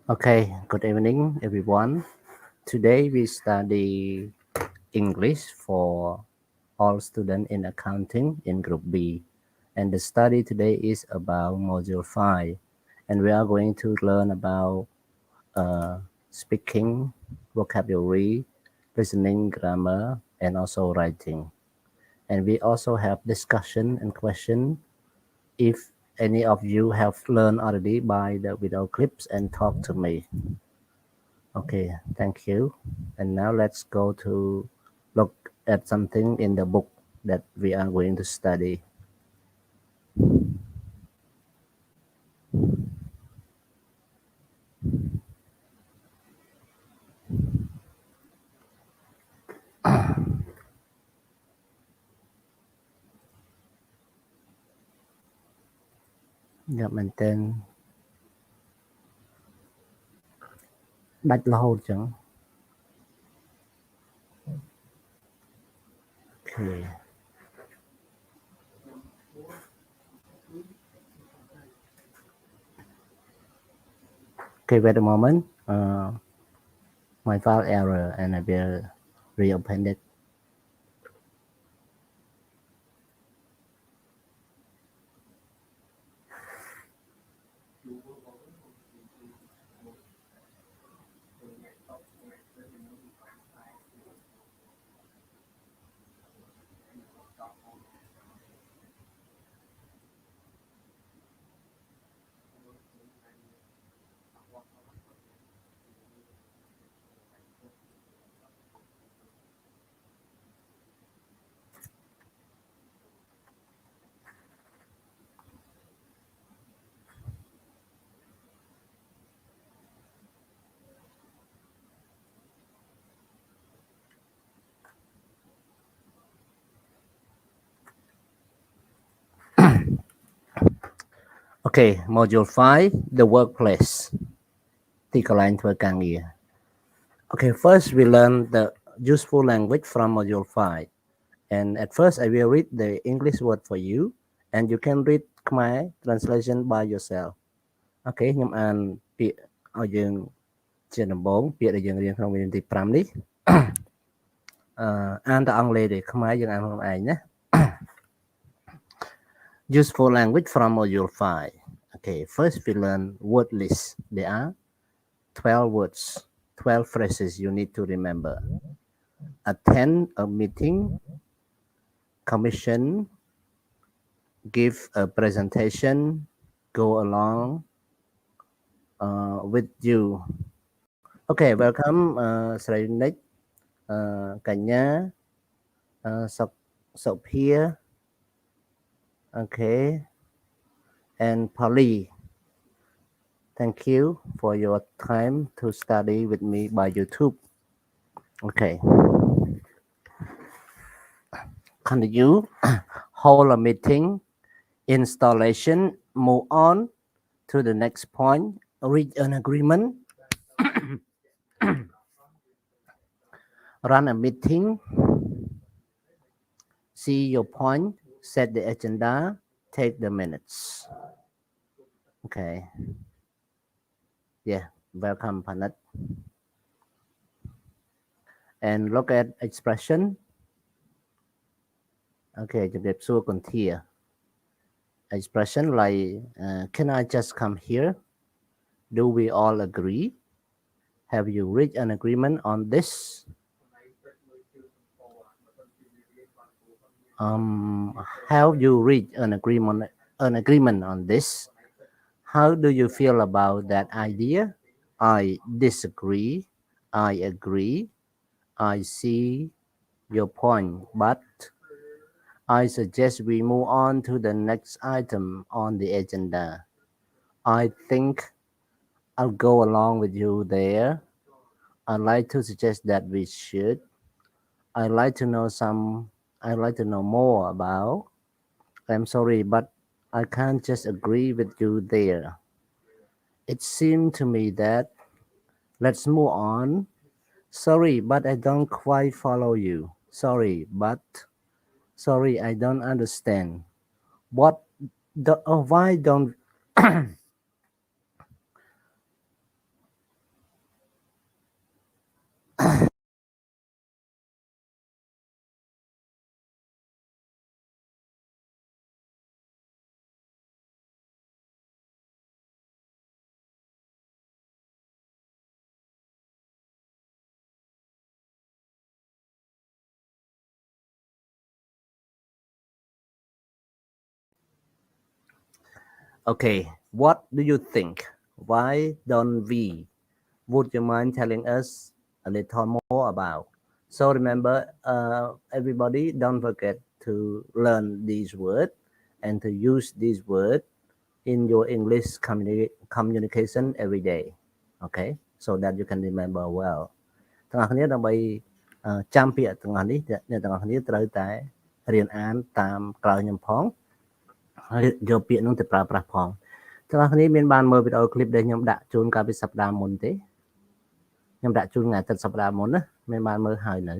Okay, good evening, everyone. Today we study English for all students in accounting in Group B. And the study today is about Module 5. And we are going to learn about speaking, vocabulary, listening, grammar, and also writing. And we also have discussion and question if any of you have learned already by the video clips and talk to me. Okay, thank you. And now let's go to look at something in the book that we are going to study. Dạ mình tên Bách Lâu chẳng. Okay. Okay, wait a moment. My file error and I will reopen it. Okay, module 5, the workplace. Thì có line thôi càng nghĩa. Okay, first we learn the useful language from module 5. And at first I will read the English word for you and you can read Khmer translation by yourself. Okay,ខ្ញុំអានពាក្យឲ្យយើងជាដំបូងពាក្យដែលយើងរៀនក្នុងវិញ្ញាណទី5នេះអានតែអង់គ្លេសទេខ្មែរយើងអានខ្លួនឯងណា Useful language from module 5. Okay, first we learn word list. There are 12 words, 12 phrases you need to remember. Attend a meeting, commission, give a presentation, go along with you. Okay, welcome ស្រីនិចកញ្ញាសុភា okay and Polly, thank you for your time to study with me by YouTube. Okay, continue. Hold a meeting, installation, move on to the next point, reach an agreement. Run a meeting, see your point, set the agenda, take the minutes. Okay, yeah, welcome Panat. And look at expression. Okay, ជំរាបសួរគុនធា expression like can I just come here? Do we all agree? Have you reached an agreement on this? Have you reached an agreement on this? How do you feel about that idea? I disagree. I agree. I see your point, but I suggest we move on to the next item on the agenda. I think I'll go along with you there. I'd like to suggest that we should. I'd like to know more about. I'm sorry, but I can't just agree with you there. It seemed to me that let's move on. Sorry, but I don't quite follow you. Sorry, I don't understand. Why don't Okay, what do you think? Why don't we? Would you mind telling us a little more about? So remember, everybody, don't forget to learn these words and to use these words in your English communication every day. Okay, so that you can remember well. ទាំងអស់គ្នាដើម្បីចាំពាក្យទាំងអស់នេះអ្នកទាំងអស់គ្នាត្រូវតែរៀនអានតាមក្រោយខ្ញុំផងហើយយកពាក្យនោះទៅប្រើប្រាស់ផងទាំងអស់គ្នាមានបានមើលវីដេអូឃ្លីបដែលខ្ញុំដាក់ជូនកាលពីសប្តាហ៍មុនទេខ្ញុំដាក់ជូនថ្ងៃទឹកសប្តាហ៍មុនណាមានបានមើលហើយនៅ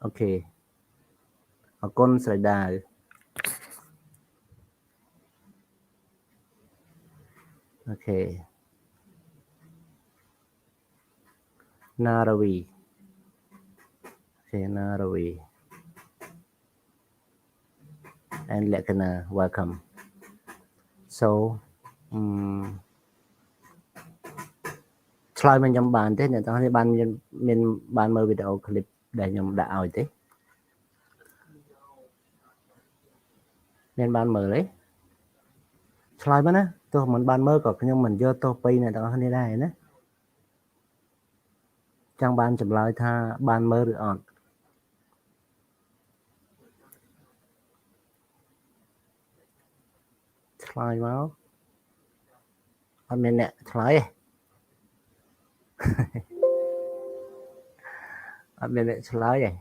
អូខេអរគុណស្រីដាវអូខេណារវីអូខេណារវី and Lekana welcome so ឆ្លើយមកខ្ញុំបានទេអ្នកទាំងនេះបានមានបានមើលវីដេអូឃ្លីបដែលខ្ញុំដាក់ឲ្យទេមានបានមើលទេឆ្លើយមកណាទោះមិនបានមើលក៏ខ្ញុំមិនយកទោសពីអ្នកទាំងនេះដែរណាចង់បានចម្លើយថាបានមើលឬអត់ឆ្លើយមកអត់មានអ្នកឆ្លើយទេអត់មានអ្នកឆ្លើយទេ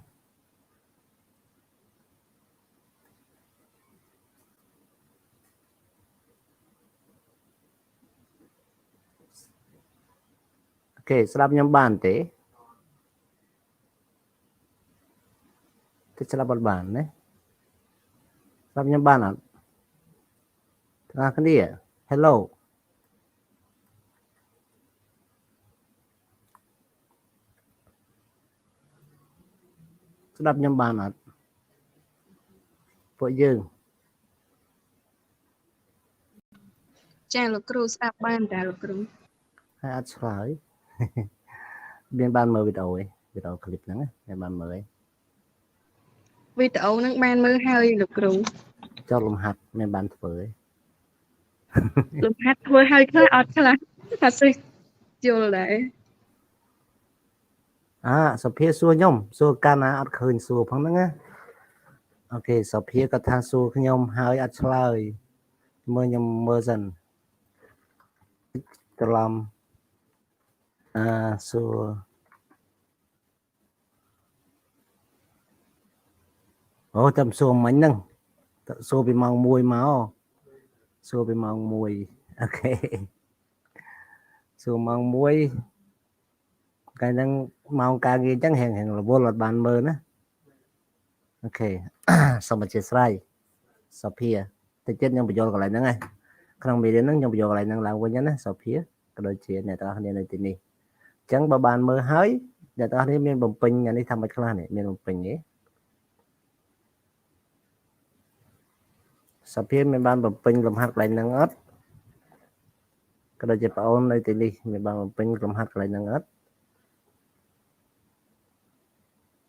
អូខេស្ដាប់ខ្ញុំបានទេស្ដាប់បានណាស្ដាប់ខ្ញុំបានអត់ទាំងអស់គ្នា Hello ស្ដាប់ខ្ញុំបានអត់ពួកយើងចាលោកគ្រូស្ដាប់បានតាលោកគ្រូហើយអត់ឆ្លើយមានបានមើលវីដេអូឯងវីដេអូឃ្លីបហ្នឹងមានបានមើលឯងវីដេអូហ្នឹងបានមើលហើយលោកគ្រូចុះលំហាត់មានបានធ្វើឯងលំហាត់ធ្វើហើយខ្លះអត់ខ្លះថាសិស្សយល់ដែរសុភាសួរខ្ញុំសួរកាលណាអត់ឃើញសួរផងហ្នឹងណាអូខេសុភាគាត់ថាសួរខ្ញុំហើយអត់ឆ្លើយមើលខ្ញុំមើលសិនច្រឡំសួរអូតែសួរមិញហ្នឹងសួរពីម៉ោង1មកសួរពីម៉ោង1អូខេសួរម៉ោង1កាលហ្នឹងម៉ោងការងារអញ្ចឹងរៀងរវល់អត់បានមើលណាអូខេសូមអធិស្ឋានសុភាតិចទៀតខ្ញុំបញ្យល់កន្លែងហ្នឹងឯងក្នុងមេរៀនហ្នឹងខ្ញុំបញ្យល់កន្លែងហ្នឹងឡើងវិញណាសុភាក៏ដូចជាអ្នកទាំងអស់គ្នានៅទីនេះអញ្ចឹងបើបានមើលហើយអ្នកទាំងអស់គ្នាមានបំពេញអានេះថាមិនខ្លះនេះមានបំពេញទេសុភាមានបានបំពេញលំហាត់កន្លែងហ្នឹងអត់ក៏ដូចជាបងអូននៅទីនេះមានបានបំពេញលំហាត់កន្លែងហ្នឹងអត់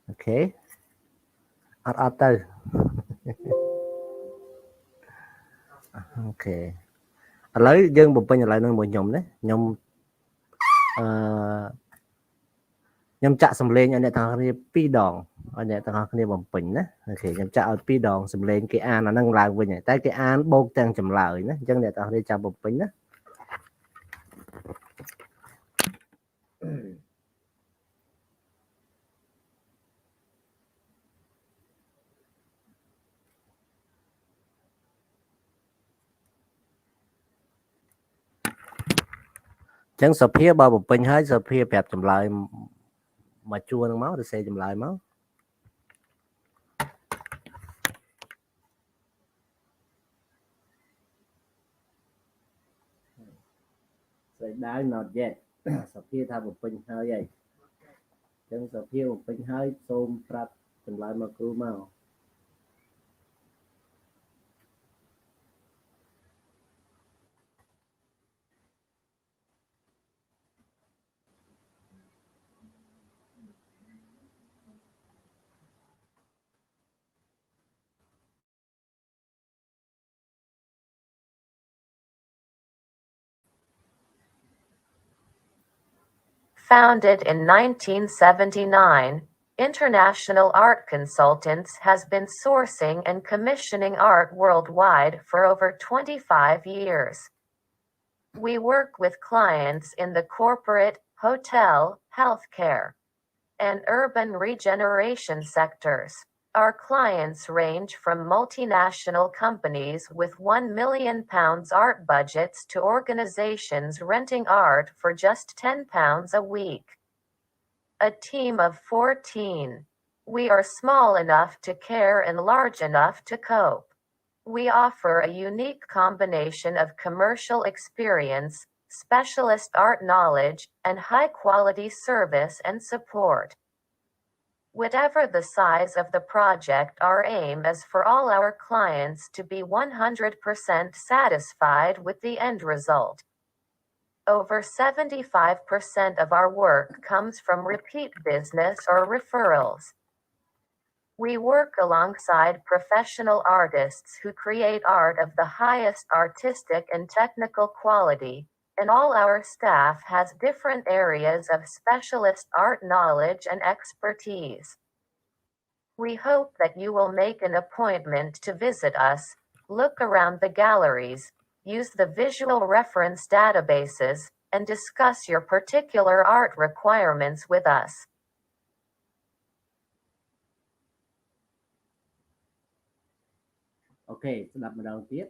អូខេអត់ទៅអូខេឥឡូវយើងបំពេញឥឡូវហ្នឹងមួយខ្ញុំណាខ្ញុំចាក់សំឡេងឲ្យអ្នកទាំងអស់គ្នា2ដងឲ្យអ្នកទាំងអស់គ្នាបំពេញណាអូខេខ្ញុំចាក់ឲ្យ2ដងសំឡេងគេអានអាហ្នឹងឡើងវិញតែគេអានបូកទាំងចម្លើយណាអញ្ចឹងអ្នកទាំងអស់គ្នាចាំបំពេញណាចឹងសុភាបើបំពេញហើយសុភាប្រាប់ចម្លើយមកជួរហ្នឹងមកទៅសេចម្លើយមកស្រីដាវ not yet សុភាថាបំពេញហើយចឹងសុភាបំពេញហើយសូមប្រាប់ចម្លើយមកគ្រូមក Founded in 1979, International Art Consultants has been sourcing and commissioning art worldwide for over 25 years. We work with clients in the corporate, hotel, healthcare, and urban regeneration sectors. Our clients range from multinational companies with £1 million art budgets to organizations renting art for just £10 a week. A team of 14. We are small enough to care and large enough to cope. We offer a unique combination of commercial experience, specialist art knowledge, and high-quality service and support. Whatever the size of the project, our aim is for all our clients to be 100% satisfied with the end result. Over 75% of our work comes from repeat business or referrals. We work alongside professional artists who create art of the highest artistic and technical quality, and all our staff has different areas of specialist art knowledge and expertise. We hope that you will make an appointment to visit us, look around the galleries, use the visual reference databases, and discuss your particular art requirements with us. Ok, đọc vào đầu tiếp.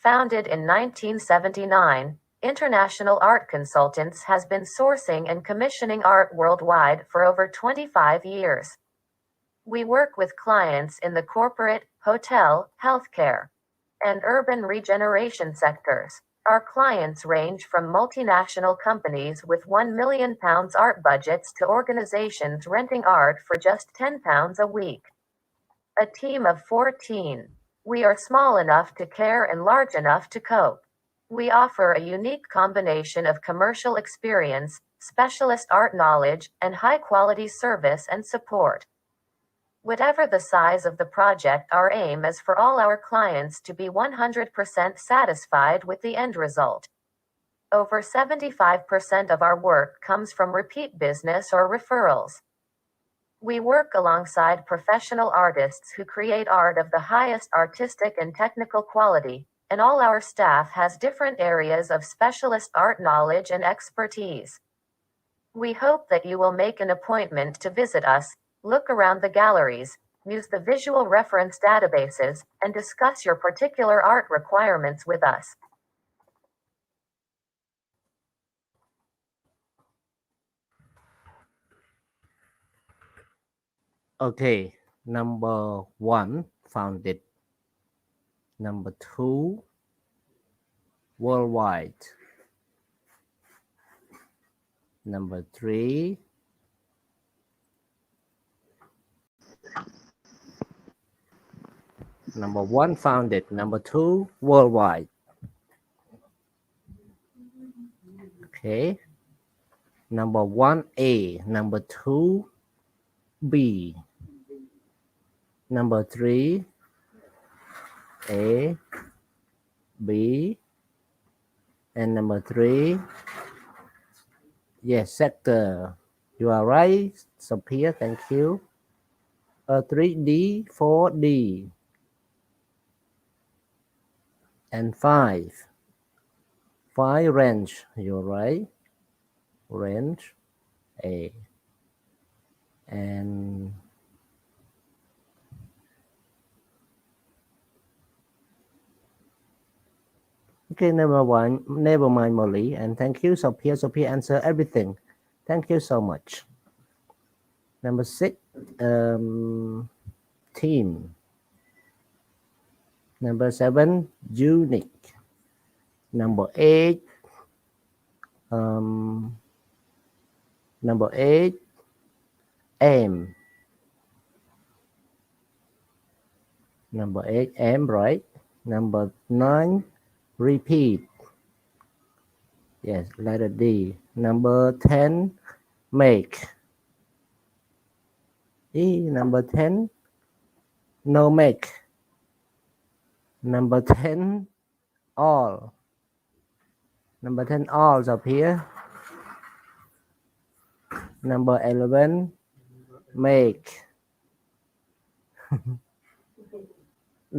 Founded in 1979, International Art Consultants has been sourcing and commissioning art worldwide for over 25 years. We work with clients in the corporate, hotel, healthcare, and urban regeneration sectors. Our clients range from multinational companies with £1 million art budgets to organizations renting art for just £10 a week. A team of 14. We are small enough to care and large enough to cope. We offer a unique combination of commercial experience, specialist art knowledge, and high-quality service and support. Whatever the size of the project, our aim is for all our clients to be 100% satisfied with the end result. Over 75% of our work comes from repeat business or referrals. We work alongside professional artists who create art of the highest artistic and technical quality, and all our staff has different areas of specialist art knowledge and expertise. We hope that you will make an appointment to visit us, look around the galleries, use the visual reference databases, and discuss your particular art requirements with us. Okay, number 1, founded. Number 2, worldwide. Number 3, number 1, founded. Number 2, worldwide. Okay. Number 1A, number 2B, number 3 A, B, and number 3, yes, sector. You are right, Sophia, thank you. 3D, 4D, and 5 range. You're right, range A, and okay, never mind, Molly, and thank you, Sophia. Sophia answer everything. Thank you so much. Number 6, team. Number 7, unique. Number 8, aim. Number 8, aim, right? Number 9, repeat. Yes, letter D. Number 10, make. Number 10, no make. Number 10, all. Number 10, all up here. number 11 make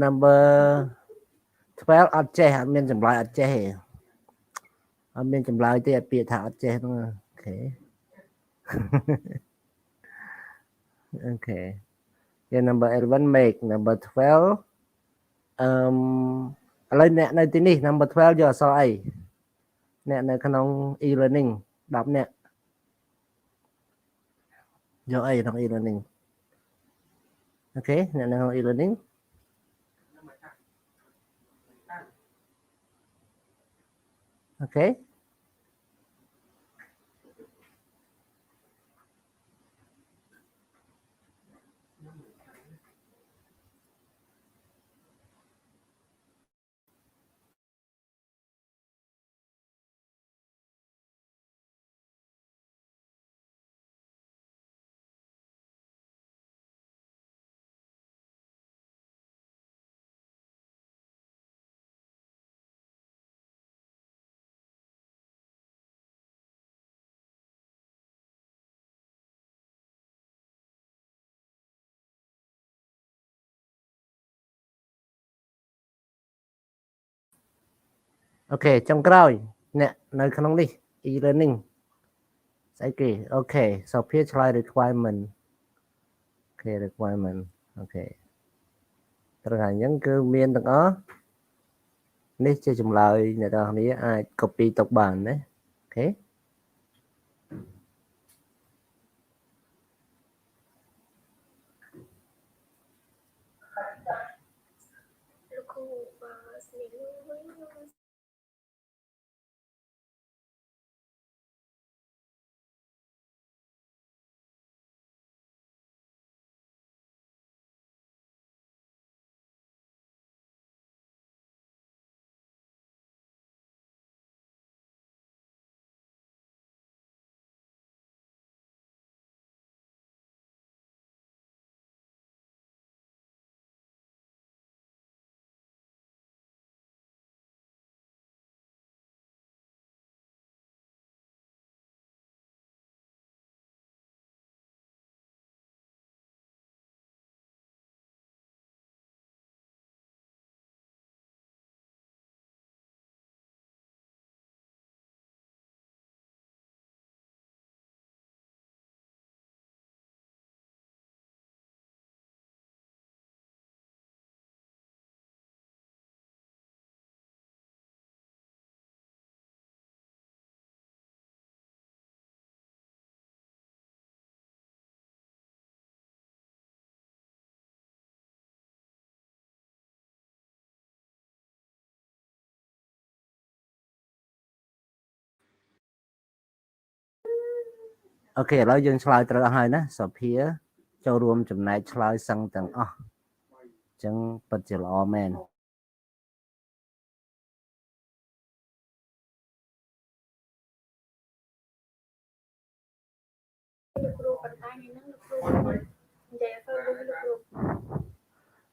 number 12 អត់ចេះអត់មានចម្លើយអត់ចេះទេអត់មានចម្លើយទេពាក្យថាអត់ចេះហ្នឹងអូខេ okay yeah number 11 make number 12 ឥឡូវអ្នកនៅទីនេះ number 12យកអក្សរអីអ្នកនៅក្នុង e-learning 10អ្នកយកអីក្នុង e-learning អូខេអ្នកនៅក្នុង e-learning okayអូខេចុងក្រោយអ្នកនៅក្នុងនេះ e-learning ស្អីគេអូខេសុភាឆ្លើយ requirement អូខេ requirement អូខេត្រូវហើយអញ្ចឹងគឺមានទាំងអស់នេះជាចម្លើយអ្នកនរគ្នាអាច copy ទុកបានណាអូខេអូខេឥឡូវយើងឆ្លើយត្រូវអស់ហើយណាសុភាចូលរួមចំណែកឆ្លើយសឹងទាំងអស់អញ្ចឹងពិតជាល្អមែន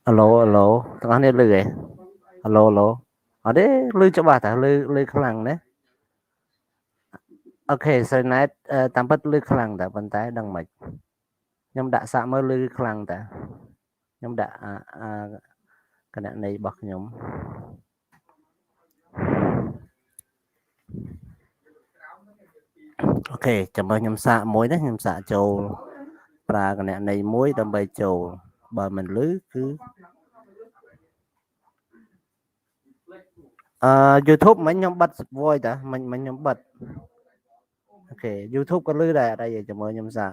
អឡូទាំងអស់នេះលឺហ៎អឡូអត់ទេលឺច្បាស់តាលឺខ្លាំងណាអូខេសរណែតតាមពិតលឺខ្លាំងតាប៉ុន្តែដឹងមិនខ្ញុំដាក់សាកមើលលឺខ្លាំងតាខ្ញុំដាក់គណនីរបស់ខ្ញុំអូខេចាំមើលខ្ញុំសាកមួយណាខ្ញុំសាកចូលប្រើគណនីមួយដើម្បីចូលបើមិនលឺគឺYouTube មិញខ្ញុំបិទ voice តាមិញខ្ញុំបិទអូខេ YouTube ក៏លឺដែរអត់អីចាំមើលខ្ញុំសាក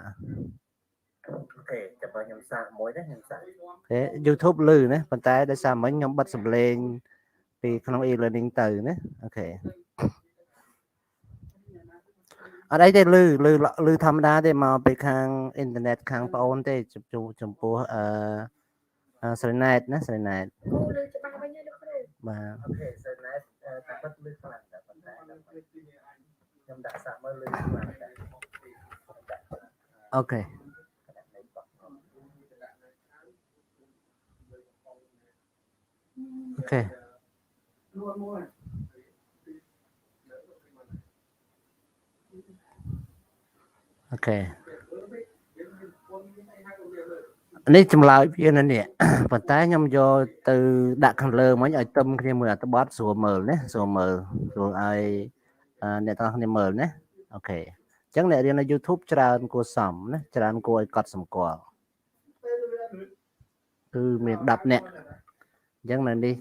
អូខេចាំមើលខ្ញុំសាកមួយណាខ្ញុំសាកអូខេ YouTube លឺណាប៉ុន្តែដោយសារមិញខ្ញុំបិទសំឡេងពីក្នុង e-learning ទៅណាអូខេអត់អីទេលឺធម្មតាទេមកពីខាងអ៊ីនធឺណិតខាងប្អូនទេចំពោះស្រណែតណាស្រណែតគ្រូលឺច្បាស់វិញណាលោកគ្រូបាទអូខេស្រណែតតែពិតលឺខ្លាំងតែប៉ុន្តែខ្ញុំដាក់សាកមើលលឺខ្លាំងតែអូខេអូខេអូខេ នេះចម្លើយវានៅនេះ ប៉ុន្តែខ្ញុំយកទៅដាក់ខាងលើមិញឲ្យទឹមគ្នាមើលអត្ថបទស្រួលមើលណាស្រួលមើលស្រួលឲ្យអ្នកទាំងអស់គ្នាមើលណាអូខេអញ្ចឹងអ្នករៀននៅ YouTube ច្រើនគួរសមណាច្រើនគួរឲ្យកត់សម្គាល់គឺមាន10នាក់អញ្ចឹងនៅនេះ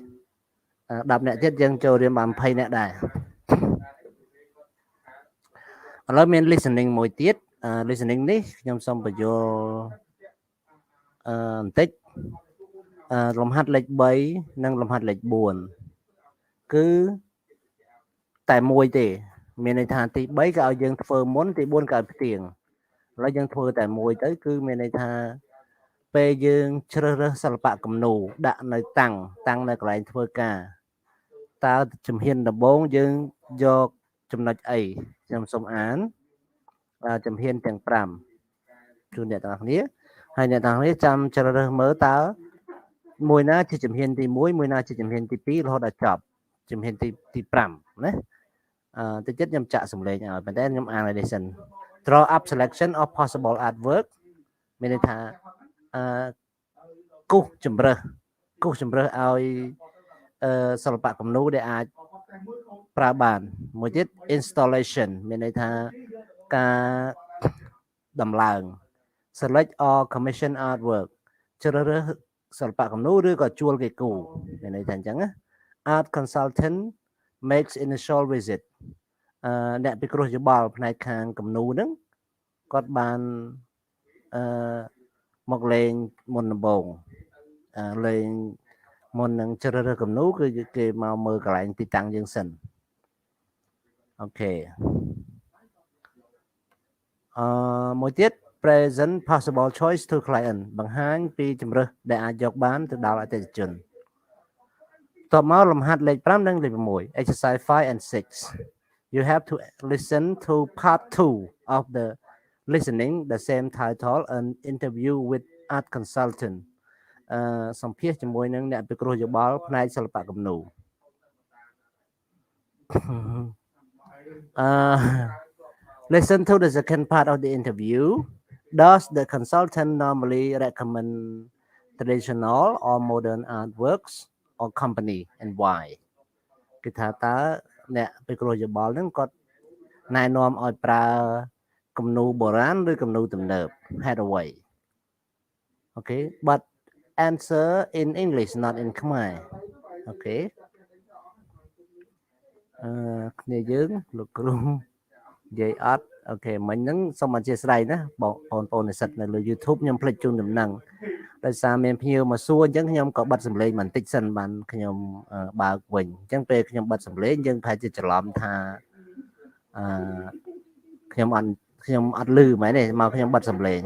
10នាក់ទៀតយើងចូលរៀនបាន20នាក់ដែរឥឡូវមាន listening មួយទៀតlistening នេះខ្ញុំសូមបញ្យល់បន្តិចលំហាត់លេខ3និងលំហាត់លេខ4គឺតែមួយទេមានន័យថាទី3ក៏ឲ្យយើងធ្វើមុនទី4ក៏ឲ្យផ្ទៀងឥឡូវយើងធ្វើតែមួយទៅគឺមានន័យថាពេលយើងជ្រើសរើសសិល្បៈគំនូរដាក់នៅតាំងនៅកន្លែងធ្វើការតើជំហានដំបូងយើងយកចំណុចអីខ្ញុំសូមអានជំហានទាំង5ជូនអ្នកទាំងអស់គ្នាហើយអ្នកទាំងអស់គ្នាចាំជ្រើសរើសមើលតើមួយណាជាជំហានទី1មួយណាជាជំហានទី2រហូតដល់ចប់ជំហានទី5ណាតិចទៀតខ្ញុំចាក់សម្លេងឲ្យប៉ុន្តែខ្ញុំអានឲ្យនេះសិន draw up selection of possible artwork មានន័យថាគូសជំរើសឲ្យសិល្បៈគំនូរដែលអាចប្រើបានមួយទៀត installation មានន័យថាការដំឡើង select or commission artwork ជ្រើសរើសសិល្បៈគំនូរឬក៏ជួលគេគូមានន័យថាអញ្ចឹងណា art consultant makes initial visit អ្នកពិគ្រោះយោបល់ផ្នែកខាងគំនូរហ្នឹងគាត់បានមកលេងមុនដំបូងលេងមុននឹងជ្រើសរើសគំនូរគឺគេមកមើលកន្លែងទីតាំងយើងសិនអូខេមួយទៀត present possible choice to client បង្ហាញពីជម្រើសដែលអាចយកបានទៅដល់អតិថិជនតបមកលំហាត់លេខ5និងលេខ6 exercise 5 and 6 you have to listen to part 2 of the listening the same title an interview with art consultant សម្ភាសជាមួយនឹងអ្នកពិគ្រោះយោបល់ផ្នែកសិល្បៈគំនូរlisten to the second part of the interview. Does the consultant normally recommend traditional or modern artworks or company and why? គឺថាតើអ្នកពិគ្រោះយោបល់ហ្នឹងគាត់ណែនាំឲ្យប្រើគំនូរបុរាណឬគំនូរទំនើបហេតុអ្វី Okay but answer in English not in Khmer Okay គ្នាយើងលោកគ្រូនិយាយអត់អូខេមិញហ្នឹងសូមអធិស្ឋានណាបងប្អូននិស្សិតនៅលើ YouTube ខ្ញុំភ្លេចជូនដំណឹងដោយសារមានភ្ញៀវមកសួរអញ្ចឹងខ្ញុំក៏បិទសម្លេងបន្តិចសិនបានខ្ញុំបើកវិញអញ្ចឹងពេលខ្ញុំបិទសម្លេងយើងប្រហែលជាច្រឡំថាខ្ញុំអត់ឮមែនទេមកខ្ញុំបិទសម្លេង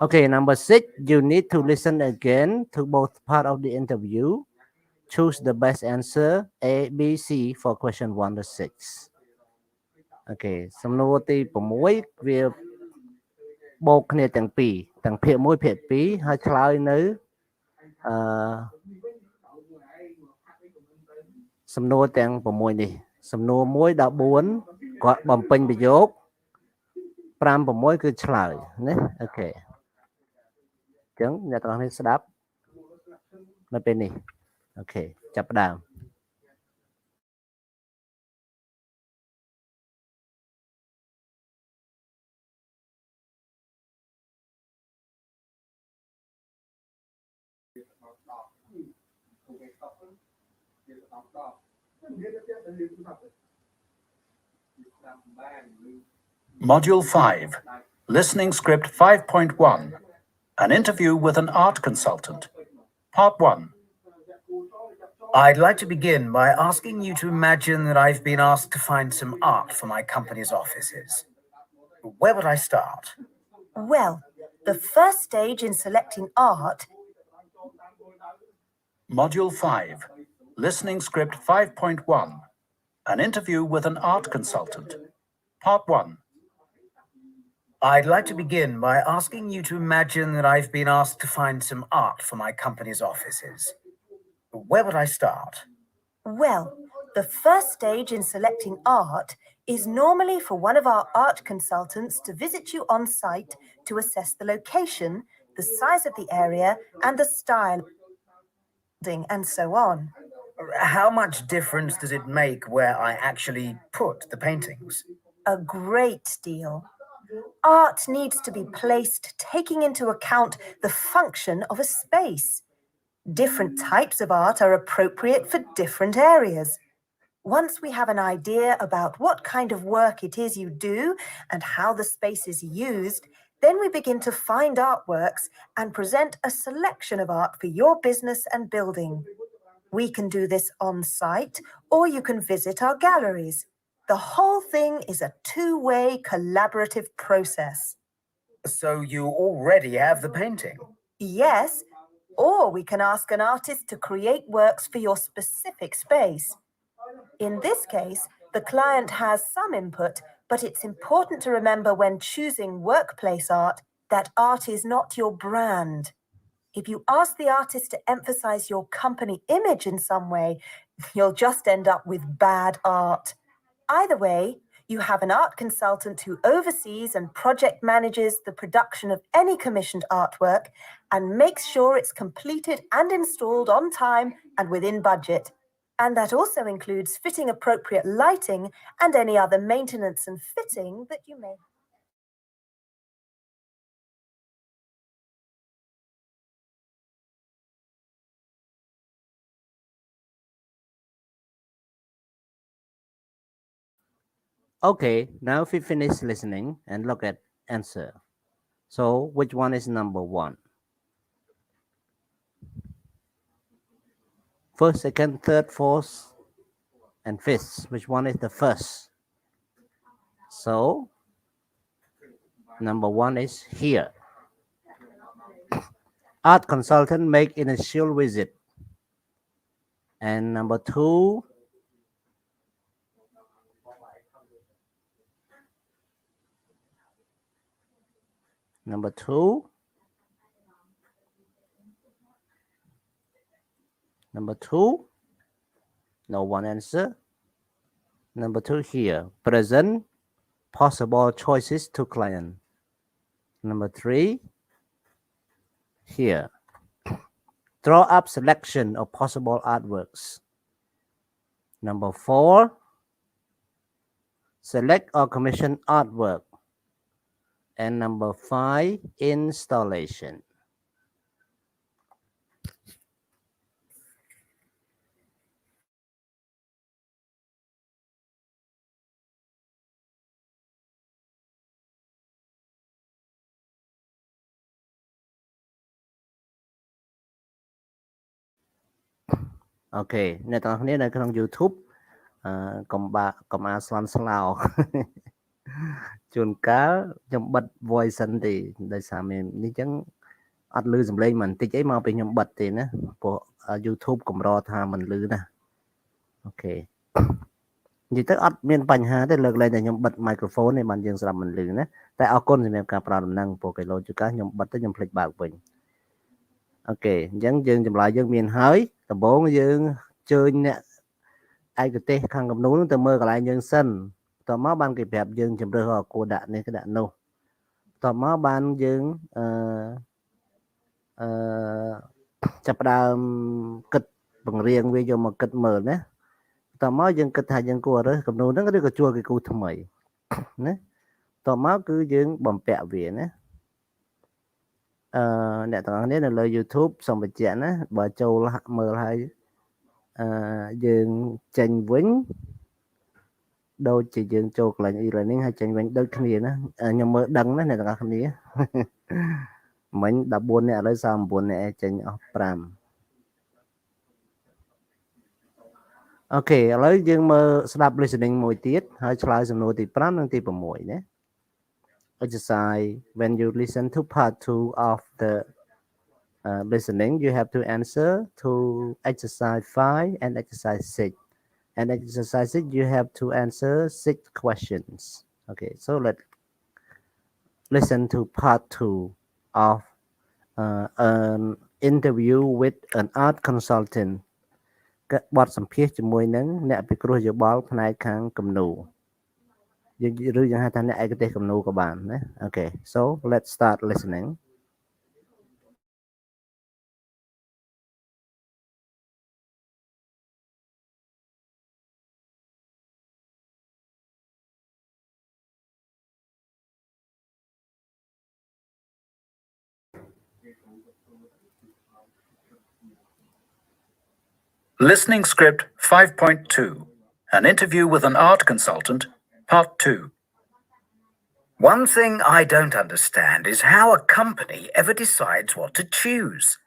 Okay number 6 you need to listen again to both part of the interview choose the best answer A B C for question 1 to 6អូខេសំណួរទី6វាបូកគ្នាទាំងពីរទាំងភាគ1ភាគ2ហើយឆ្លើយនៅសំណួរទាំង6នេះសំណួរ1ដល់4គាត់បំពេញប្រយោគ5 6គឺឆ្លើយណាអូខេអញ្ចឹងអ្នកទាំងអស់គ្នាស្ដាប់នៅពេលនេះអូខេចាប់ផ្ដើមModule 5, Listening Script 5.1, An Interview with an Art Consultant. Part 1. I'd like to begin by asking you to imagine that I've been asked to find some art for my company's offices. Where would I start? Well, the first stage in selecting art. Module 5, Listening Script 5.1, An Interview with an Art Consultant. Part 1. I'd like to begin by asking you to imagine that I've been asked to find some art for my company's offices. Where would I start? Well, the first stage in selecting art is normally for one of our art consultants to visit you on site to assess the location, the size of the area, and the style and so on. How much difference does it make where I actually put the paintings? A great deal. Art needs to be placed taking into account the function of a space. Different types of art are appropriate for different areas. Once we have an idea about what kind of work it is you do and how the space is used, then we begin to find artworks and present a selection of art for your business and building. We can do this on site, or you can visit our galleries. The whole thing is a two-way collaborative process. So you already have the painting? Yes, or we can ask an artist to create works for your specific space. In this case, the client has some input, but it's important to remember when choosing workplace art that art is not your brand. If you ask the artist to emphasize your company image in some way, you'll just end up with bad art. Either way, you have an art consultant who oversees and project manages the production of any commissioned artwork and makes sure it's completed and installed on time and within budget. And that also includes fitting appropriate lighting and any other maintenance and fitting that you may. Okay, now we finish listening and look at answer. So which one is number one? First, second, third, fourth, and fifth. Which one is the first? So number one is here. Art consultant make initial visit. And number two, number two, no one answer. Number two here, present possible choices to client. Number three, here, draw up selection of possible artworks. Number four, select or commission artwork. And number five, installation. Okay អ្នកទាំងអស់គ្នានៅក្នុង YouTube កុំអាស្លន់ស្លោ ជួនកាលខ្ញុំបិទ voice សិនទេដោយសារនេះអញ្ចឹងអត់ឮសំឡេងមិនបន្តិចអីមកពេលខ្ញុំបិទទេណាព្រោះ YouTube កម្រថាមិនឮណាអូខេនិយាយទៅអត់មានបញ្ហាទេលើកលែងតែខ្ញុំបិទ microphone នេះបានយើងស្ដាប់មិនឮណាតែអរគុណសម្រាប់ការផ្ដល់ដំណឹងព្រោះគេលោជួនកាលខ្ញុំបិទទៅខ្ញុំភ្លេចបើកវិញអូខេអញ្ចឹងយើងចម្លើយយើងមានហើយដំបូងយើងជើញអ្នកឯកទេសខាងកំណូលទៅមើលកន្លែងយើងសិនបន្ទាប់មកបានគេប្រាប់យើងជំរើសគួរដាក់នេះគេដាក់នោះបន្ទាប់មកបានយើងចាប់ផ្ដើមគិតបង្រៀងវាយកមកគិតមើលណាបន្ទាប់មកយើងគិតថាយើងគួររើសកំណូលហ្នឹងឬក៏ជួលគេគូថ្មីណាបន្ទាប់មកគឺយើងបំពាក់វាណាអ្នកទាំងអស់គ្នានៅលើ YouTube សូមបញ្ជាក់ណាបើចូលមើលហើយយើងចេញវិញដូចជាយើងចូលកន្លែង e-learning ហើយចេញវិញដូចគ្នាណាខ្ញុំមើលដឹងណាអ្នកទាំងអស់គ្នាមិញ14នាក់ឥឡូវ39នាក់ចេញអស់5អូខេឥឡូវយើងមើលស្ដាប់ listening មួយទៀតហើយឆ្លើយសំណួរទី5និងទី6ណា exercise when you listen to part 2 of the listening you have to answer to exercise 5 and exercise 6 and exercise 6 you have to answer 6 questions okay so let's listen to part 2 of an interview with an art consultant បទសម្ភាសន៍ជាមួយនឹងអ្នកពិគ្រោះយោបល់ផ្នែកខាងគំនូរ ឬយើងហៅថាអ្នកឯកទេសគំនូរក៏បានណា Okay so let's start listening Listening script 5.2. An interview with an art consultant, part 2. One thing I don't understand is how a company ever decides what to choose.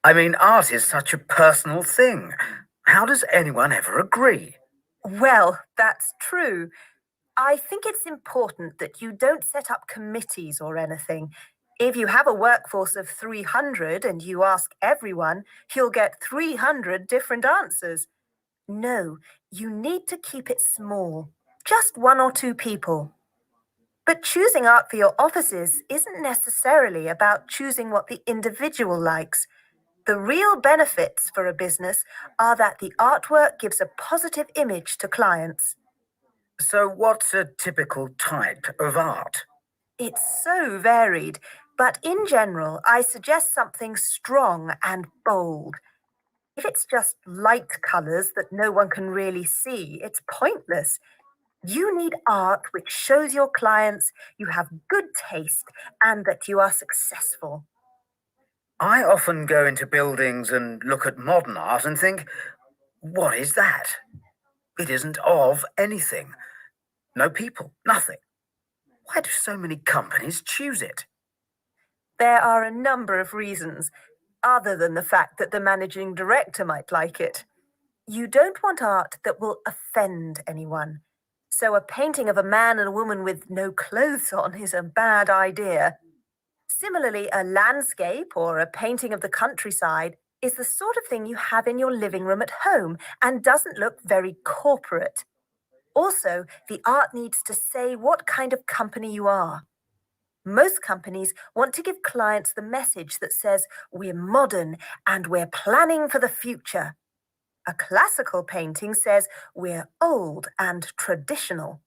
I mean, art is such a personal thing. How does anyone ever agree? Well, that's true. I think it's important that you don't set up committees or anything. If you have a workforce of 300 and you ask everyone, you'll get 300 different answers. No, you need to keep it small, just 1 or 2 people. But choosing art for your offices isn't necessarily about choosing what the individual likes. The real benefits for a business are that the artwork gives a positive image to clients. So, what's a typical type of art? It's so varied, but in general, I suggest something strong and bold. If it's just light colours that no one can really see, it's pointless. You need art which shows your clients you have good taste and that you are successful. I often go into buildings and look at modern art and think, what is that? It isn't of anything. No people, nothing. Why do so many companies choose it? There are a number of reasons, other than the fact that the managing director might like it. You don't want art that will offend anyone. So a painting of a man and a woman with no clothes on is a bad idea. Similarly, a landscape or a painting of the countryside is the sort of thing you have in your living room at home and doesn't look very corporate. Also, the art needs to say what kind of company you are. Most companies want to give clients the message that says, we're modern and we're planning for the future. A classical painting says, we're old and traditional.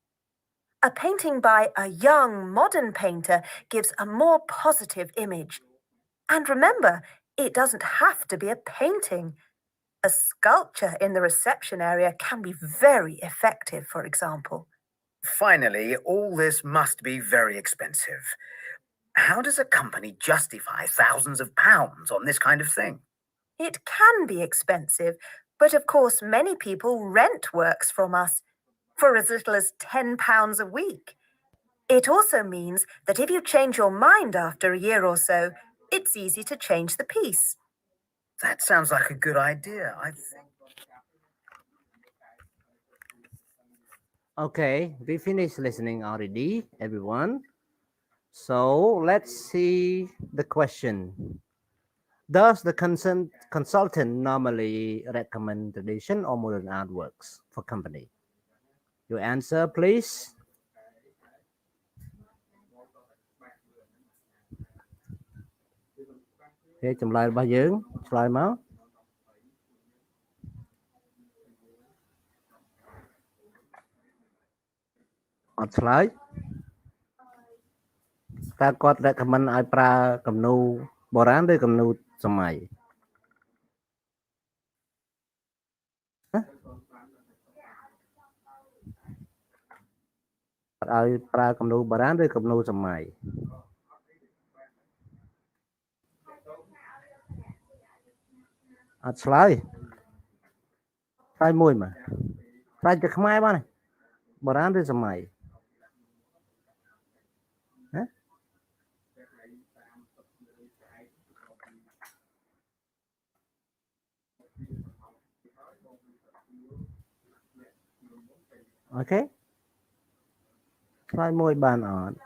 A painting by a young, modern painter gives a more positive image. And remember, it doesn't have to be a painting. A sculpture in the reception area can be very effective, for example. Finally, all this must be very expensive. How does a company justify thousands of pounds on this kind of thing? It can be expensive, but of course, many people rent works from us for as little as £10 a week. It also means that if you change your mind after a year or so, it's easy to change the piece. That sounds like a good idea, I think. Okay, we finished listening already, everyone. So let's see the question. Does the consultant normally recommend tradition or modern artworks for company? Your answer, please. Okay, ចម្លើយរបស់យើងឆ្លើយមកអត់ឆ្លើយតើគាត់ recommend ឲ្យប្រើគំនូរបុរាណឬគំនូរសម័យឲ្យប្រើគំនូរបុរាណឬគំនូរសម័យអត់ឆ្លើយឆ្លើយមួយមកឆ្លើយជាខ្មែរបានបុរាណឬសម័យអូខេឆ្លើយមួយបានអត់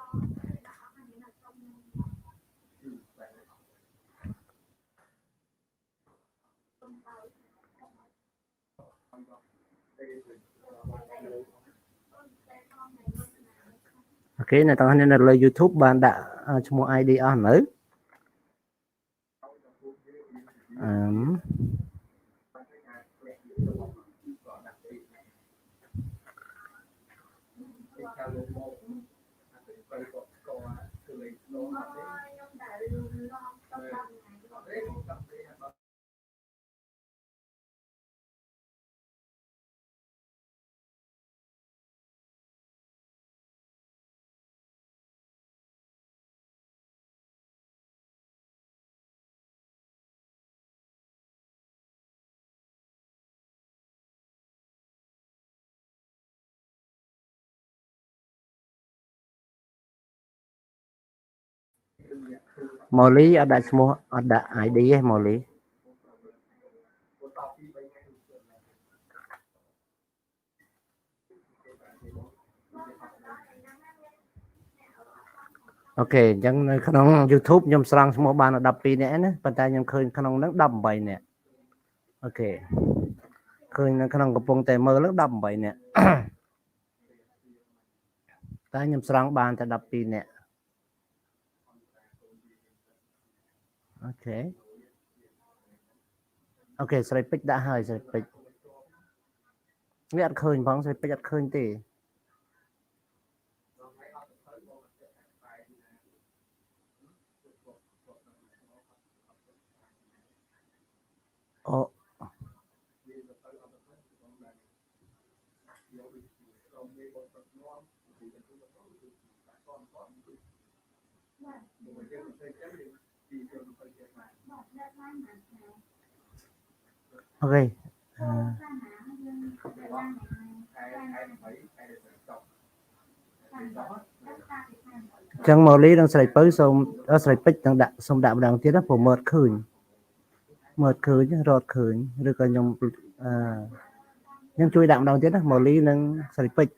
អូខេអ្នកទាំងអស់គ្នានៅលើ YouTube បានដាក់ឈ្មោះ ID អស់នៅ Molly អត់ដាក់ឈ្មោះអត់ដាក់ ID ទេ Mollyអូខេអញ្ចឹងនៅក្នុង YouTube ខ្ញុំស្រង់ឈ្មោះបាន12នាក់ណាប៉ុន្តែខ្ញុំឃើញក្នុងហ្នឹង18នាក់អូខេឃើញនៅក្នុងកំពុងតែមើលហ្នឹង18នាក់តែខ្ញុំស្រង់បានតែ12នាក់អូខេអូខេស្រីពេជ្រដាក់ហើយស្រីពេជ្រវាអត់ឃើញផងស្រីពេជ្រអត់ឃើញទេអូ អូខេចឹង Molly និងស្រីពៅសូមស្រីពេជ្រនឹងដាក់សូមដាក់ម្ដងទៀតណាព្រោះមើលឃើញរត់ឃើញឬក៏ខ្ញុំជួយដាក់ម្ដងទៀតណា Molly និងស្រីពេជ្រ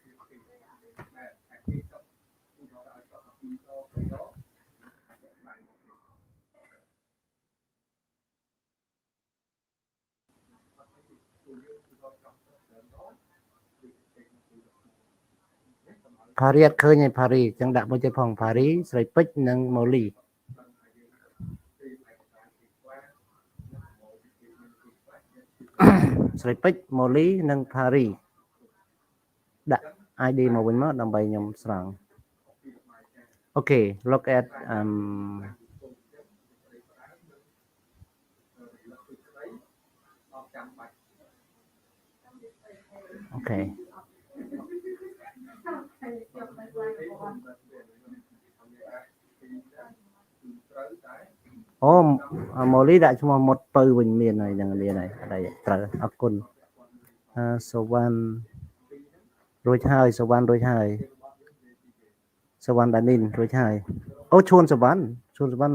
ផារីអត់ឃើញឯផារីចឹងដាក់មួយទៀតផងផារីស្រីពេជ្រនិង Molly ស្រីពេជ្រ Molly និង Paris ដាក់ ID មកវិញមកដើម្បីខ្ញុំស្រង់អូខេ look at okayអូ Molly ដាក់ឈ្មោះមុតពៅវិញមានហើយនឹងមានហើយអត់ត្រូវអរគុណសវណ្ណរួចហើយសវណ្ណរួចហើយសវណ្ណដានីនរួចហើយអូឈួនសវណ្ណ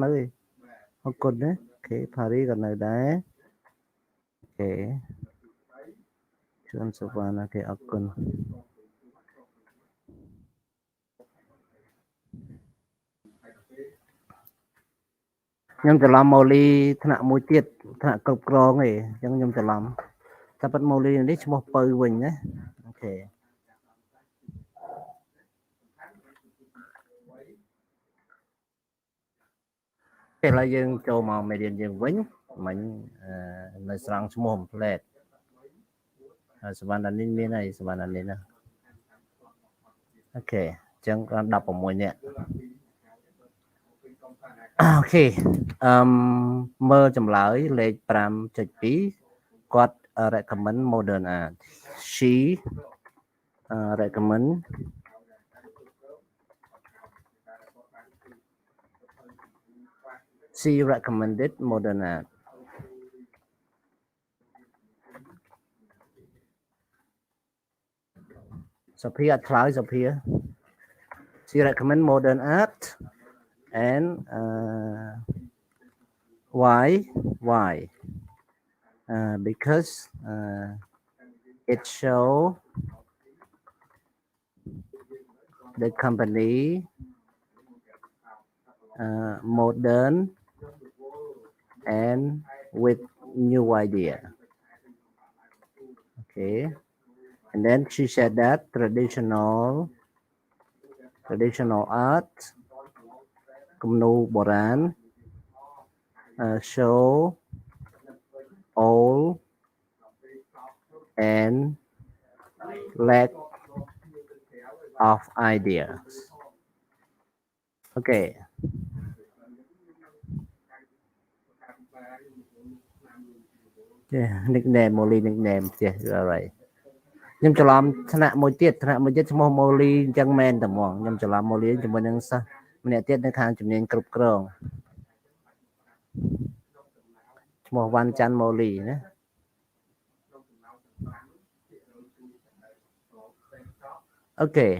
នៅអរគុណណាអូខេ Paris ក៏នៅដែរអូខេឈួនសវណ្ណអូខេអរគុណខ្ញុំច្រឡំ Molly ថ្នាក់មួយទៀតថ្នាក់គ្រប់គ្រងឯងអញ្ចឹងខ្ញុំច្រឡំតែប៉ិត Molly នេះឈ្មោះពៅវិញណាអូខេឥឡូវយើងចូលមកមេរៀនយើងវិញមិញនៅស្រង់ឈ្មោះផ្លែតសវណ្ណដានីនមានហើយសវណ្ណដានីនណាអូខេអញ្ចឹងបាន16នាក់អូខេមើលចម្លើយលេខ 5.2 គាត់ recommend modern art she recommend she recommended modern art Sophia ឆ្លើយ Sophia she recommend modern art and why because it show the company modern and with new idea okay and then she said that traditional art គំនូរបុរាណ show old and lack of ideas. Okay. Yeah, nickname Molly nickname ចេះ alright ខ្ញុំច្រឡំថ្នាក់មួយទៀតឈ្មោះ Molly អញ្ចឹងមែនតែហ្មងខ្ញុំច្រឡំ Molly ជាមួយនឹងសិស្សម្នាក់ទៀតនៅខាងជំនាញគ្រប់គ្រងឈ្មោះវ៉ាន់ច័ន្ទ Molly ណា Okay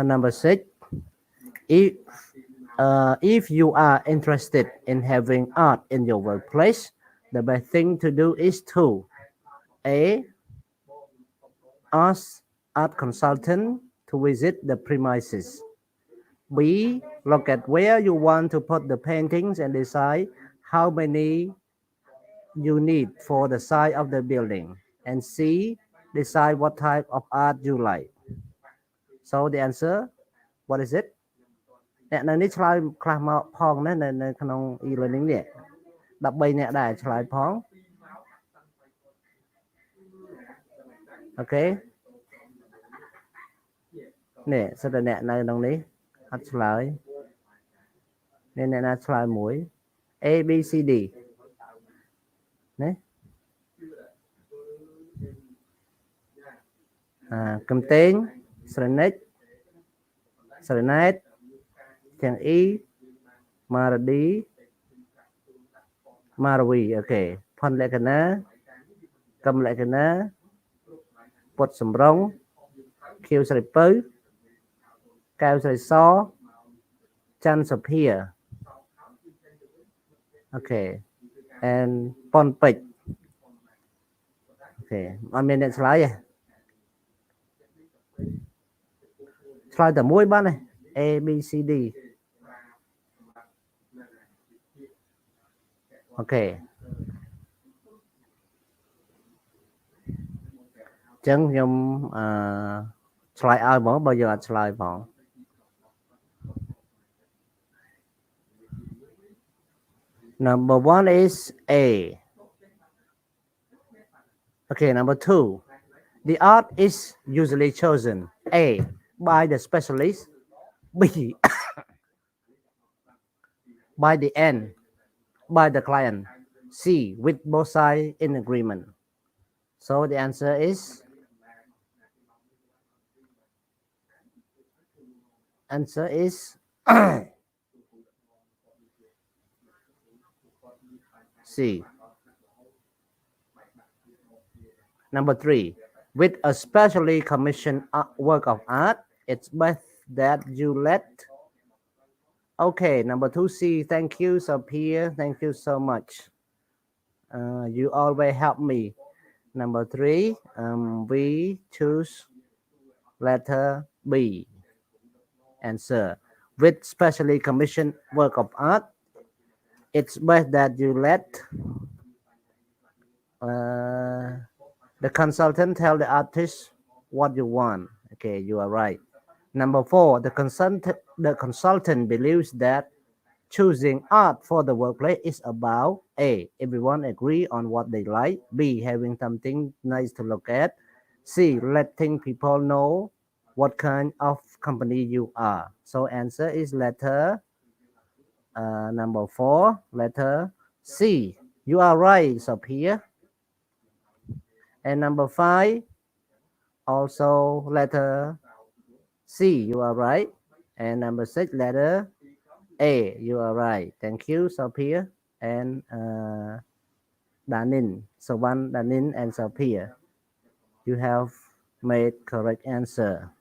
number 6 if you are interested in having art in your workplace the best thing to do is to A ask art consultant to visit the premises. B. Look at where you want to put the paintings and decide how many you need for the size of the building. And C. Decide what type of art you like. So the answer, what is it? អ្នកនៅនេះឆ្លើយខ្លះមកផងណានៅក្នុង e-learning នេះ13អ្នកដែរឆ្លើយផង Okay នេះសិតតែអ្នកនៅក្នុងនេះអត់ឆ្លើយនេះអ្នកណាឆ្លើយមួយ A B C D ណាកំតេងស្រណិចស្រណែតទាំង E ម៉ារឌីម៉ារវីអូខេផុនលក្ខណៈកម្មលក្ខណៈពុតសំរងខៀវស្រីពៅកែវស្រីសច័ន្ទសុភាអូខេ and ប៉ុនពេជ្រអូខេអត់មានអ្នកឆ្លើយទេឆ្លើយតែមួយបានទេ A B C D អូខេចឹងខ្ញុំឆ្លើយឲ្យហ្មងបើយើងអត់ឆ្លើយផង Number 1 is A. Okay, number 2. The art is usually chosen A. by the specialist, B. by the end, by the client, C. with both sides in agreement. So the answer is C. Number 3. With a specially commissioned work of art, it's best that you let. Okay, number 2C. Thank you, Sophia. Thank you so much. You always help me. Number 3. We choose letter B. Answer. With specially commissioned work of art, it's best that you let the consultant tell the artist what you want. Okay, you are right. Number 4, the consultant believes that choosing art for the workplace is about A. everyone agree on what they like, B. having something nice to look at, C. letting people know what kind of company you are. So answer is letter number 4, letter C. You are right, Sophia. And number 5, also letter C. You are right. And number 6, letter A. You are right. Thank you, Sophia and Danin. Sawan, Danin, and Sophia. You have made correct answer.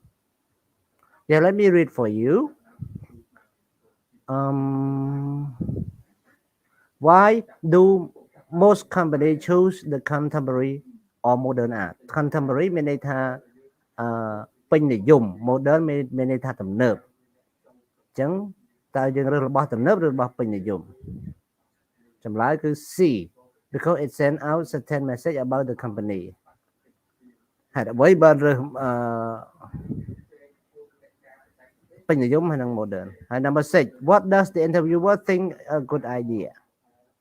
Yeah, let me read for you. Why do most companies choose the contemporary or modern art? Contemporary មានន័យថាពេញនិយម modern មានន័យថាទំនើបអញ្ចឹងតើយើងរើសរបស់ទំនើបឬរបស់ពេញនិយមចម្លើយគឺ C because it send out certain message about the company ហេតុអ្វីបានរើសពេញនិយមហើយនឹង modern ហើយ number 6 what does the interviewer think a good idea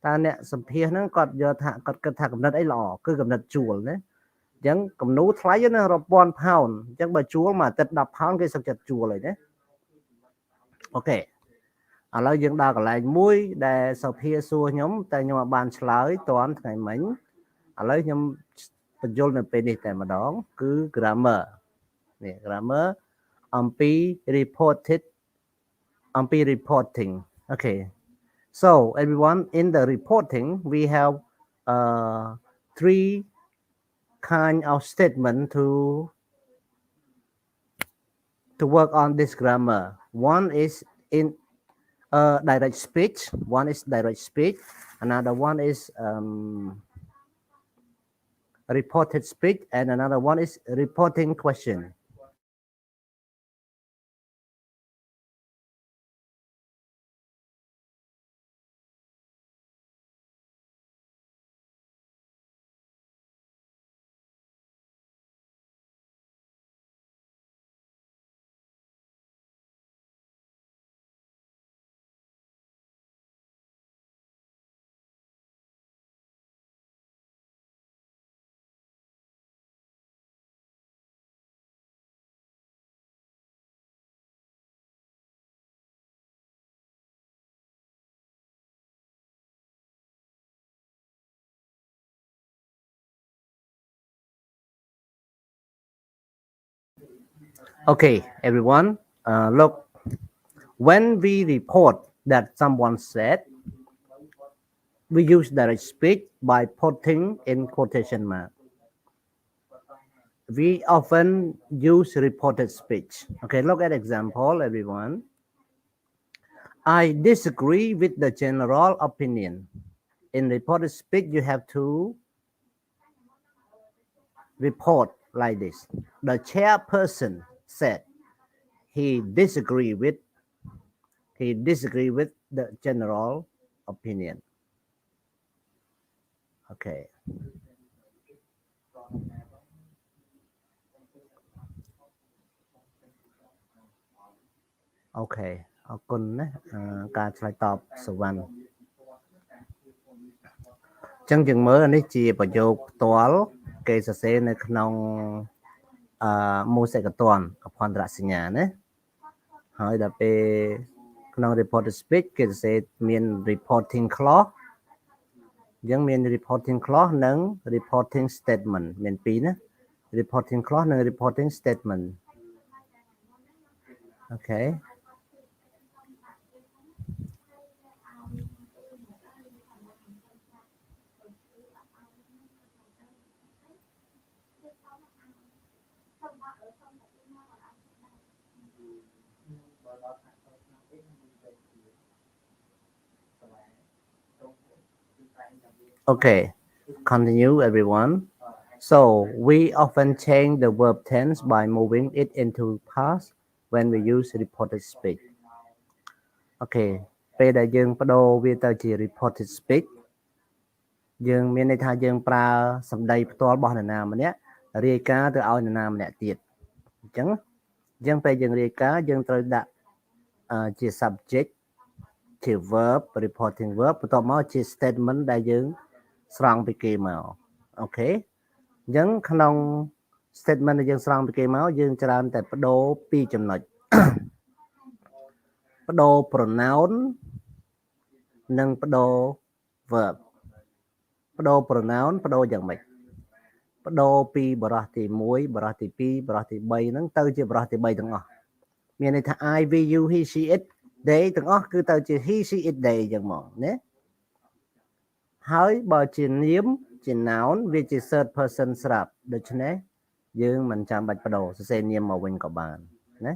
តើអ្នកសម្ភាសន៍ហ្នឹងគាត់យកថាគាត់គិតថាកំណត់អីល្អគឺកំណត់ជួលណា ចឹងគំនូថ្លៃណារាប់ពាន់ផោនចឹងបើជួលមួយអាទិត្យ10ផោនគេសុខចិត្តជួលហើយណាអូខេឥឡូវយើងដល់កន្លែងមួយដែលសុភាសួរខ្ញុំតែខ្ញុំអត់បានឆ្លើយតាន់ថ្ងៃមិញឥឡូវខ្ញុំបញ្យល់នៅពេលនេះតែម្ដងគឺ grammar នេះ grammar អំពី reporting okay so everyone in the reporting we have three kind of statement to work on this grammar one is in direct speech one is direct speech another one is reported speech and another one is reporting question Okay, everyone, look, when we report that someone said, we use direct speech by putting in quotation mark. We often use reported speech. Okay, look at example, everyone. I disagree with the general opinion. In reported speech, you have to report like this. The chairperson said he disagreed with the general opinion. Okay. Okay អរគុណណាការឆ្លើយតបសវណ្ណអញ្ចឹងយើងមើលនេះជាប្រយោគផ្ទាល់គេសរសេរនៅក្នុងមូលសេកតនអភន្តរសញ្ញាណាហើយដល់ពេលក្នុង reported speech គេសរសេរមាន reporting clause អញ្ចឹងមាន reporting clause និង reporting statement មានពីរណា reporting clause និង reporting statement Okay Okay, continue everyone. So we often change the verb tense by moving it into past when we use reported speech. Okay ពេលដែលយើងបដូរវាទៅជា reported speech យើងមានន័យថាយើងប្រើសម្ដីផ្ទាល់របស់នរណាម្នាក់រាយការណ៍ទៅឲ្យនរណាម្នាក់ទៀតអញ្ចឹងពេលយើងរាយការណ៍យើងត្រូវដាក់ជា subject ជា verb reporting verb បន្ទាប់មកជា statement ដែលយើងស្រង់ពីគេមកអូខេអញ្ចឹងក្នុង statement ដែលយើងស្រង់ពីគេមកយើងច្រើនតែបដូរពីរចំណុចបដូរ pronoun និងបដូរ verb បដូរ pronoun បដូរយ៉ាងម៉េចបដូរពីបរិះទី1បរិះទី2បរិះទី3ហ្នឹងទៅជាបរិះទី3ទាំងអស់មានន័យថា I we you he she it they ទាំងអស់គឺទៅជា he she it they ចឹងមកណាហើយបើជានាមជា noun វាជា third person ស្រាប់ដូច្នេះយើងមិនចាំបាច់បដូរសរសេរនាមមកវិញក៏បានណា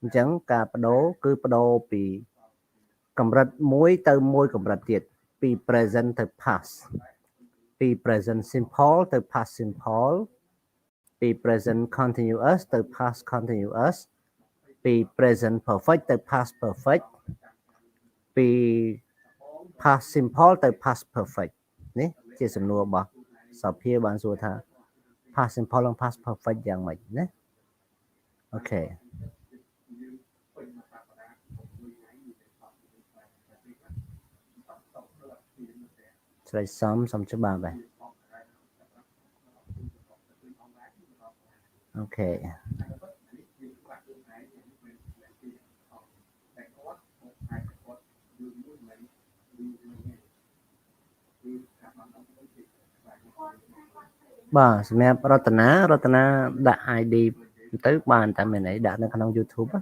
អញ្ចឹងការបដូរគឺបដូរពីកម្រិតមួយទៅមួយកម្រិតទៀតពី present ទៅ past ពី present simple ទៅ past simple ពី present continuous ទៅ past continuous ពី present perfect ទៅ past perfect ពី past simple ទៅ past perfect នេះជាសំណួររបស់សភាបានសួរថា past simple និង past perfect យ៉ាងម៉េចណាអូខេស្រេចសំច្បាប់ដែរ Okay. Bà xem Ratana đặt ID tới bàn tại mình ấy đặtនៅក្នុង YouTube á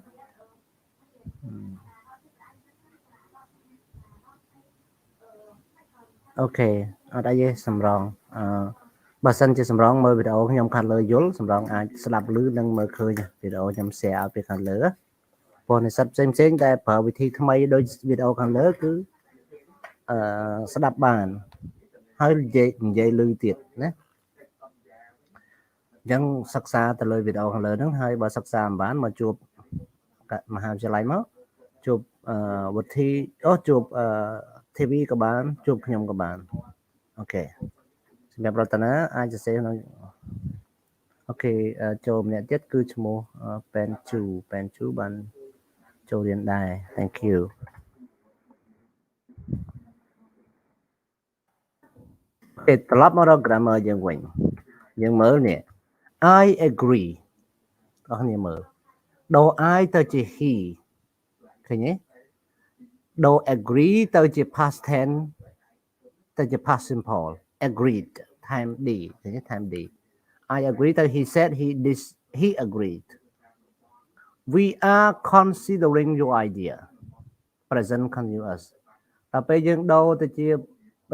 អូខេអត់អីទេសម្រងបើសិនជាសម្រងមើលវីដេអូខ្ញុំខាងលើយល់សម្រងអាចស្ដាប់ឮនិងមើលឃើញវីដេអូខ្ញុំ share ឲ្យពីខាងលើព្រោះនិស្សិតផ្សេងៗដែលប្រើវិធីថ្មីដូចវីដេអូខាងលើគឺស្ដាប់បានហើយនិយាយឮទៀតណាអញ្ចឹងសិក្សាទៅលើវីដេអូខាងលើហ្នឹងហើយបើសិក្សាមិនបានមកជួបមហាវិទ្យាល័យមកជួបវិធីជួបTV ក៏បានជួបខ្ញុំក៏បានអូខេសម្រាប់រតនាអាចសរសេរក្នុងអូខេចូលម្នាក់ទៀតគឺឈ្មោះ Penchu បានចូលរៀនដែរ thank you ពេលត្រឡប់មករក grammar យើងវិញយើងមើលនេះ I agree អស់គ្នាមើលដូរ I ទៅជា he ឃើញទេដូរ agree ទៅជា past tense ទៅជា past simple agreed time d ឃើញទេ time d I agree ទៅ he said he agreed we are considering your idea present continuous ដល់ពេលយើងដូរទៅជា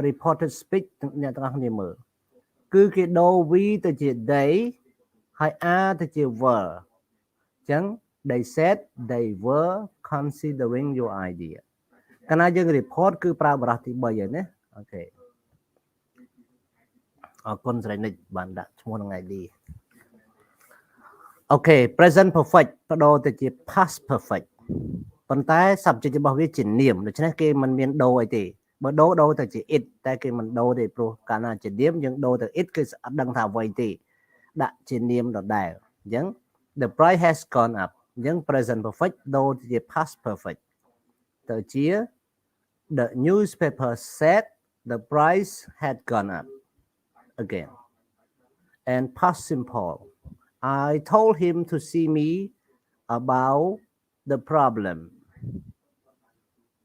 reported speech អ្នកទាំងអស់គ្នាមើលគឺគេដូរ we ទៅជា they ហើយ are ទៅជា were អញ្ចឹង they said they were considering your idea កាលណាយើង report គឺប្រើបរិយាទី3ហើយណាអូខេអរគុណស្រីនិចបានដាក់ឈ្មោះក្នុង ID អូខេ present perfect បដូរទៅជា past perfect ប៉ុន្តែ subject របស់វាជានាមដូច្នេះគេមិនមានដូរអីទេបើដូរទៅជា it តែគេមិនដូរទេព្រោះកាលណាជានាមយើងដូរទៅ it គឺអត់ដឹងថាអ្វីទេដាក់ជានាមដដែលអញ្ចឹង the price has gone up អញ្ចឹង present perfect ដូរទៅជា past perfect ទៅជា the newspaper said the price had gone up again and past simple I told him to see me about the problem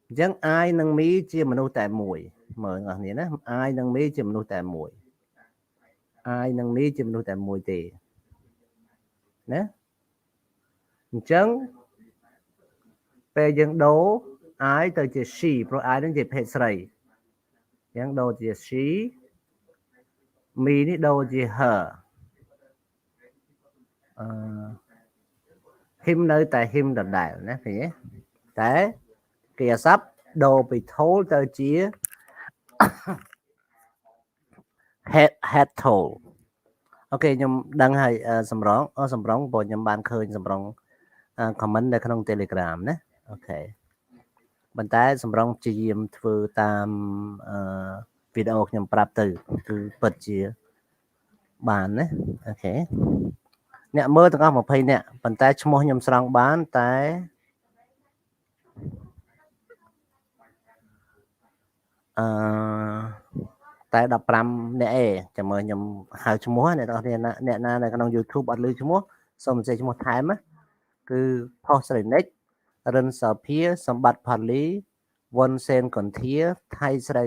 អញ្ចឹង I និង me ជាមនុស្សតែមួយមើលអ្នកនាងណា I និង me ជាមនុស្សតែមួយ I និង me ជាមនុស្សតែមួយទេណាអញ្ចឹងពេលយើងដូរ I ទៅជា she ព្រោះ I នឹងជាភេទស្រីអញ្ចឹងដូរជា she me នេះដូរជា her him នៅតែ him ដដែលណាឃើញទេតែគេអាស័ព្ទដូរពី told ទៅជា had told អូខេខ្ញុំដឹងហើយសម្រងព្រោះខ្ញុំបានឃើញសម្រង comment នៅក្នុង Telegram ណាអូខេប៉ុន្តែសម្រងព្យាយាមធ្វើតាមវីដេអូខ្ញុំប្រាប់ទៅគឺពិតជាបានណាអូខេអ្នកមើលទាំងអស់20នាក់ប៉ុន្តែឈ្មោះខ្ញុំស្រង់បានតែតែ15នាក់ឯងចាំមើលខ្ញុំហៅឈ្មោះអ្នកនរអ្នកណានៅក្នុង YouTube អត់ឮឈ្មោះសូមសរសេរឈ្មោះថែមណាគឺផុសស្រីនិចរិនសាភាសម្បត្តិផាលីវុនសេនកុនធាថៃស្រី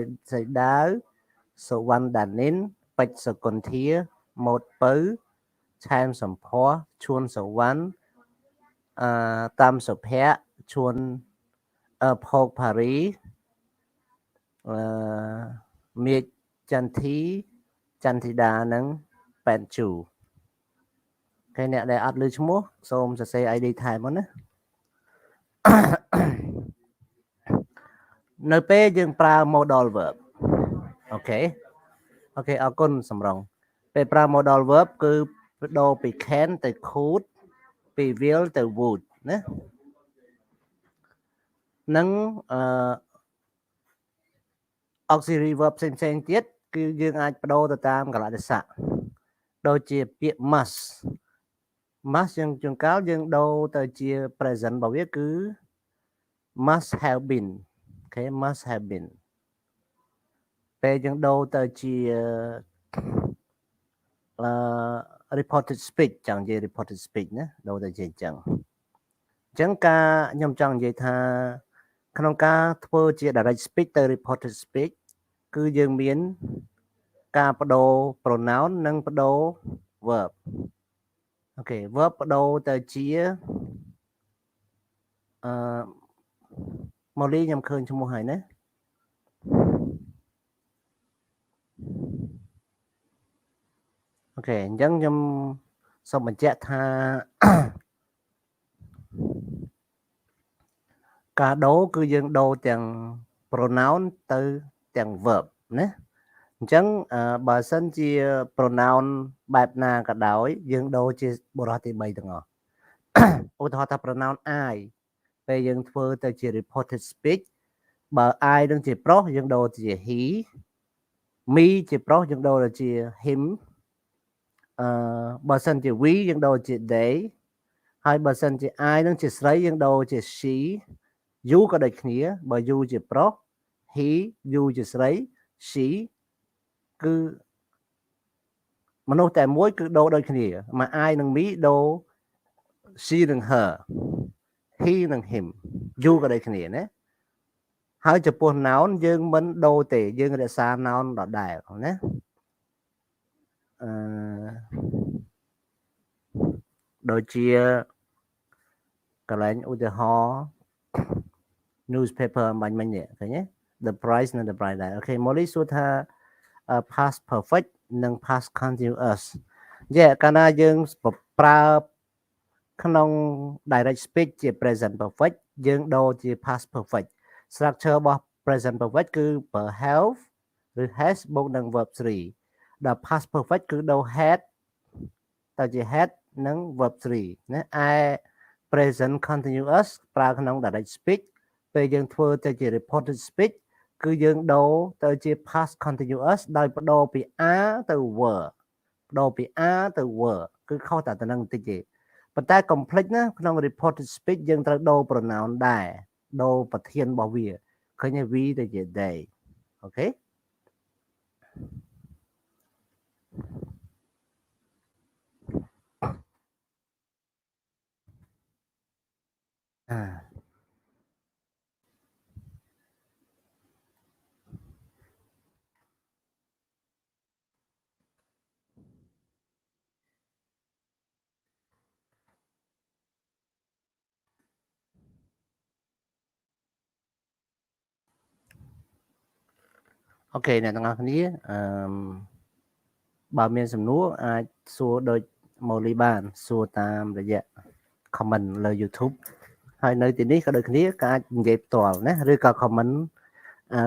ដាវសុវណ្ណដានិនពេជ្រសកុនធាម៉ូតពៅឆែមសំភ័សឈួនសវណ្ណតាមសុភ័ក្រឈួនផោកផារីមេឃចន្ទធីតានិងប៉ែនជូគេអ្នកដែលអត់ឮឈ្មោះសូមសរសេរ ID ថែមមកណានៅពេលយើងប្រើ modal verb អូខេអរគុណសំរងពេលប្រើ modal verb គឺបដូរពី can ទៅ could ពី will ទៅ would ណានឹងauxiliary verb ផ្សេងទៀតគឺយើងអាចបដូរទៅតាមកលៈទេសៈដូចជាពាក្យ must យើងជួនកាលយើងដូរទៅជា present របស់វាគឺ must have been អូខេ must have been ពេលយើងដូរទៅជា reported speech ចង់និយាយ reported speech ណាដូចតែជាអញ្ចឹងការខ្ញុំចង់និយាយថាក្នុងការធ្វើជា direct speech ទៅ reported speech គឺយើងមានការបដូរ pronoun និងបដូរ verb អូខេ verb បដូរទៅជាMolly ខ្ញុំឃើញឈ្មោះហើយណាអូខេអញ្ចឹងខ្ញុំសូមបញ្ជាក់ថា ការដូរគឺយើងដូរទាំង pronoun ទៅទាំង verb ណាអញ្ចឹងបើសិនជា pronoun បែបណាក៏ដោយយើងដូរជាបុរសទី3ទាំងអស់ឧទាហរណ៍ថា pronoun I ពេលយើងធ្វើទៅជា reported speech បើ I នឹងជាប្រុសយើងដូរជា he me ជាប្រុសយើងដូរទៅជា him បើសិនជា we យើងដូរជា they ហើយបើសិនជា I នឹងជាស្រីយើងដូរជា she you ក៏ដូចគ្នាបើ you ជាប្រុស he you ជាស្រី she គឺមនុស្សតែមួយគឺដូរដូចគ្នាមក I និង me ដូរ she និង her he និង him you ក៏ដូចគ្នាណាហើយចំពោះ noun យើងមិនដូរទេយើងរក្សា noun ដដែលណាដូចជាកន្លែងឧទាហរណ៍ newspaper បាញ់មិញនេះឃើញទេ the price និង the price ដែរអូខេ Molly សួរថា past perfect និង past continuous កាលណាយើងប្រើក្នុង direct speech ជា present perfect យើងដូរជា past perfect structure របស់ present perfect គឺប្រើ have ឬ has បូកនឹង verb 3ដល់ past perfect គឺដូរ had ទៅជា had និង verb 3ណាឯ present continuous ប្រើក្នុង direct speech ពេលយើងធ្វើទៅជា reported speech គឺយើងដូរទៅជា past continuous ដោយបដូរពី are ទៅ were បដូរពី are ទៅ were គឺខុសតែទៅនឹងបន្តិចទេប៉ុន្តែ complex ណាក្នុង reported speech យើងត្រូវដូរ pronoun ដែរដូរប្រធានរបស់វាឃើញទេ we ទៅជា they អូខេអូខេអ្នកទាំងអស់គ្នាបើមានសំណួរអាចសួរដូច Molly បានសួរតាមរយៈ comment លើ YouTube ហើយនៅទីនេះក៏ដូចគ្នាក៏អាចនិយាយផ្ទាល់ណាឬក៏ comment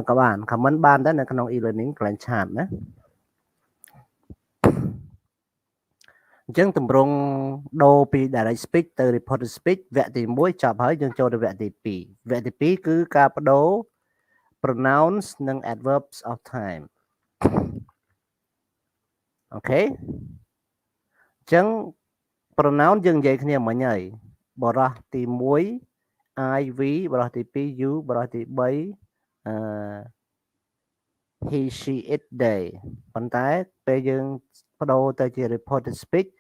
ក៏បាន comment បានដែរនៅក្នុង e-learning កន្លែង chat ណាអញ្ចឹងតម្រង់ដូរពី direct speech ទៅ reported speech វគ្គទី1ចប់ហើយយើងចូលទៅវគ្គទី2វគ្គទី2គឺការបដូរ pronouns និង adverbs of time អូខេអញ្ចឹង pronoun យើងនិយាយគ្នាមិញហើយបរោះទី1 I we បរោះទី2 you បរោះទី3he she it they ប៉ុន្តែពេលយើងបដូរទៅជា reported speech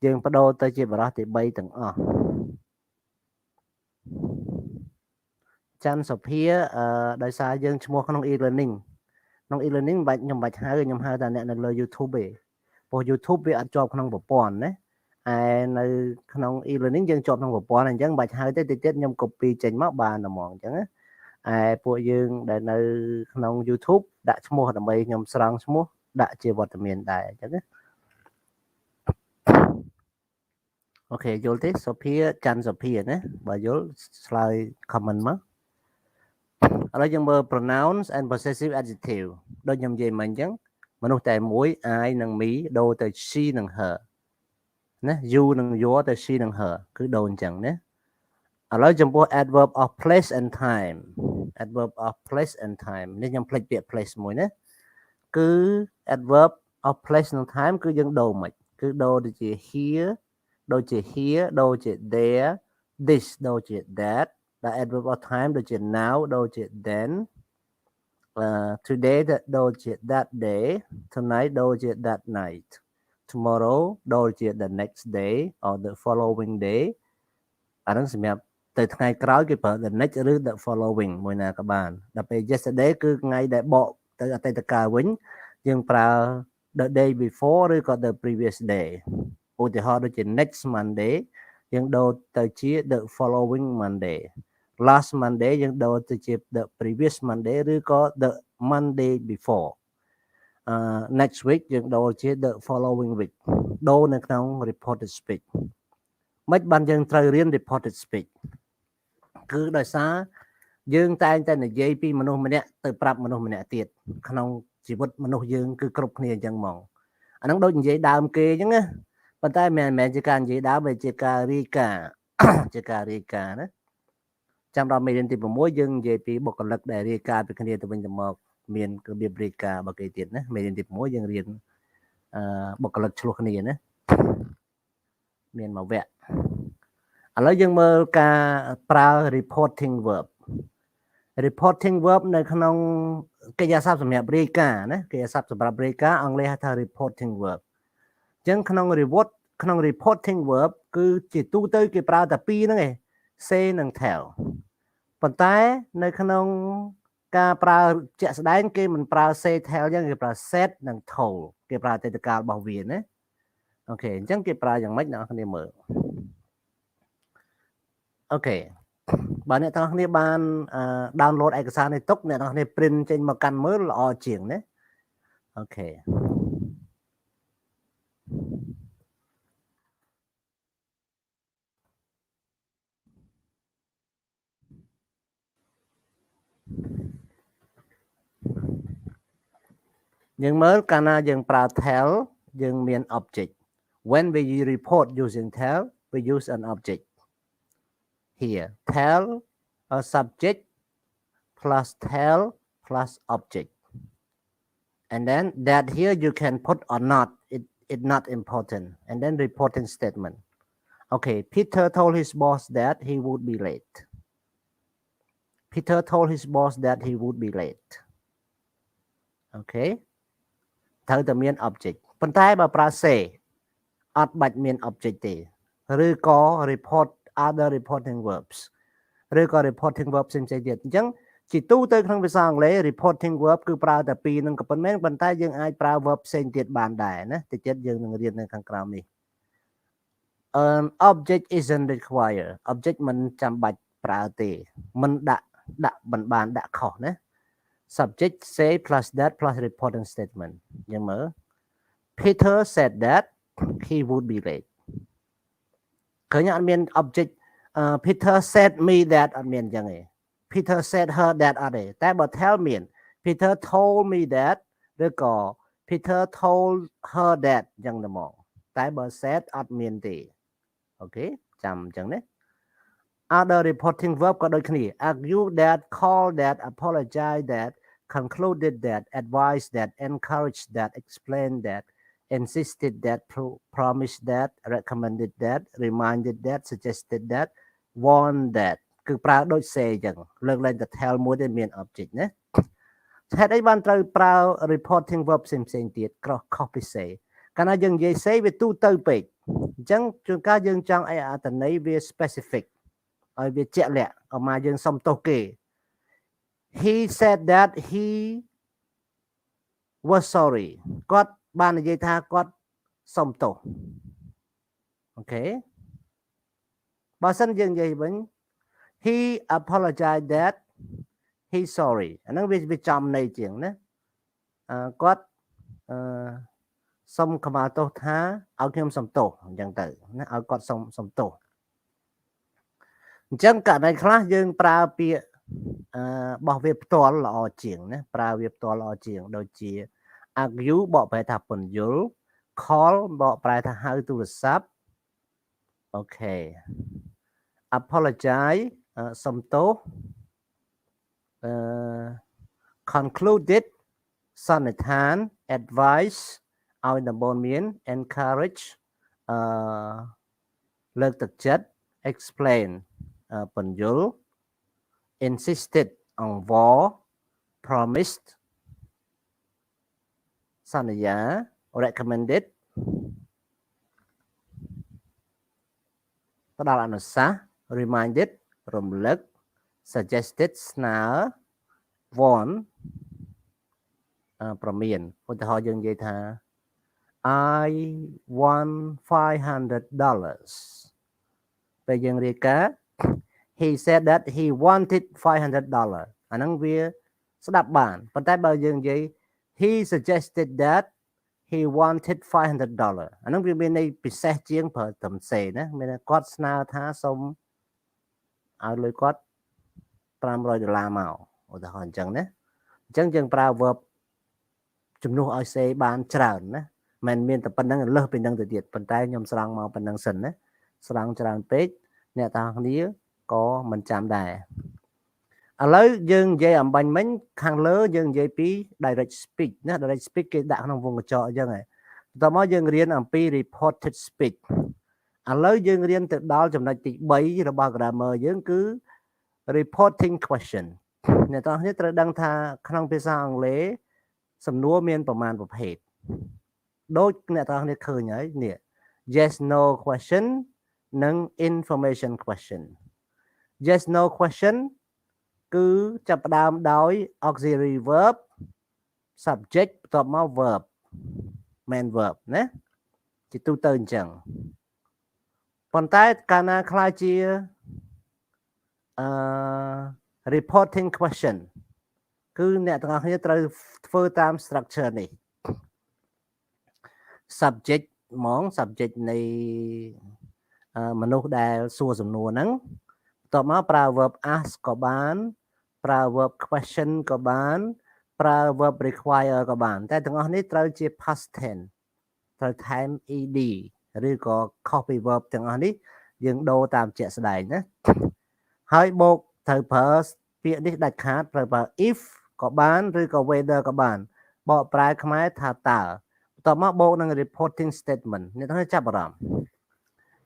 យើងបដូរទៅជាបរោះទី3ទាំងអស់ច័ន្ទសុភាដោយសារយើងឈ្មោះក្នុង e-learning ក្នុង e-learning ខ្ញុំបាច់ហៅខ្ញុំហៅតែអ្នកនៅលើ YouTube ទេព្រោះ YouTube វាអត់ជាប់ក្នុងប្រព័ន្ធណាឯនៅក្នុង e-learning យើងជាប់ក្នុងប្រព័ន្ធអញ្ចឹងបាច់ហៅទេតិចទៀតខ្ញុំ copy ចេញមកបានតែហ្មងអញ្ចឹងណាឯពួកយើងដែលនៅក្នុង YouTube ដាក់ឈ្មោះដើម្បីខ្ញុំស្រង់ឈ្មោះដាក់ជាវត្តមានដែរអញ្ចឹងណាអូខេយល់ទេសុភាច័ន្ទសុភាណាបើយល់ឆ្លើយ comment មកឥឡូវយើងមើល pronouns and possessive adjective ដូចខ្ញុំនិយាយមិញអញ្ចឹងមនុស្សតែមួយ I និង me ដូរទៅ she និង her ណា you និង your ទៅ she និង her គឺដូរអញ្ចឹងណាឥឡូវចំពោះ adverb of place and time adverb of place and time នេះខ្ញុំភ្លេចពាក្យ place មួយណាគឺ adverb of place និង time គឺយើងដូរមិនគឺដូរទៅជា here ដូចជា here ដូចជា there this ដូចជា that ដែល adverb of time ដូចជា now ដូចជា then today ដូចជា that day tonight ដូចជា that night tomorrow ដូចជា the next day or the following day អាហ្នឹងសម្រាប់ទៅថ្ងៃក្រោយគេប្រើ the next ឬ the following មួយណាក៏បានដល់ពេល yesterday គឺថ្ងៃដែលបកទៅអតីតកាលវិញយើងប្រើ the day before ឬក៏ the previous day ឧទាហរណ៍ដូចជា next Monday យើងដូរទៅជា the following Monday last Monday យើងដូរទៅជា the previous Monday ឬក៏ the Monday before next week យើងដូរជា the following week ដូរនៅក្នុង reported speech មិនបានយើងត្រូវរៀន reported speech គឺដោយសារយើងតែងតែនិយាយពីមនុស្សម្នាក់ទៅប្រាប់មនុស្សម្នាក់ទៀតក្នុងជីវិតមនុស្សយើងគឺគ្រប់គ្នាអញ្ចឹងហ្មងអាហ្នឹងដូចនិយាយដើមគេអញ្ចឹងណាប៉ុន្តែមិនមែនជាការនិយាយដើមទេជាការរាយការណ៍ជាការរាយការណ៍ណាចាំដល់មេរៀនទី6យើងនិយាយពីបុគ្គលិកដែលរាយការណ៍ពីគ្នាទៅវិញទៅមកមានរបៀបរាយការណ៍របស់គេទៀតណាមេរៀនទី6យើងរៀនបុគ្គលិកឆ្លោះគ្នាណាមានមួយវគ្គឥឡូវយើងមើលការប្រើ reporting verb reporting verb នៅក្នុងកិរិយាសព្ទសម្រាប់រាយការណ៍ណាកិរិយាសព្ទសម្រាប់រាយការណ៍អង់គ្លេសហៅថា reporting verb អញ្ចឹងក្នុង reporting verb គឺជាទូទៅគេប្រើតែពីរហ្នឹងឯង say និង tell ប៉ុន្តែនៅក្នុងការប្រើជាក់ស្ដែងគេមិនប្រើ say tell អញ្ចឹងគេប្រើ said និង told គេប្រើអតីតកាលរបស់វាណាអូខេអញ្ចឹងគេប្រើយ៉ាងម៉េចអ្នកនរគ្នាមើលអូខេបើអ្នកទាំងអស់គ្នាបាន download ឯកសារនេះទុកអ្នកទាំងអស់គ្នា print ចេញមកកាន់មើលល្អជាងណាអូខេយើងមើលកាលណាយើងប្រើ tell យើងមាន object when we report using tell we use an object here tell a subject plus tell plus object and then that here you can put or not it not important and then reporting statement okay Peter told his boss that he would be late Peter told his boss that he would be late okay ត្រូវតែមាន object ប៉ុន្តែបើប្រើ say អត់បាច់មាន object ទេឬក៏ report other reporting verbs ឬក៏ reporting verb ផ្សេងៗទៀតអញ្ចឹងជាទូទៅក្នុងភាសាអង់គ្លេស reporting verb គឺប្រើតែពីរនឹងក៏ប៉ុន្មានប៉ុន្តែយើងអាចប្រើ verb ផ្សេងទៀតបានដែរណាតិចទៀតយើងនឹងរៀននៅខាងក្រោមនេះ object isn't required object មិនចាំបាច់ប្រើទេមិនដាក់មិនបានដាក់ខុសណា subject say plus that plus reporting statement យើងមើល Peter said that he would be late ឃើញអត់មាន object Peter said me that អត់មានអញ្ចឹងទេ Peter said her that អត់ទេតែបើ tell មាន Peter told me that ឬក៏ Peter told her that អញ្ចឹងទៅមកតែបើ said អត់មានទេអូខេចាំអញ្ចឹងណា other reporting verb ក៏ដូចគ្នា argue that call that apologize that concluded that advised that encouraged that explained that insisted that promised that recommended that reminded that suggested that warned that គឺប្រើដូច say អញ្ចឹងលើកលែងតែ tell មួយទេមាន object ណាហេតុអីបានត្រូវប្រើ reporting verb ផ្សេងៗទៀតខុសពី say កាលណាយើងនិយាយ say វាទូទៅពេកអញ្ចឹងជួនកាលយើងចង់ឲ្យអត្ថន័យវា specific ឲ្យវាជាក់លាក់ឧមាយើងសុំទោសគេ he said that he was sorry គាត់បាននិយាយថាគាត់សុំទោសអូខេបើសិនយើងនិយាយវិញ he apologized that he sorry អាហ្នឹងវាចំន័យជាងណាគាត់សុំខមាទោសថាឲ្យខ្ញុំសុំទោសអញ្ចឹងទៅណាឲ្យគាត់សុំទោសអញ្ចឹងករណីខ្លះយើងប្រើពាក្យបោះវាផ្ទាល់ល្អជាងណាប្រើវាផ្ទាល់ល្អជាងដូចជា argue បកប្រែថាពន្យល់ call បកប្រែថាហៅទូរស័ព្ទអូខេ apologize សុំទោសconcluded សន្និដ្ឋាន advice ឲ្យដំបូន្មាន encourage លើកទឹកចិត្ត explain ពន្យល់ insisted អង្វរ promised សន្យា recommended ផ្ដល់អនុសាសន៍ reminded រំលឹក suggested ស្នើ warn ប្រមានឧទាហរណ៍យើងនិយាយថា I won $500 ពេលយើងរាយការណ៍ he said that he wanted $500 អាហ្នឹងវាស្ដាប់បានប៉ុន្តែបើយើងនិយាយ he suggested that he wanted $500 អាហ្នឹងវាមានន័យពិសេសជាងប្រើត្រឹមសេណាមានគាត់ស្នើថាសូមឲ្យលុយគាត់$500មកឧទាហរណ៍អញ្ចឹងណាអញ្ចឹងយើងប្រើ verb ជំនួសឲ្យសេបានច្រើនណាមិនមានតែប៉ុណ្្នឹងលើសពីនឹងទៅទៀតប៉ុន្តែខ្ញុំស្រង់មកប៉ុណ្្នឹងសិនណាស្រង់ច្រើនពេកអ្នកទាំងគ្នាក៏មិនចាំដែរឥឡូវយើងនិយាយអំបញ្ញមិញខាងលើយើងនិយាយពី direct speech ណា direct speech គេដាក់ក្នុងវងកញ្ចក់អញ្ចឹងហើយបន្ទាប់មកយើងរៀនអំពី reported speech ឥឡូវយើងរៀនទៅដល់ចំណុចទី3របស់ grammar យើងគឺ reporting question អ្នកទាំងគ្នាត្រូវដឹងថាក្នុងភាសាអង់គ្លេសសំណួរមានប្រមាណប្រភេទដូចអ្នកទាំងគ្នាឃើញហើយនេះ yes no question និង information question yes no question គឺចាប់ផ្ដើមដោយ auxiliary verb subject បន្ទាប់មក verb main verb ណាជាទូទៅអញ្ចឹងប៉ុន្តែកាលណាខ្លះជាreporting question គឺអ្នកទាំងអស់គ្នាត្រូវធ្វើតាម structure នេះ subject ហ្មង subject នៃមនុស្សដែលសួរសំណួរហ្នឹងបន្ទាប់មកប្រើ verb ask ក៏បានប្រើ verb question ក៏បានប្រើ verb require ក៏បានតែទាំងអស់នេះត្រូវជា past tense ត្រូវថែម ed ឬក៏ copy verb ទាំងអស់នេះយើងដូរតាមជាក់ស្ដែងណាហើយបូកត្រូវប្រើពាក្យនេះដាច់ខាតត្រូវប្រើ if ក៏បានឬក៏ whether ក៏បានបកប្រែខ្មែរថាតើបន្ទាប់មកបូកនឹង reporting statement អ្នកទាំងចាប់អារម្មណ៍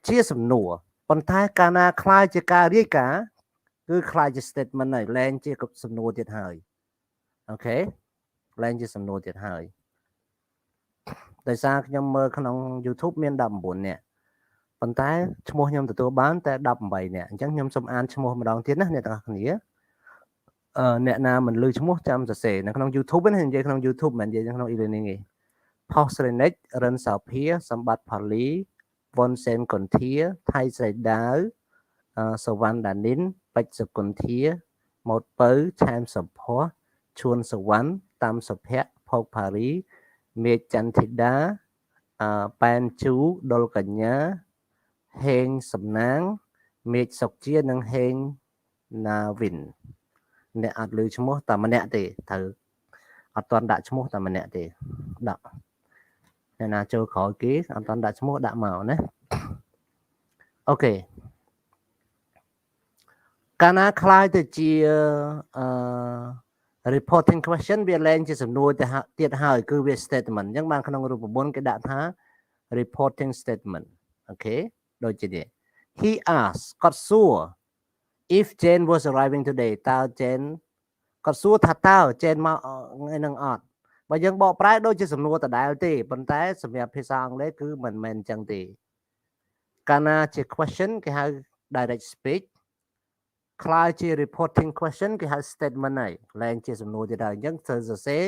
ជាសំណួរប៉ុន្តែកាលណាខ្លាយជាការរាយការណ៍គឺខ្លាយជា statement ហើយលែងជាសំណួរទៀតហើយអូខេលែងជាសំណួរទៀតហើយដោយសារខ្ញុំមើលក្នុង YouTube មាន19នាក់ប៉ុន្តែឈ្មោះខ្ញុំទទួលបានតែ18នាក់អញ្ចឹងខ្ញុំសូមអានឈ្មោះម្ដងទៀតណាអ្នកទាំងអស់គ្នាអ្នកណាមិនឮឈ្មោះចាំសរសេរនៅក្នុង YouTube ណានិយាយក្នុង YouTube មិននិយាយក្នុង e-learning ទេ Posrenic រិនសោភាសម្បត្តិផលីវ៉ុនសេនកុនធាថៃស្រីដាវសវណ្ណដានីនបច្ចសុគន្ធាម៉ូតពៅឆែមសុភ័ក្រឈួនសវណ្ណតាមសុភ័ក្រភោគផារីមេឃចន្ទធីតាប៉ែនជូដុលកញ្ញាហេងសំណាងមេឃសុកជានិងហេងណាវិនអ្នកអត់ឮឈ្មោះតែម្នាក់ទេត្រូវអត់ទាន់ដាក់ឈ្មោះតែម្នាក់ទេដាក់អ្នកណាចូលក្រោយគេអត់ទាន់ដាក់ឈ្មោះដាក់មកណាអូខេកាលណាខ្លាយទៅជាreporting question វាលែងជាសំណួរទៀតហើយគឺវា statement អញ្ចឹងបានក្នុងរូបមន្តគេដាក់ថា reporting statement អូខេដូចជានេះ he asked គាត់សួរ if Jane was arriving today តើ Jane គាត់សួរថាតើ Jane មកថ្ងៃហ្នឹងអត់បើយើងបកប្រែដូចជាសំណួរដដែលទេប៉ុន្តែសម្រាប់ភាសាអង់គ្លេសគឺមិនមែនអញ្ចឹងទេកាលណាជា question គេហៅ direct speech ខ្លាយជា reporting question គេហៅ statement ហើយលែងជាសំណួរទៀតហើយអញ្ចឹងត្រូវសរសេរ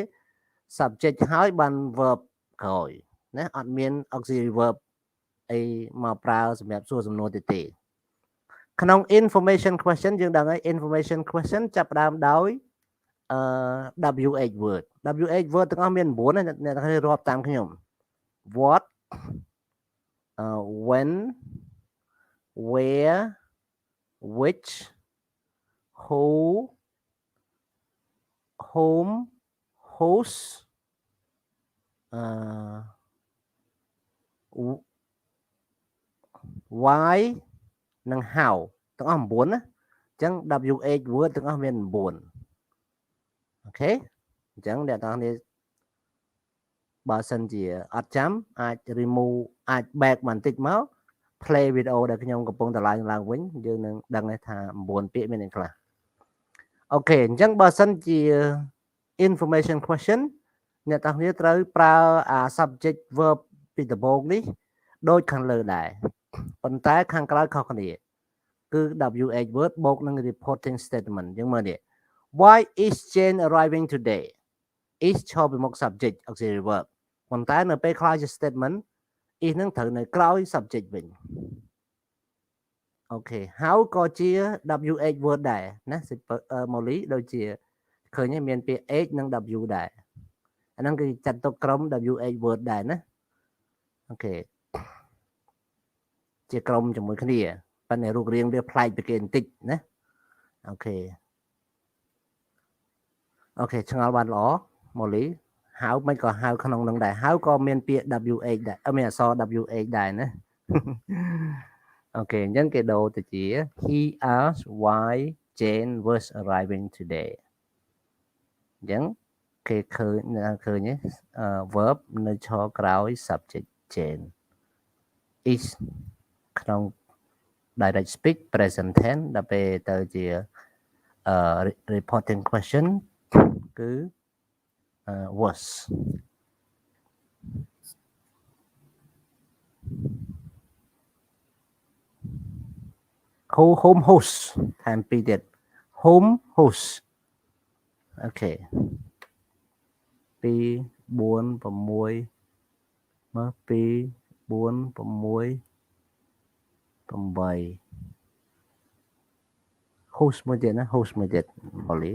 subject ហើយបាន verb ក្រោយណាអត់មាន auxiliary verb អីមកប្រើសម្រាប់សួរសំណួរទៀតទេក្នុង information question យើងដឹងហើយ information question ចាប់ផ្ដើមដោយWH word WH word ទាំងអស់មាន9អ្នកទាំងអស់រាប់តាមខ្ញុំ what when where which who whom whose why និង how ទាំងអស់9ណាអញ្ចឹង WH word ទាំងអស់មាន9អូខេអញ្ចឹងអ្នកទាំងនេះបើសិនជាអត់ចាំអាច remove អាច back បន្តិចមក play video ដែលខ្ញុំកំពុងតែឡើងវិញយើងនឹងដឹងថា9ពាក្យមានអីខ្លះអូខេអញ្ចឹងបើសិនជា information question អ្នកទាំងនេះត្រូវប្រើអា subject verb ពីដំបូងនេះដូចខាងលើដែរប៉ុន្តែខាងក្រោយខុសគ្នា គឺ WH word បូកនឹង reporting statement យើងមើលនេះ Why is Jane arriving today is ឈរពីមុខ subject auxiliary verb ប៉ុន្តែនៅពេលខ្លះជា statement is នឹងត្រូវនៅក្រោយ subject វិញអូខេ how ក៏ជា WH word ដែរណា Molly ដូចជាឃើញមានពាក្យ H និង W ដែរអាហ្នឹងគឺចាត់ទុកក្រុម WH word ដែរណាអូខេជាក្រុមជាមួយគ្នាប៉ុន្តែរូបរាងវាប្លែកពីគេបន្តិចណាអូខេឆ្ងល់បានល្អ Molly ហៅមិនក៏ហៅក្នុងនឹងដែរហៅក៏មានពាក្យ WH ដែរមានអក្សរ WH ដែរណាអូខេអញ្ចឹងគេដូរទៅជា he asked why Jane was arriving today អញ្ចឹងគេឃើញ verb នៅឈរក្រោយ subject Jane is ក្នុង direct speech present tense ដល់ពេលទៅជា reporting question គឺ was home host ថែមពីរទៀត home host អូខេ2 4 6មើល2 4 6 8 host មួយទៀតណា host មួយទៀត Molly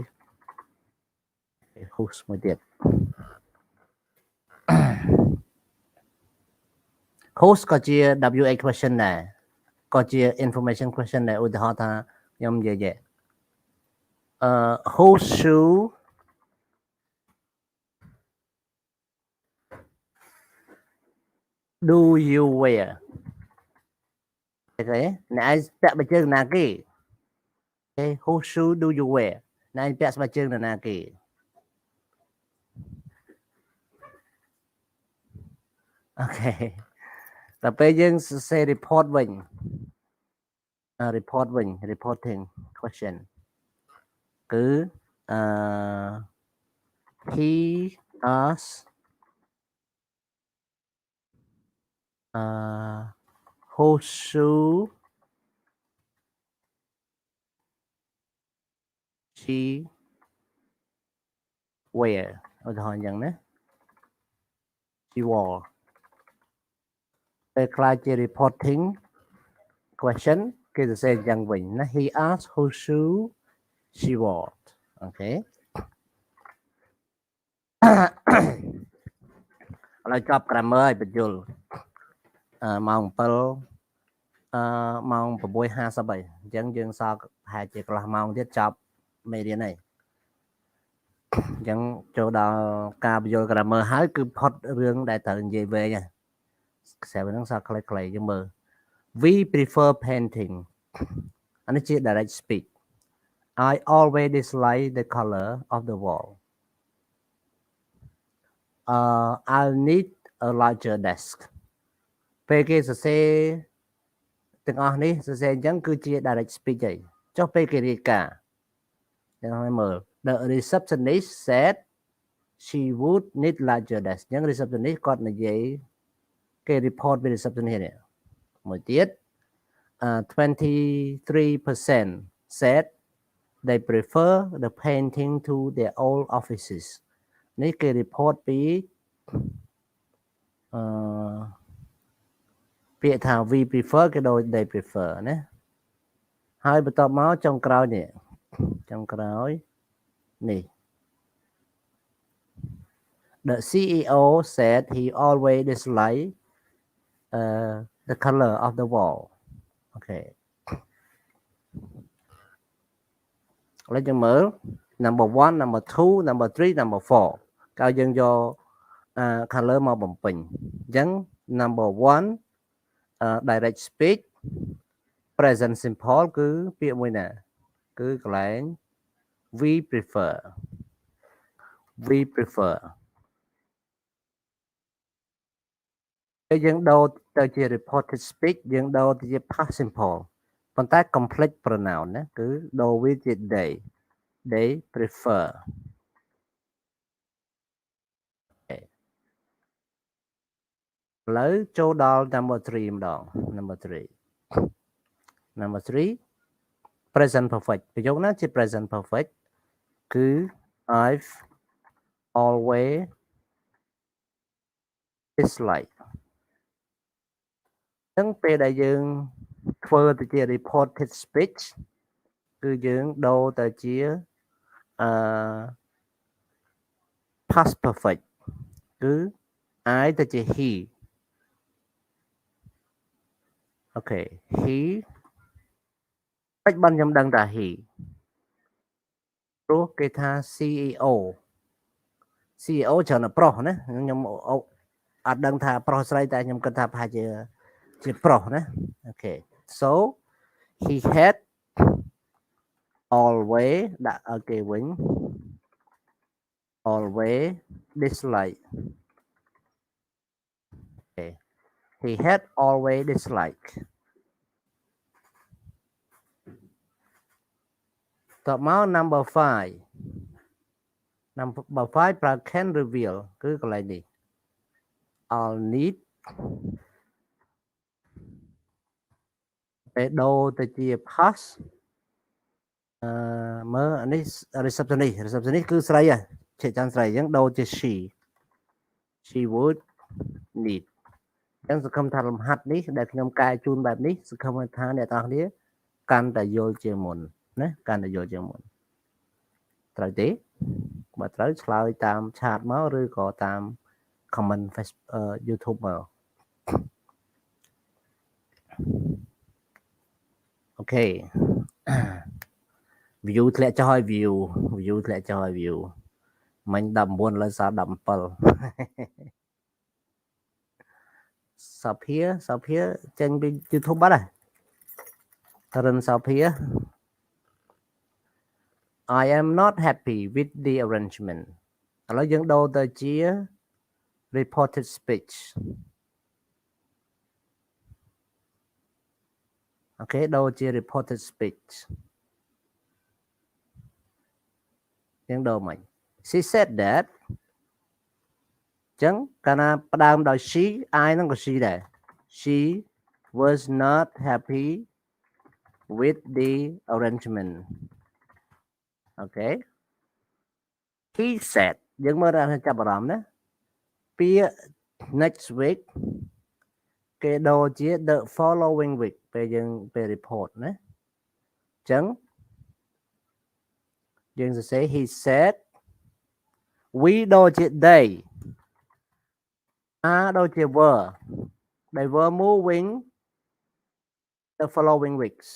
host មួយទៀត host ក៏ជា WH question ដែរក៏ជា information question ដែរឧទាហរណ៍ថាខ្ញុំនិយាយwhose shoe do you wear គេអ្នកឯងពាក់ស្បែកជើងណាគេwhose shoe do you wear អ្នកឯងពាក់ស្បែកជើងណាគេអូខេដល់ពេលយើងសរសេរ report វិញ reporting question គឺ he asked whose shoe she wear ឧទាហរណ៍យ៉ាងណា she wore ពេលខ្លះជា reporting question គេសរសេរយ៉ាងវិញណា he asked whose shoe she wore អូខេឥឡូវចប់ grammar ឲ្យបញ្យល់ម៉ោង7ម៉ោង 6:50 ហើយអញ្ចឹងយើងសល់ប្រហែលជាកន្លះម៉ោងទៀតចប់មេរៀនហើយអញ្ចឹងចូលដល់ការបញ្យល់ grammar ហើយគឺផុតរឿងដែលត្រូវនិយាយវែងហើយខ្សែហ្នឹងសល់ខ្លីៗយើងមើល we prefer painting អានេះជា direct speech I always dislike the color of the wall I'll need a larger desk ពេលគេសរសេរទាំងអស់នេះសរសេរអញ្ចឹងគឺជា direct speech ហើយចុះពេលគេរាយការណ៍យើងឲ្យមើល the receptionist said she would need larger desk អញ្ចឹង receptionist គាត់និយាយគេ report ពី receptionist នេះមួយទៀត 23% said they prefer the painting to their old offices នេះគេ report ពីពាក្យថា we prefer គេដូច they prefer ណាហើយបន្ទាប់មកចុងក្រោយនេះThe CEO said he always disliked the color of the wall អូខេឥឡូវយើងមើល number 1 number 2 number 3 number 4 ក៏យើងយក color មកបំពេញអញ្ចឹង number 1 direct speech present simple គឺពាក្យមួយណាគឺកន្លែង we prefer ពេលយើងដូរទៅជា reported speech យើងដូរទៅជា past simple ប៉ុន្តែ complex pronoun ណាគឺដូរវាជា they prefer ឥឡូវចូលដល់ number 3 ម្ដង number 3 present perfect ប្រយោគណាជា present perfect គឺ I've always disliked អញ្ចឹងពេលដែលយើងធ្វើទៅជា reported speech គឺយើងដូរទៅជាpast perfect គឺ I ទៅជា he អូខេ he បច្ចុប្បន្នខ្ញុំដឹងថា he ព្រោះគេថា CEO ច្រើនតែប្រុសណាខ្ញុំអត់ដឹងថាប្រុសស្រីតែខ្ញុំគិតថាប្រហែលជាប្រុសណាអូខេ so he had always ដាក់ឲ្យគេវិញ always dislike okay he had always dislike តមក number 5 number 5 ប្រើ can reveal គឺកន្លែងនេះ I'll need ពេលដូរទៅជា past មើលអានេះ receptionist គឺស្រីហ៎ជាចាំស្រីអញ្ចឹងដូរជា she would need អញ្ចឹងសង្ឃឹមថាលំហាត់នេះដែលខ្ញុំកែជូនបែបនេះសង្ឃឹមថាអ្នកទាំងអស់គ្នាកាន់តែយល់ជាងមុនណាកាន់តែយល់ជាងមុនត្រូវទេបើត្រូវឆ្លើយតាមឆាតមកឬក៏តាម comment Facebook YouTube មកអូខេ view ធ្លាក់ចុះឲ្យ view ធ្លាក់ចុះឲ្យ view មិញ19លើសល់17សាភាចេញពី YouTube បាត់ហើយរិនសាភា I am not happy with the arrangement ឥឡូវយើងដូរទៅជា reported speech អូខេដូរជា reported speech យើងដូរមក she said that ចឹងកាលណាផ្ដើមដោយ she I ហ្នឹងក៏ she ដែរ she was not happy with the arrangement okay he said យើងមើលថាចាប់អារម្មណ៍ណាពាក្យ next week គេដូរជា the following week ពេល report ណាចឹងយើងសរសេរ he said we ដូរជា they are ដូរជា were they were moving the following weeks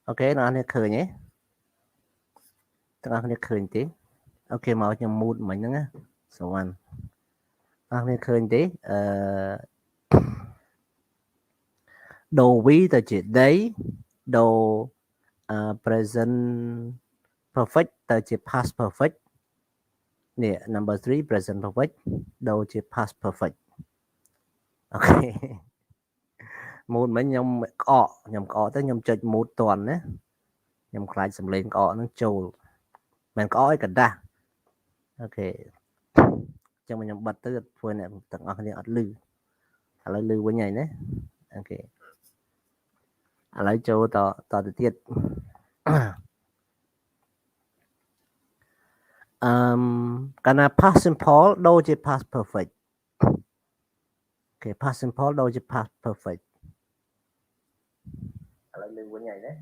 អូខេអ្នកនរឃើញទេទាំងអស់គ្នាឃើញទេអូខេមកខ្ញុំ mood មិញហ្នឹងណាសវណ្ណអ្នកនរឃើញទេ đồ we ទៅជា they ដូ present perfect ទៅជា past perfect នេះ number 3 present perfect ដូជា past perfect អូខេ mood មិញខ្ញុំក្អកទៅខ្ញុំចុច mood តន់ណាខ្ញុំខ្លាចសំឡេងក្អកហ្នឹងចូលមិនក្អកឯកដាស់អូខេចឹងខ្ញុំបិទទៅធ្វើអ្នកទាំងអស់គ្នាអត់ឮឥឡូវឮវិញហើយណាអូខេឥឡូវចូលតទៅទៀតកាលណា past simple ដូចជា past perfect អូខេ past simple ដូចជា past perfect ឥឡូវឮវិញហើយណា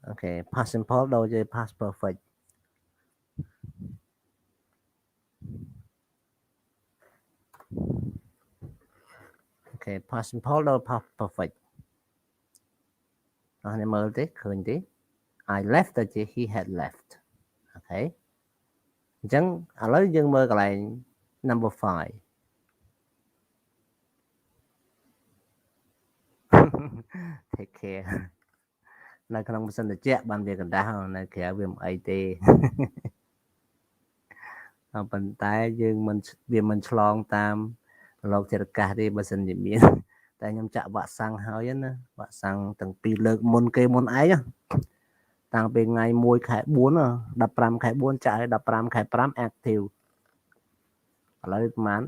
អូខេ past simple ដូចជា past perfect okay past simple ដល់ past perfect អស់នេះមើលទេឃើញទេ I left ទៅជា he had left អូខេអញ្ចឹងឥឡូវយើងមើលកន្លែង number 5 take care នៅក្នុងម៉ាស៊ីនត្រជាក់បានវាកណ្ដាស់នៅក្រៅវាមិនអីទេ ប៉ុន្តែយើងវាមិនឆ្លងតាមលោកធាតុអាកាសទេបើសិនជាមានតែខ្ញុំចាក់វ៉ាក់សាំងហើយណាវ៉ាក់សាំងទាំងពីរលើកមុនគេមុនឯងតាំងពីថ្ងៃ1 ខែ 4 15 ខែ 4 ចាក់ឲ្យ15 ខែ 5 active ឥឡូវប្រហែល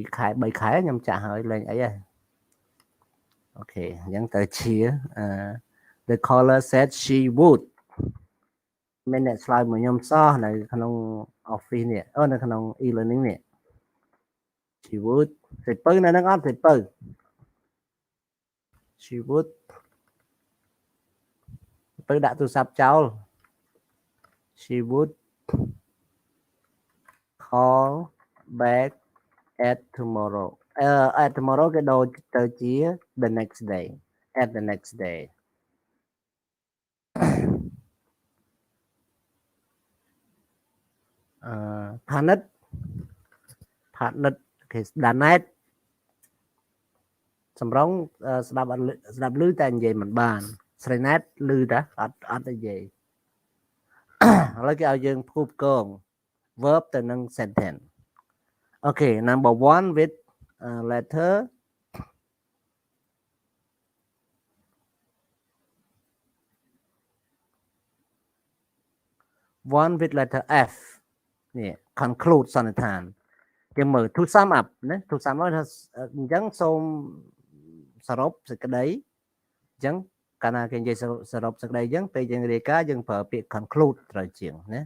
2 ខែ 3 ខែខ្ញុំចាក់ហើយលេងអីហើយអូខេអញ្ចឹងទៅជា the caller said she would មានអ្នកឆ្លើយមកខ្ញុំសោះនៅក្នុង office នេះនៅក្នុង e-learning នេះ she would សេពៅនៅនឹងអត់សេពៅ she would ពៅដាក់ទូរស័ព្ទចោល she would call back at tomorrow at tomorrow គេដូរទៅជា the next day at the next day ផានិតគេដាណេតសម្រងស្ដាប់ឮតែនិយាយមិនបានស្រីណេតឮតាអត់និយាយឥឡូវគេឲ្យយើងផ្គូផ្គង verb ទៅនឹង sentence អូខេ number 1 with letter with letter F នេះ conclude សន្និដ្ឋានយើងមើល to sum up ណា to sum up ថាអញ្ចឹងសូមសរុបសេចក្តីអញ្ចឹងកាលណាគេនិយាយសរុបសេចក្តីអញ្ចឹងពេលយើងរាយការណ៍យើងប្រើពាក្យ conclude ត្រូវជាងណា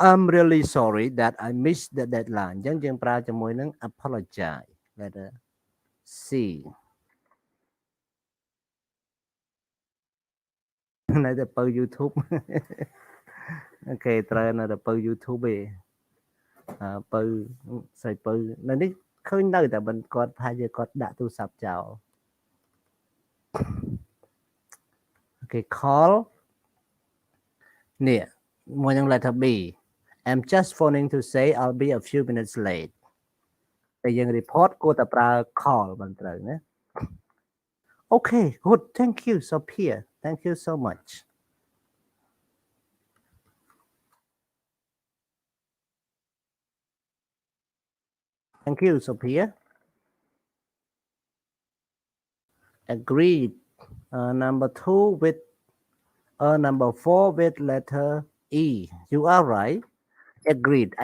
I'm really sorry that I missed the deadline អញ្ចឹងយើងប្រើជាមួយនឹង apologize letter C នៅតែបើ YouTube អូខេត្រូវនៅតែបើ YouTube ឯងបើស្រីបើនៅនេះឃើញនៅតែមិនគាត់ថាជាគាត់ដាក់ទូរស័ព្ទចោលអូខេ call នេះមួយនឹង letter B I'm just phoning to say I'll be a few minutes late តែយើង report គួរតែប្រើ call មិនត្រូវណា Okay good thank you Sophia thank you so much Thank you, Sophia. Agreed. Number 2 with number 4 with letter E. You are right. Agreed.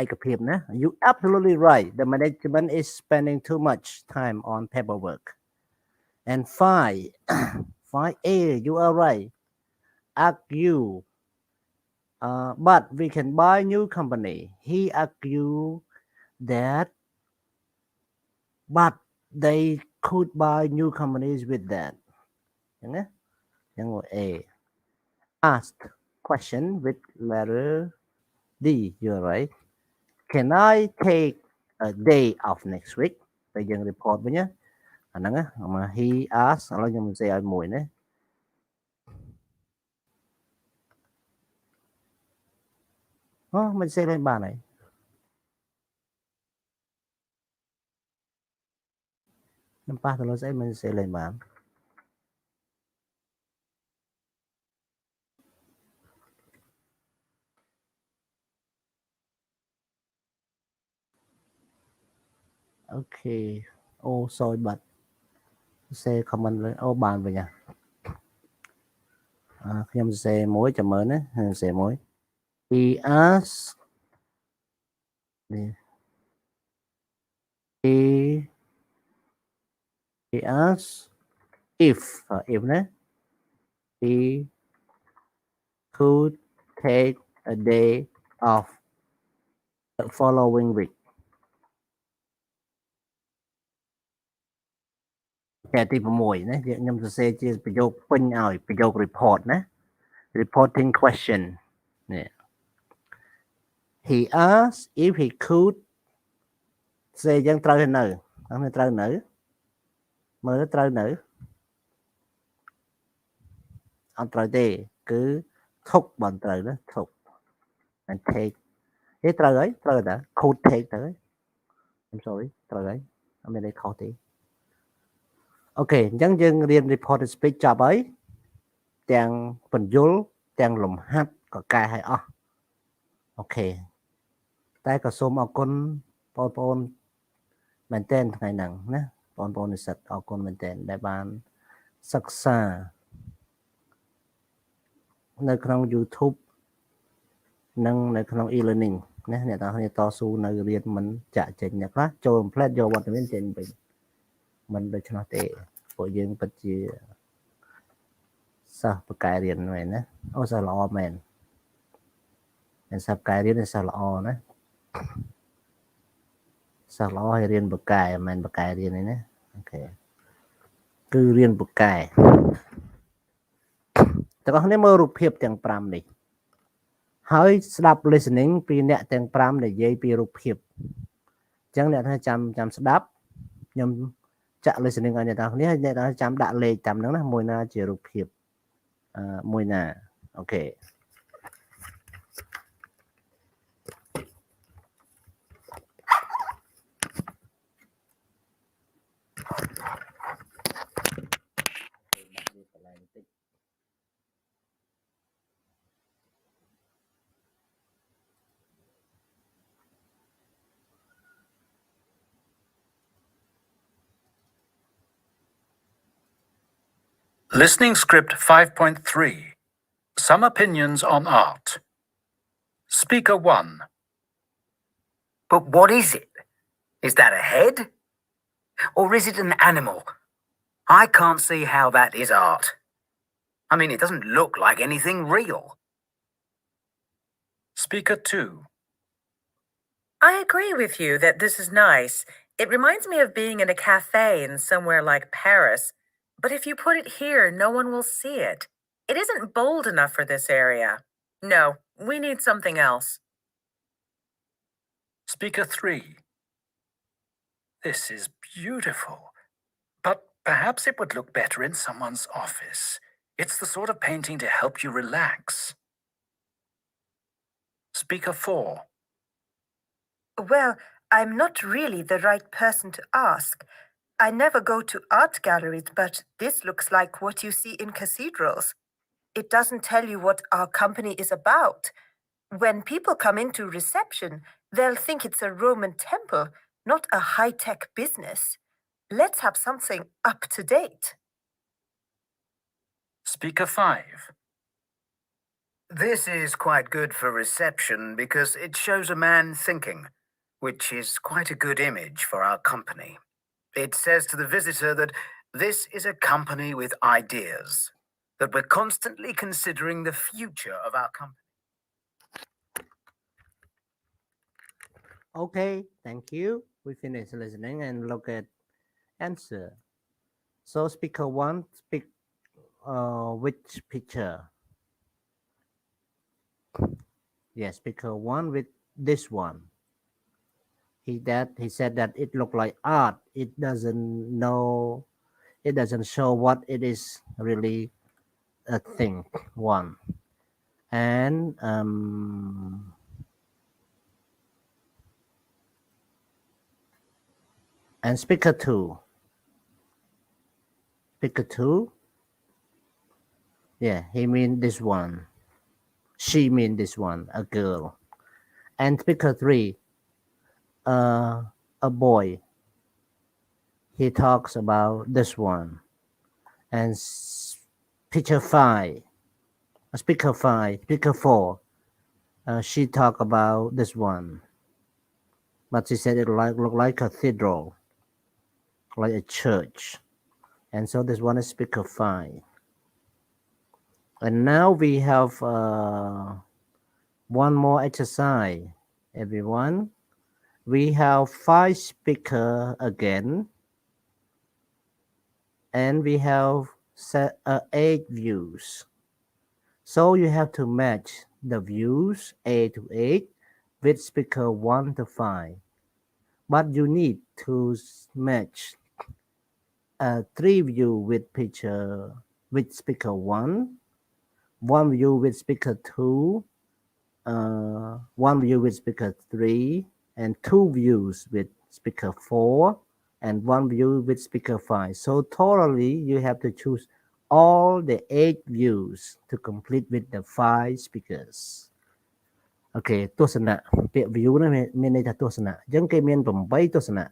You absolutely right. The management is spending too much time on paperwork. And 5. 5A. You are right. Argue. But we can buy new company. He argued that but they could buy new companies with that. A. Asked question with letter D. You're right. Can I take a day off next week? Bây giờ report với nhé. Mà he asked. Rồi mình sẽ ở mùi nữa. Mình sẽ lên bàn này. Năm 3 thì nó sẽ mình sẽ lên bàn Okay. Oh, sorry, but say comment เลย Oh បានវិញហ่ะ ខ្ញុំសរសេរមួយចាំមើលណាសរសេរមួយ He asked he asked if ណា he could take a day off the following week តែទី6ណាខ្ញុំសរសេរជាប្រយោគពេញឲ្យប្រយោគ report ណា reporting question នេះ he asked if he could សរសេរយ៉ាងត្រូវនៅត្រូវនៅមើលត្រូវនៅអត់ត្រូវទេគឺថុកបើត្រូវណាថុក and take ត្រូវហើយត្រូវតា could take ទៅហើយ I'm sorry ត្រូវហើយអត់មានអីខុសទេអូខេអញ្ចឹងយើងរៀន reported speech ចប់ហើយទាំងបញ្យលទាំងលំហាត់ក៏កែឲ្យអស់អូខេតែក៏សូមអរគុណបងប្អូនមែនទែនថ្ងៃហ្នឹងណាបងប្អូននិស្សិតអរគុណមែនទែនដែលបានសិក្សានៅក្នុង YouTube និងនៅក្នុង e-learning ណាអ្នកទាំងគ្នាតស៊ូនៅរៀនមិនចាក់ចេញអ្នកខ្លះចូល complete យកវត្តមានចេញវិញមិនដូច្នោះទេពួកយើងពិតជាសិស្សបកកែរៀនមែនណាអូសិស្សល្អមែនសិស្សបកកែរៀនសិស្សល្អណាសិស្សល្អឲ្យរៀនបកកែមិនមែនបកកែរៀនទេណាអូខេគឺរៀនបកកែទាំងអស់គ្នាមើលរូបភាពទាំង5នេះហើយស្ដាប់ listening ពីអ្នកទាំង5និយាយពីរូបភាពអញ្ចឹងអ្នកថាចាំស្ដាប់ខ្ញុំចាក់ listening ឲ្យអ្នកទាំងគ្នាអ្នកថាចាំដាក់លេខតាមហ្នឹងណាមួយណាជារូបភាពមួយណាអូខេ Listening script 5.3. Some opinions on art. Speaker 1. But what is it? Is that a head? Or is it an animal? I can't see how that is art. I mean, it doesn't look like anything real. Speaker 2. I agree with you that this is nice. It reminds me of being in a cafe in somewhere like Paris. But if you put it here, no one will see it. It isn't bold enough for this area. No, we need something else. Speaker 3. This is beautiful. But perhaps it would look better in someone's office. It's the sort of painting to help you relax. Speaker 4. Well, I'm not really the right person to ask. I never go to art galleries, but this looks like what you see in cathedrals. It doesn't tell you what our company is about. When people come into reception, they'll think it's a Roman temple, not a high-tech business. Let's have something up to date. Speaker 5. This is quite good for reception because it shows a man thinking, which is quite a good image for our company. It says to the visitor that this is a company with ideas, that we're constantly considering the future of our company. Okay, thank you. We finished listening and look at answer. So speaker 1 speak which picture? Yes, speaker 1 with this one. He said that it looked like art. It doesn't show what it is really a thing. One. And speaker 2. Speaker 2. Yeah, he mean this one. She mean this one, a girl. And speaker 3. A boy. he talks about this one. And picture 5, speaker 5, speaker 4, she talk about this one. But she said it look like cathedral, like a church. And so this one is speaker 5. And now we have one more exercise, everyone. We have 5 speakers again, and we have 8 views. So you have to match the views A to 8 with speaker 1 to 5. But you need to match 3 view with speaker 1, 1 view with speaker 2, 1 view with speaker 3, and 2 views with speaker 4, and 1 view with speaker 5. So totally you have to choose all the 8 views to complete with the 5 speakers. អូខេទស្សនៈពាក្យ view នេះមានន័យថាទស្សនៈអញ្ចឹងគេមាន8ទស្សនៈ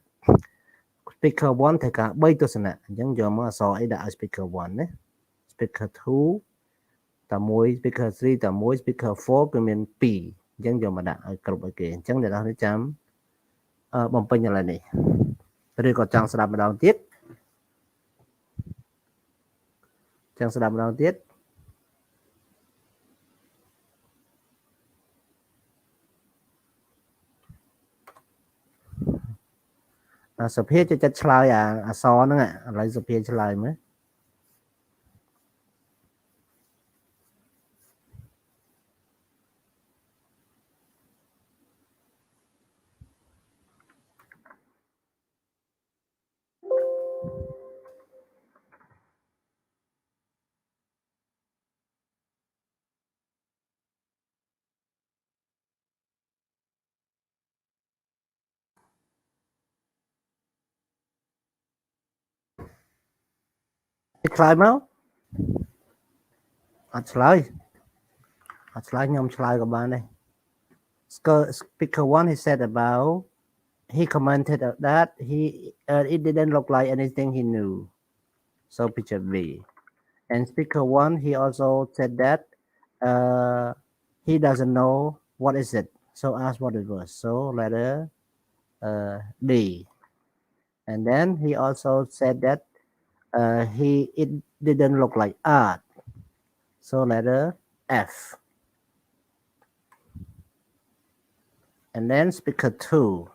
speaker 1 ត្រូវការ3ទស្សនៈអញ្ចឹងយកមកអក្សរអីដាក់ឲ្យ speaker 1 ណា speaker 2 តែមួយ speaker 3 តែមួយ speaker 4 គឺមាន2អញ្ចឹងយកមកដាក់ឲ្យគ្រប់ឲ្យគេអញ្ចឹងអ្នកនរនេះចាំបំពេញឥឡូវនេះឬក៏ចង់ស្ដាប់ម្ដងទៀតសុភាចិត្តឆ្លើយអាអក្សរហ្នឹងឥឡូវសុភាឆ្លើយមើល ឆ្លើយមកអត់ឆ្លើយខ្ញុំឆ្លើយក៏បានដែរ speaker 1 he said about he commented that it didn't look like anything he knew, so picture B. And speaker 1 he also said that he doesn't know what is it, so ask what it was, so letter D. And then he also said that it didn't look like art, so letter F. And then speaker 2.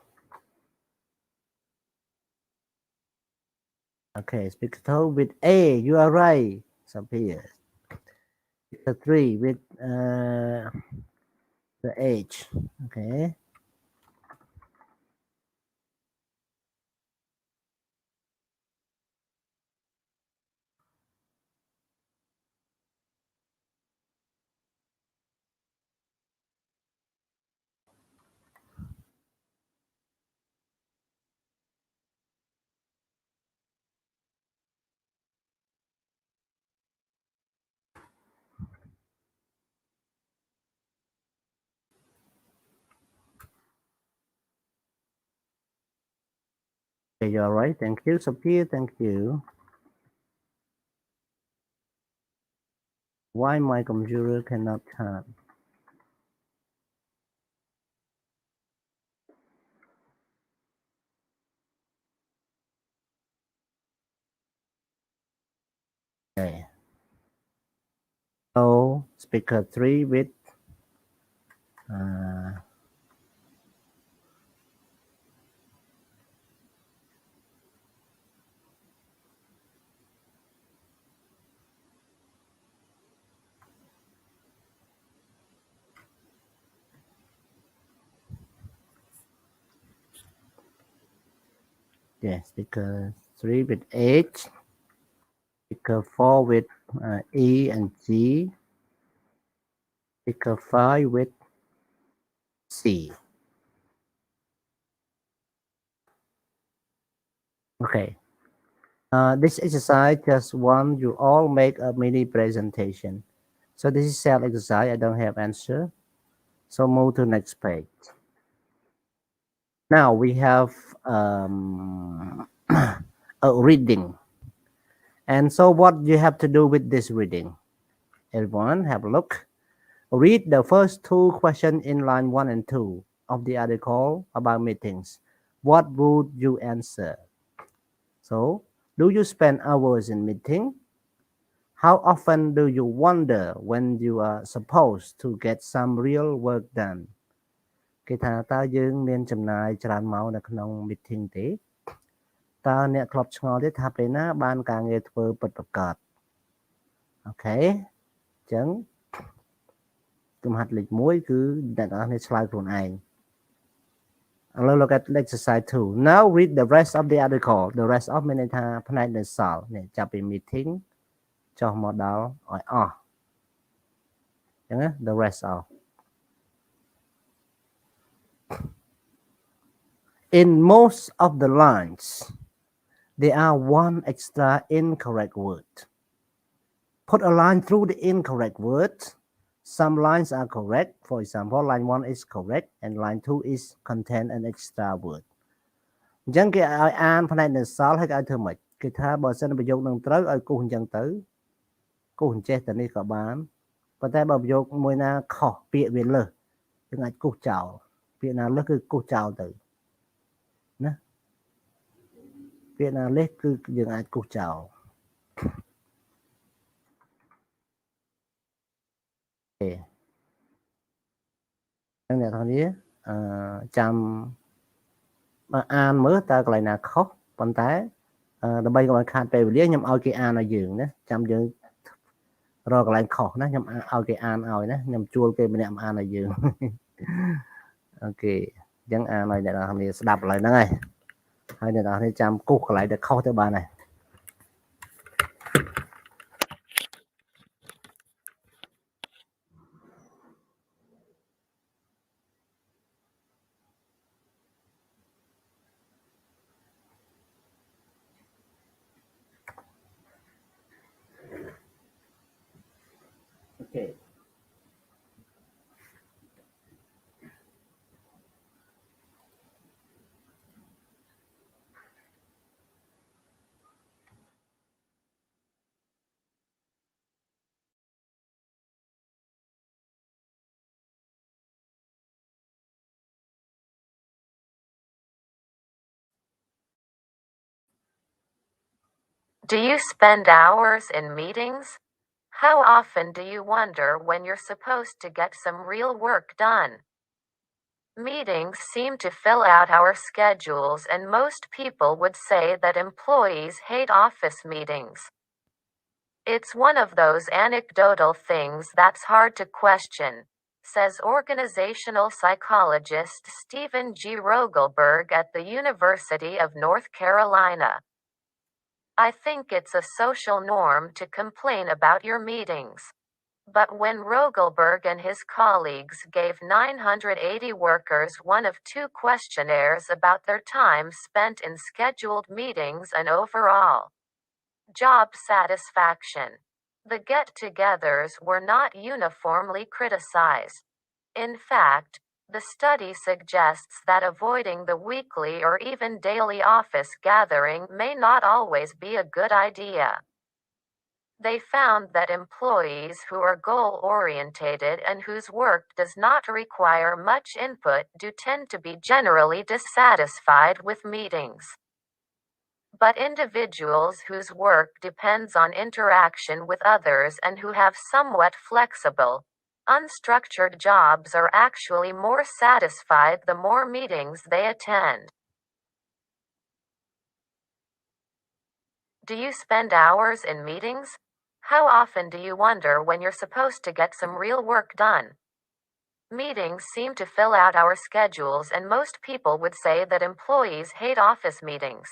Okay, speaker 2 with A, you are right. Some here. Speaker 3 with the H. Okay. Okay, you're right. Thank you, Sophia. Thank you. Why my computer cannot turn? Okay. So speaker 3 with yeah, speaker 3 with H, speaker 4 with E and G, speaker 5 with C. Okay. This exercise just want you all make a mini presentation. So this is self exercise. I don't have answer. So move to next page. Now we have reading. And so what you have to do with this reading? Everyone have a look. Read the first two questions in line 1 and 2 of the article about meetings. What would you answer? So, do you spend hours in meeting? How often do you wonder when you are supposed to get some real work done? គេថាតើយើងមានចំណាយច្រើនម៉ោងនៅក្នុង meeting ទេតើអ្នកធ្លាប់ឆ្ងល់ទេថាពេលណាបានការងារធ្វើពិតប្រាកដអូខេអញ្ចឹងកំហាត់លេខ1គឺអ្នកនរគ្នាឆ្លើយខ្លួនឯង Look at exercise 2 Now read the rest of the article the rest of មានន័យថាផ្នែកនៅសល់នេះចាប់ពី meeting ចុះមកដល់ឲ្យអស់អញ្ចឹងណា the rest of In most of the lines there are one extra incorrect word Put a line through the incorrect word Some lines are correct. For example, line 1 is correct and line 2 is contain an extra word. អញ្ចឹងគេឲ្យអានផ្នែកនៅសល់ហើយគេឲ្យធ្វើម៉េចគេថាបើសិនប្រយោគនឹងត្រូវឲ្យគូសអញ្ចឹងទៅគូសអញ្ចេះតែនេះក៏បានប៉ុន្តែបើប្រយោគមួយណាខុសពាក្យវាលើសយើងអាចគូសចោលពាក្យណាលើសគឺគូសចោលទៅណាពាក្យណាលេសគឺយើងអាចគូសចោលអ្នកនរគ្នាចាំអានមើលតើកន្លែងណាខុសប៉ុន្តែដើម្បីកុំឲ្យខាតពេលវេលាខ្ញុំឲ្យគេអានឲ្យយើងណាចាំយើងរកកន្លែងខុសណាខ្ញុំឲ្យគេអានឲ្យណាខ្ញុំជួលគេម្នាក់មកអានឲ្យយើងអូខេអញ្ចឹងអានឲ្យអ្នកនរគ្នាស្ដាប់ឥឡូវហ្នឹងហើយអ្នកនរគ្នាចាំគូសកន្លែងដែលខុសទៅបានហើយOkay. Do you spend hours in meetings? How often do you wonder when you're supposed to get some real work done? Meetings seem to fill out our schedules, and most people would say that employees hate office meetings. It's one of those anecdotal things that's hard to question, says organizational psychologist Stephen G. Rogelberg at the University of North Carolina. I think it's a social norm to complain about your meetings. But when Rogelberg and his colleagues gave 980 workers one of two questionnaires about their time spent in scheduled meetings and overall job satisfaction, the get-togethers were not uniformly criticized. In fact, the study suggests that avoiding the weekly or even daily office gathering may not always be a good idea. They found that employees who are goal-oriented and whose work does not require much input do tend to be generally dissatisfied with meetings. But individuals whose work depends on interaction with others and who have somewhat flexible, unstructured jobs are actually more satisfied the more meetings they attend. Do you spend hours in meetings? How often do you wonder when you're supposed to get some real work done? Meetings seem to fill out our schedules, and most people would say that employees hate office meetings.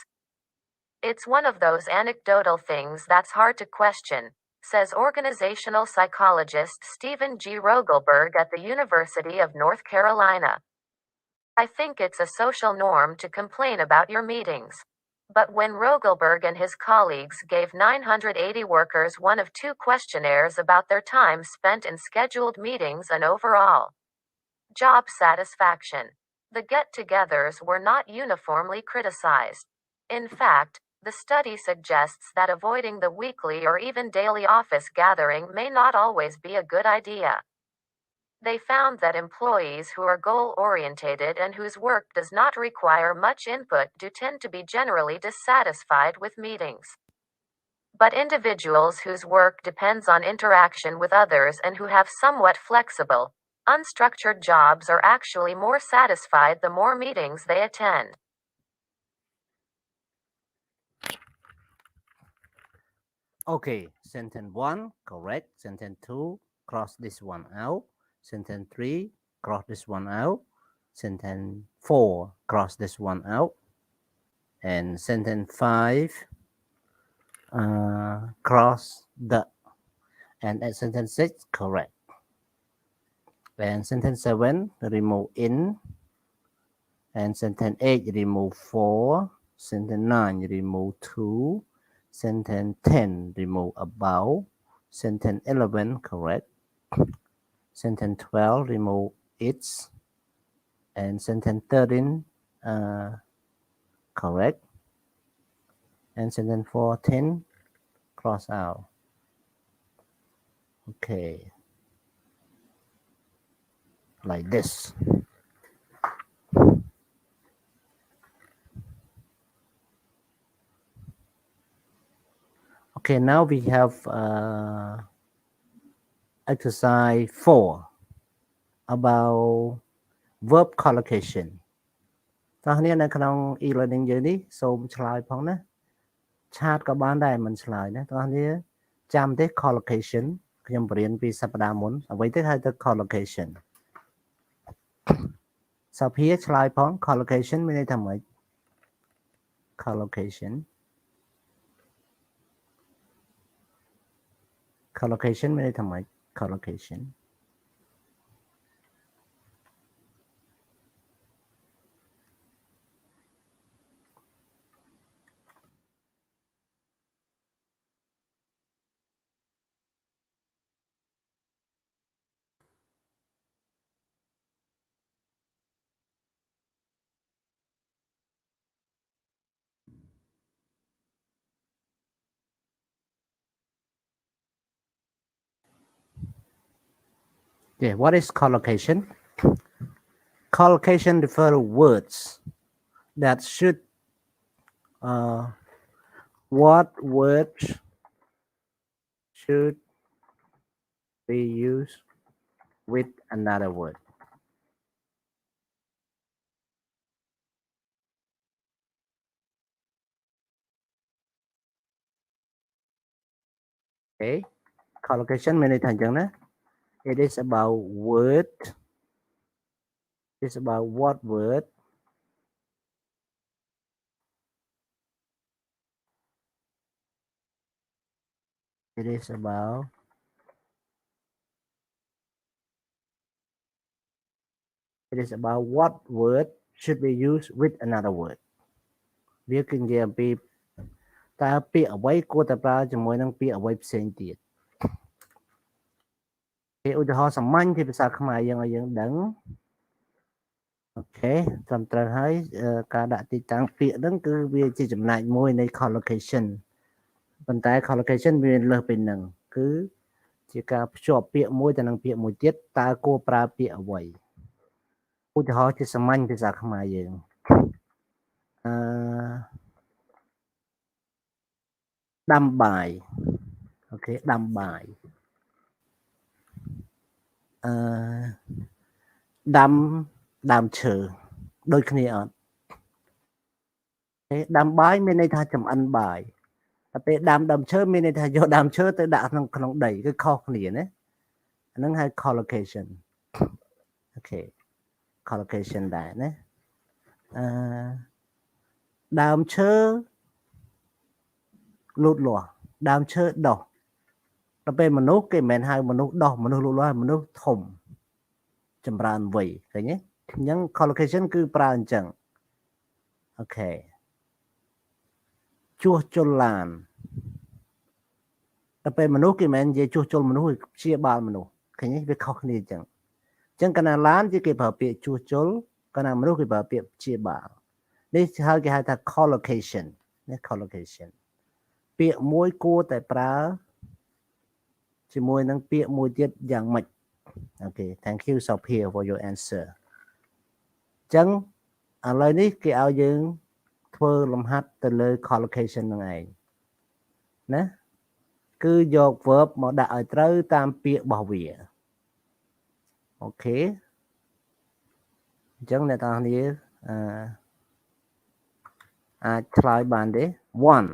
It's one of those anecdotal things that's hard to question, says organizational psychologist Stephen G. Rogelberg at the University of North Carolina. I think it's a social norm to complain about your meetings. But when Rogelberg and his colleagues gave 980 workers one of two questionnaires about their time spent in scheduled meetings and overall job satisfaction, the get-togethers were not uniformly criticized. In fact, The study suggests that avoiding the weekly or even daily office gathering may not always be a good idea. They found that employees who are goal-orientated and whose work does not require much input do tend to be generally dissatisfied with meetings. But individuals whose work depends on interaction with others and who have somewhat flexible, unstructured jobs are actually more satisfied the more meetings they attend. Okay, sentence 1, correct. Sentence 2, cross this one out. Sentence 3, cross this one out. Sentence 4, cross this one out. And sentence 5, cross the. And at sentence 6, correct. And sentence 7, remove in. And sentence 8, remove 4. Sentence 9, remove 2. Sentence 10, remove about. Sentence 11, correct. Sentence 12, remove its. And sentence 13, correct. And sentence 14, cross out. Okay. Like this. Okay, now we have exercise 4 about verb collocation តោះគ្នានៅក្នុង e-learning យើងនេះសូមឆ្លើយផងណាឆាតក៏បានដែរមិនឆ្លើយណាតោះគ្នាចាំទេ collocation ខ្ញុំបរៀនពីសប្តាហ៍មុនអ្វីទៅហៅទៅ collocation សាភាឆ្លើយផង collocation មានន័យថាម៉េច collocation មានន័យថាម៉េច collocation Yeah, what is collocation? Collocation refers to words that should what words should be used with another word. Okay, collocation មានន័យថាអញ្ចឹងណា It is about word. It's about what word it is about what word should be used with another word វាគឺនិយាយអំពីតើពាក្យអ្វីគួរតែប្រើជាមួយនឹងពាក្យអ្វីផ្សេងទៀតគេឧទាហរណ៍សាមញ្ញពីភាសាខ្មែរយើងឲ្យយើងដឹងអូខេត្រឹមត្រូវហើយការដាក់ទីតាំងពាក្យហ្នឹងគឺវាជាចំណែកមួយនៃ collocation ប៉ុន្តែ collocation វាលើសពីហ្នឹងគឺជាការភ្ជាប់ពាក្យមួយទៅនឹងពាក្យមួយទៀតតើគួរប្រើពាក្យអ្វីឧទាហរណ៍ជាសាមញ្ញភាសាខ្មែរយើងដាំបាយអូខេដាំបាយដាំឈើដូចគ្នាអត់ដាំបាយមានន័យថាចម្អិនបាយតែពេលដាំឈើមានន័យថាយកដើមឈើទៅដាក់ក្នុងដីគឺខុសគ្នាណាអាហ្នឹងហៅ collocation អូខេ collocation ដែរណាដើមឈើលូតលាស់ដើមឈើដុះដល់ពេលមនុស្សគេមិនមែនហៅមនុស្សដុះមនុស្សលូតលាស់មនុស្សធំចម្រើនវ័យឃើញទេអញ្ចឹង collocation គឺប្រើអញ្ចឹងអូខេជួសជុលឡានដល់ពេលមនុស្សគេមិនមែននិយាយជួសជុលមនុស្សព្យាបាលមនុស្សឃើញទេវាខុសគ្នាអញ្ចឹងកាលណាឡានជាគេប្រើពាក្យជួសជុលកាលណាមនុស្សគេប្រើពាក្យព្យាបាលនេះគេហៅថា collocation ណា collocation ពាក្យមួយគួរតែប្រើជាមួយនឹងពាក្យមួយទៀតយ៉ាងម៉េច Okay thank you Sophia for your answer ចឹងឥឡូវនេះគេឲ្យយើងធ្វើលំហាត់ទៅលើ collocation នឹងឯងណាគឺយក verb មកដាក់ឲ្យត្រូវតាមពាក្យរបស់វាអូខេអញ្ចឹងអ្នកទាំងគ្នាអាចឆ្លើយបានទេ one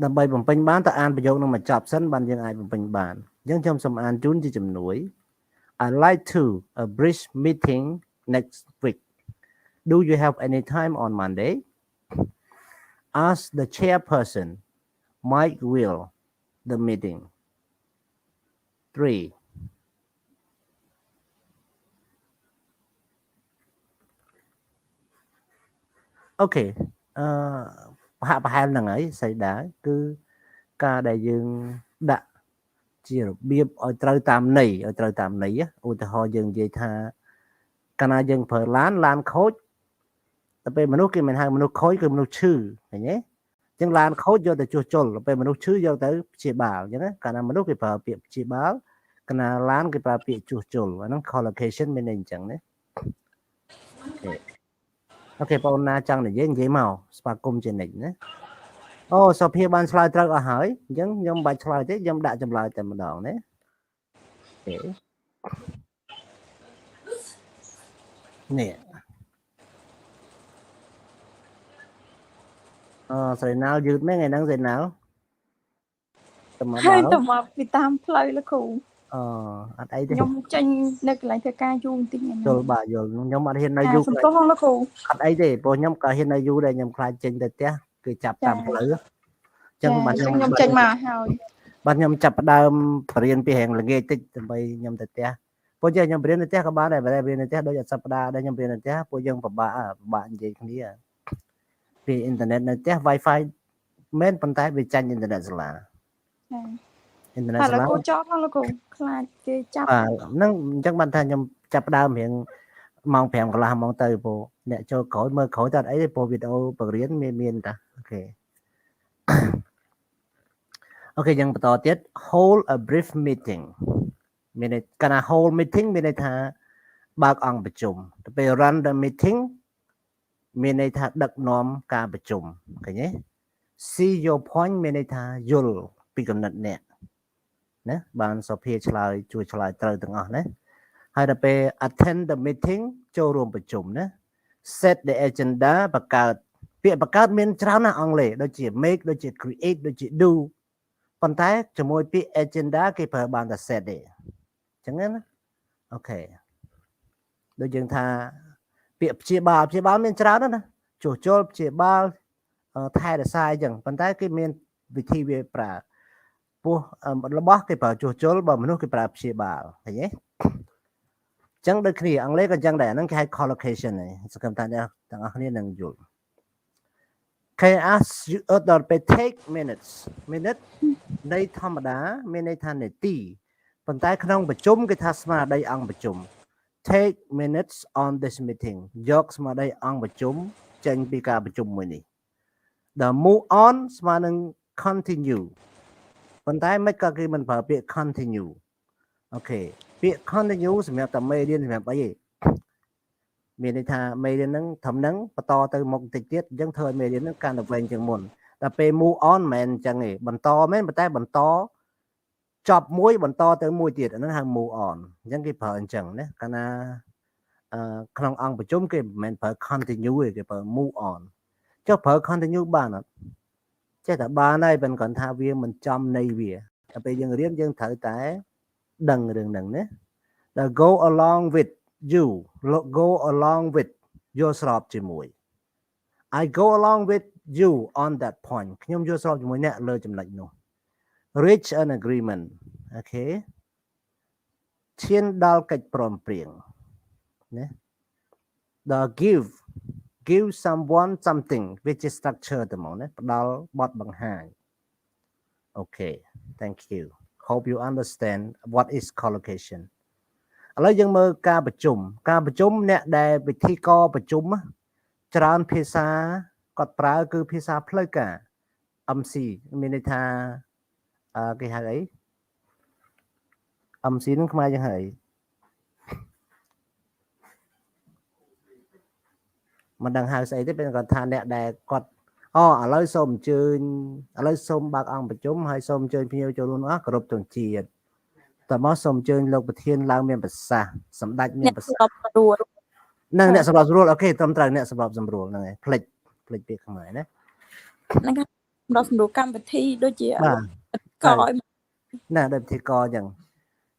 ដើម្បីបំពេញបានតើអានប្រយោគនឹងមកចប់សិនបានយើងអាចបំពេញបានអញ្ចឹងខ្ញុំសូមអានជូនជាជំនួយ I like to a brief meeting next week do you have any time on Monday ask the chairperson Mike will the meeting 3អូខេប្រហែលហ្នឹងហើយស្អីដែរគឺការដែលយើងដាក់ជារបៀបឲ្យត្រូវតាមន័យឧទាហរណ៍យើងនិយាយថាកាលណាយើងប្រើឡានខូចតែពេលមនុស្សគេមិនហៅមនុស្សខូចគឺមនុស្សឈឺឃើញទេអញ្ចឹងឡានខូចយកទៅជួសជុលពេលមនុស្សឈឺយកទៅព្យាបាលអញ្ចឹងកាលណាមនុស្សគេប្រើពាក្យព្យាបាលកាលណាឡានគេប្រើពាក្យជួសជុលអាហ្នឹង collocation មានន័យអញ្ចឹងណាអូខេបងណាចង់និយាយមកស្វាគមន៍ជានិច្ចណាអូសុភាបានឆ្លើយត្រូវអស់ហើយអញ្ចឹងខ្ញុំមិនបាច់ឆ្លើយទេខ្ញុំដាក់ចម្លើយតែម្ដងណាអូនេះស្រីណាល់យឺតមែនថ្ងៃហ្នឹងស្រីណាល់តែមកហើយទៅមកពីតាមផ្លូវលោកគ្រូអត់អីទេខ្ញុំចេញនៅកន្លែងធ្វើការយូរបន្តិចហ្នឹងយល់បាទយល់ខ្ញុំអត់ហ៊ាននៅយូរសំទោសលោកគ្រូអត់អីទេព្រោះខ្ញុំក៏ហ៊ាននៅយូរដែរខ្ញុំខ្លាចចេញទៅផ្ទះគឺចាប់តាមផ្លូវអញ្ចឹងបាទខ្ញុំចេញមកហើយបាទខ្ញុំចាប់ផ្ដើមបរៀនពីរៀងល្ងាចតិចដើម្បីខ្ញុំទៅផ្ទះព្រោះខ្ញុំបរៀននៅផ្ទះក៏បានដែរបរៀននៅផ្ទះដូចអត់សប្ដាហ៍ដែរខ្ញុំបរៀននៅផ្ទះព្រោះយើងពិបាកនិយាយគ្នាពីអ៊ីនធឺណិតនៅផ្ទះ Wi-Fi មែនប៉ុន្តែវាចាញ់អ៊ីនធឺណិតសាលាអ៊ីនធឺណិតសាលាលោកគ្រូចោលផងលោកគ្រូខ្លាចគេចាប់ហ្នឹងអញ្ចឹងបានថាខ្ញុំចាប់ផ្ដើមរៀងម៉ោង 5 កន្លះម៉ោងទៅព្រោះអ្នកចូលក្រោយមើលក្រោយតែអត់អីទេព្រោះវីដេអូបង្រៀនមានតាអូខេយើងបន្តទៀត hold a brief meeting មានន័យកាលណា hold meeting មានន័យថាបើកអង្គប្រជុំទៅពេល run the meeting មានន័យថាដឹកនាំការប្រជុំឃើញទេ see your point មានន័យថាយល់ពីគំនិតអ្នកណាបានសុភាឆ្លើយជួយឆ្លើយត្រូវទាំងអស់ណាហើយដល់ពេល attend the meeting ចូលរួមប្រជុំណា set the agenda បង្កើតពាក្យបង្កើតមានច្រើនណាស់អង់គ្លេសដូចជា make ដូចជា create ដូចជា do ប៉ុន្តែជាមួយពាក្យ agenda គេប្រើបានតែ set ទេអញ្ចឹងណាអូខេដូចយើងថាពាក្យព្យាបាលមានច្រើនណាស់ជួសជុលព្យាបាលថែរក្សាអញ្ចឹងប៉ុន្តែគេមានវិធីវាប្រើពោះរបស់គេប្រើជួសជុលបើមនុស្សគេប្រើព្យាបាលឃើញទេអញ្ចឹងដូចគ្នាអង់គ្លេសក៏អញ្ចឹងដែរហ្នឹងគេហៅ collocation ហ្នឹងសង្ឃឹមថាអ្នកទាំងអស់គ្នានឹងយល់ Can I ask you to take minute នៃធម្មតាមានន័យថានាទីប៉ុន្តែក្នុងប្រជុំគេថាស្មារតីអង្គប្រជុំ take minutes on this meeting យកស្មារតីអង្គប្រជុំចេញពីការប្រជុំមួយនេះ The move on ស្មើនឹង continue ប៉ុន្តែមិនក៏គេមិនប្រើពាក្យ continue អូខេពាក្យ continue សម្រាប់តែមេរៀនសម្រាប់អីទេមានន័យថាមេរៀនហ្នឹងត្រឹមហ្នឹងបន្តទៅមុខបន្តិចទៀតអញ្ចឹងធ្វើឲ្យមេរៀនហ្នឹងកាន់តែវែងជាងមុនតែពេល move on មិនមែនអញ្ចឹងទេបន្តមែនប៉ុន្តែបន្តចប់មួយបន្តទៅមួយទៀតអាហ្នឹងហៅ move on អញ្ចឹងគេប្រើអញ្ចឹងណាកាលណាក្នុងអង្គប្រជុំគេមិនមែនប្រើ continue ទេគេប្រើ move on ចុះប្រើ continue បានអត់ចេះតែបានហើយប៉ុន្តែគាត់ថាវាមិនចំន័យវាតែពេលយើងរៀនយើងត្រូវតែដឹងរឿងហ្នឹងណាដល់ go along with you go along with យកស្របជាមួយ I go along with you on that point ខ្ញុំយកស្របជាមួយអ្នកលើចំណុចនោះ reach an agreement អូខេឈានដល់កិច្ចព្រមព្រៀងណាដល់ give someone something which is structure ទៅមកណាផ្ដល់បទបង្ហាញ Okay thank you hope you understand what is collocation ឥឡូវយើងមើលការប្រជុំអ្នកដែលពិធីករប្រជុំ ច្រើនភាសាគាត់ប្រើគឺភាសាផ្លូវការ MC មានន័យថាគេហៅអី MC នឹងខ្មែរយ៉ាងហៅអីមិនដឹងហៅស្អីទេពេលគាត់ថាអ្នកដែលគាត់ឥឡូវសូមអញ្ជើញឥឡូវសូមបើកអង្គប្រជុំហើយសូមអញ្ជើញភ្ញៀវចូលរួមអស់គ្រប់ទងជាតិតើមកសូមអញ្ជើញលោកប្រធានឡើងមានប្រសាសន៍សម្ដេចមានប្រសាសន៍នឹងអ្នកសម្របសម្រួលអូខេត្រឹមត្រូវអ្នកសម្របសម្រួលហ្នឹងឯងផ្លេចពាក្យខ្មែរណា ហ្នឹងសម្រាប់សម្រួលកម្មវិធីដូចជា បាទ ក៏ឲ្យ ណាដូចទីកអញ្ចឹង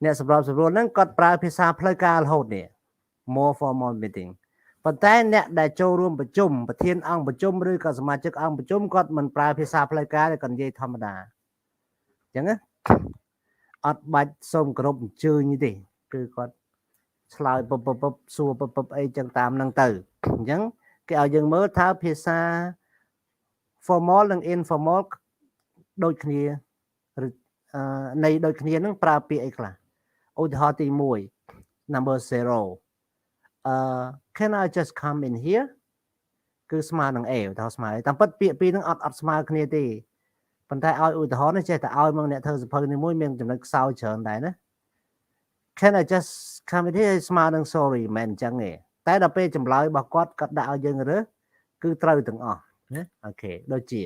អ្នកសម្របសម្រួលហ្នឹងគាត់ប្រើភាសាផ្លូវការរហូតនេះ more formal meeting ប៉ុន្តែអ្នកដែលចូលរួមប្រជុំប្រធានអង្គប្រជុំឬក៏សមាជិកអង្គប្រជុំគាត់មិនប្រើភាសាផ្លូវការទេគាត់និយាយធម្មតាអញ្ចឹងណាអត់បាច់សូមគោរពអញ្ជើញទេគឺគាត់ឆ្លើយពពសួរពអីចឹងតាមហ្នឹងទៅអញ្ចឹងគេឲ្យយើងមើលថាភាសា formal និង informal ដូចគ្នាឬនៃដូចគ្នានឹងប្រើពាក្យអីខ្លះឧទាហរណ៍ទី1 number 0 can I just come in here គឺស្មើនឹង A ឧទាហរណ៍ស្មើតាមពិតពាក្យពីរហ្នឹងអត់ស្មើគ្នាទេប៉ុន្តែឲ្យឧទាហរណ៍នេះចេះតែឲ្យមកអ្នកធ្វើសភៅនេះមួយមានចំណុចខ្សោយច្រើនដែរណា can I just come in here ស្មើនឹង sorry មិនអញ្ចឹងទេតែដល់ពេលចម្លើយរបស់គាត់ដាក់ឲ្យយើងរើសគឺត្រូវទាំងអស់ណាអូខេដូចជា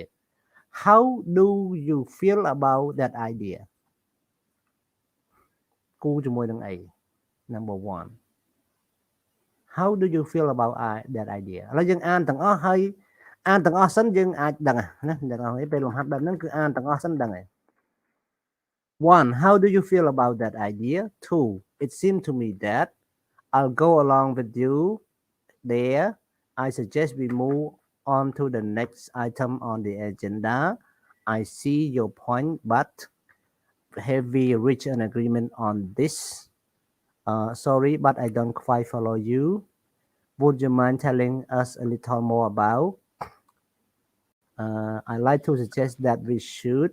how do you feel about that idea គូជាមួយនឹងអី number 1 how do you feel about that idea ឥឡូវយើងអានទាំងអស់ហើយអានទាំងអស់សិនយើងអាចដឹងណាទាំងអស់នេះពេលលំហាត់បែបហ្នឹងគឺអានទាំងអស់សិនដឹងហើយ 1 how do you feel about that idea 2 it seemed to me that I'll go along with you there I suggest we move on to the next item on the agenda I see your point but have we reached an agreement on this sorry but I don't quite follow you would you mind telling us a little more about I'd like to suggest that we should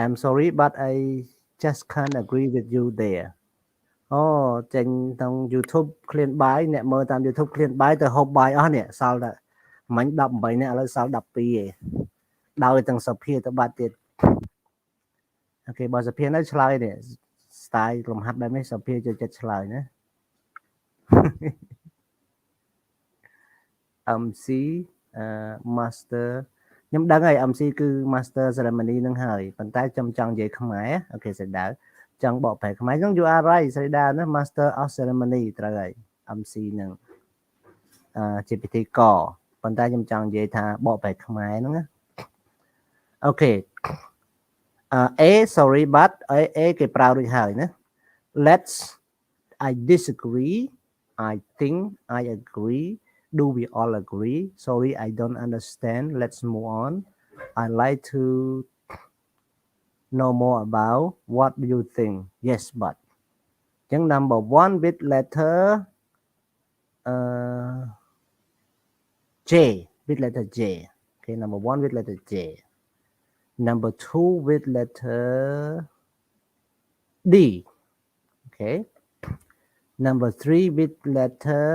I'm sorry but I just can't agree with you there ចេញតាម YouTube ឃ្លានបាយអ្នកមើលតាម YouTube ឃ្លានបាយទៅហូបបាយអស់នេះសល់តែមិញ18នាក់ឥឡូវសល់12ឯងដោយទាំងសភាទៅបាត់ទៀតអូខេបើសភានៅឆ្លើយនេះ style លំហាត់បែបនេះសភាចូលចិត្តឆ្លើយណា MC master ខ្ញុំដឹងហើយ MC គឺ master ceremony នឹងហើយប៉ុន្តែខ្ញុំចង់និយាយខ្មែរអូខេស្រីដាវចង់បកប្រែខ្មែរហ្នឹង you are right ស្រីដាវណា master of ceremony ត្រូវហើយ MC នឹងជាពិធីករប៉ុន្តែខ្ញុំចង់និយាយថាបកប្រែខ្មែរហ្នឹងណាអូខេA sorry but A គេប្រើរួចហើយណា let's I disagree I think I agree do we all agree sorry I don't understand let's move on I'd like to know more about what do you think yes but ចឹង number 1 with letter J with letter J okay number 1 with letter J number 2 with letter D okay number 3 with letter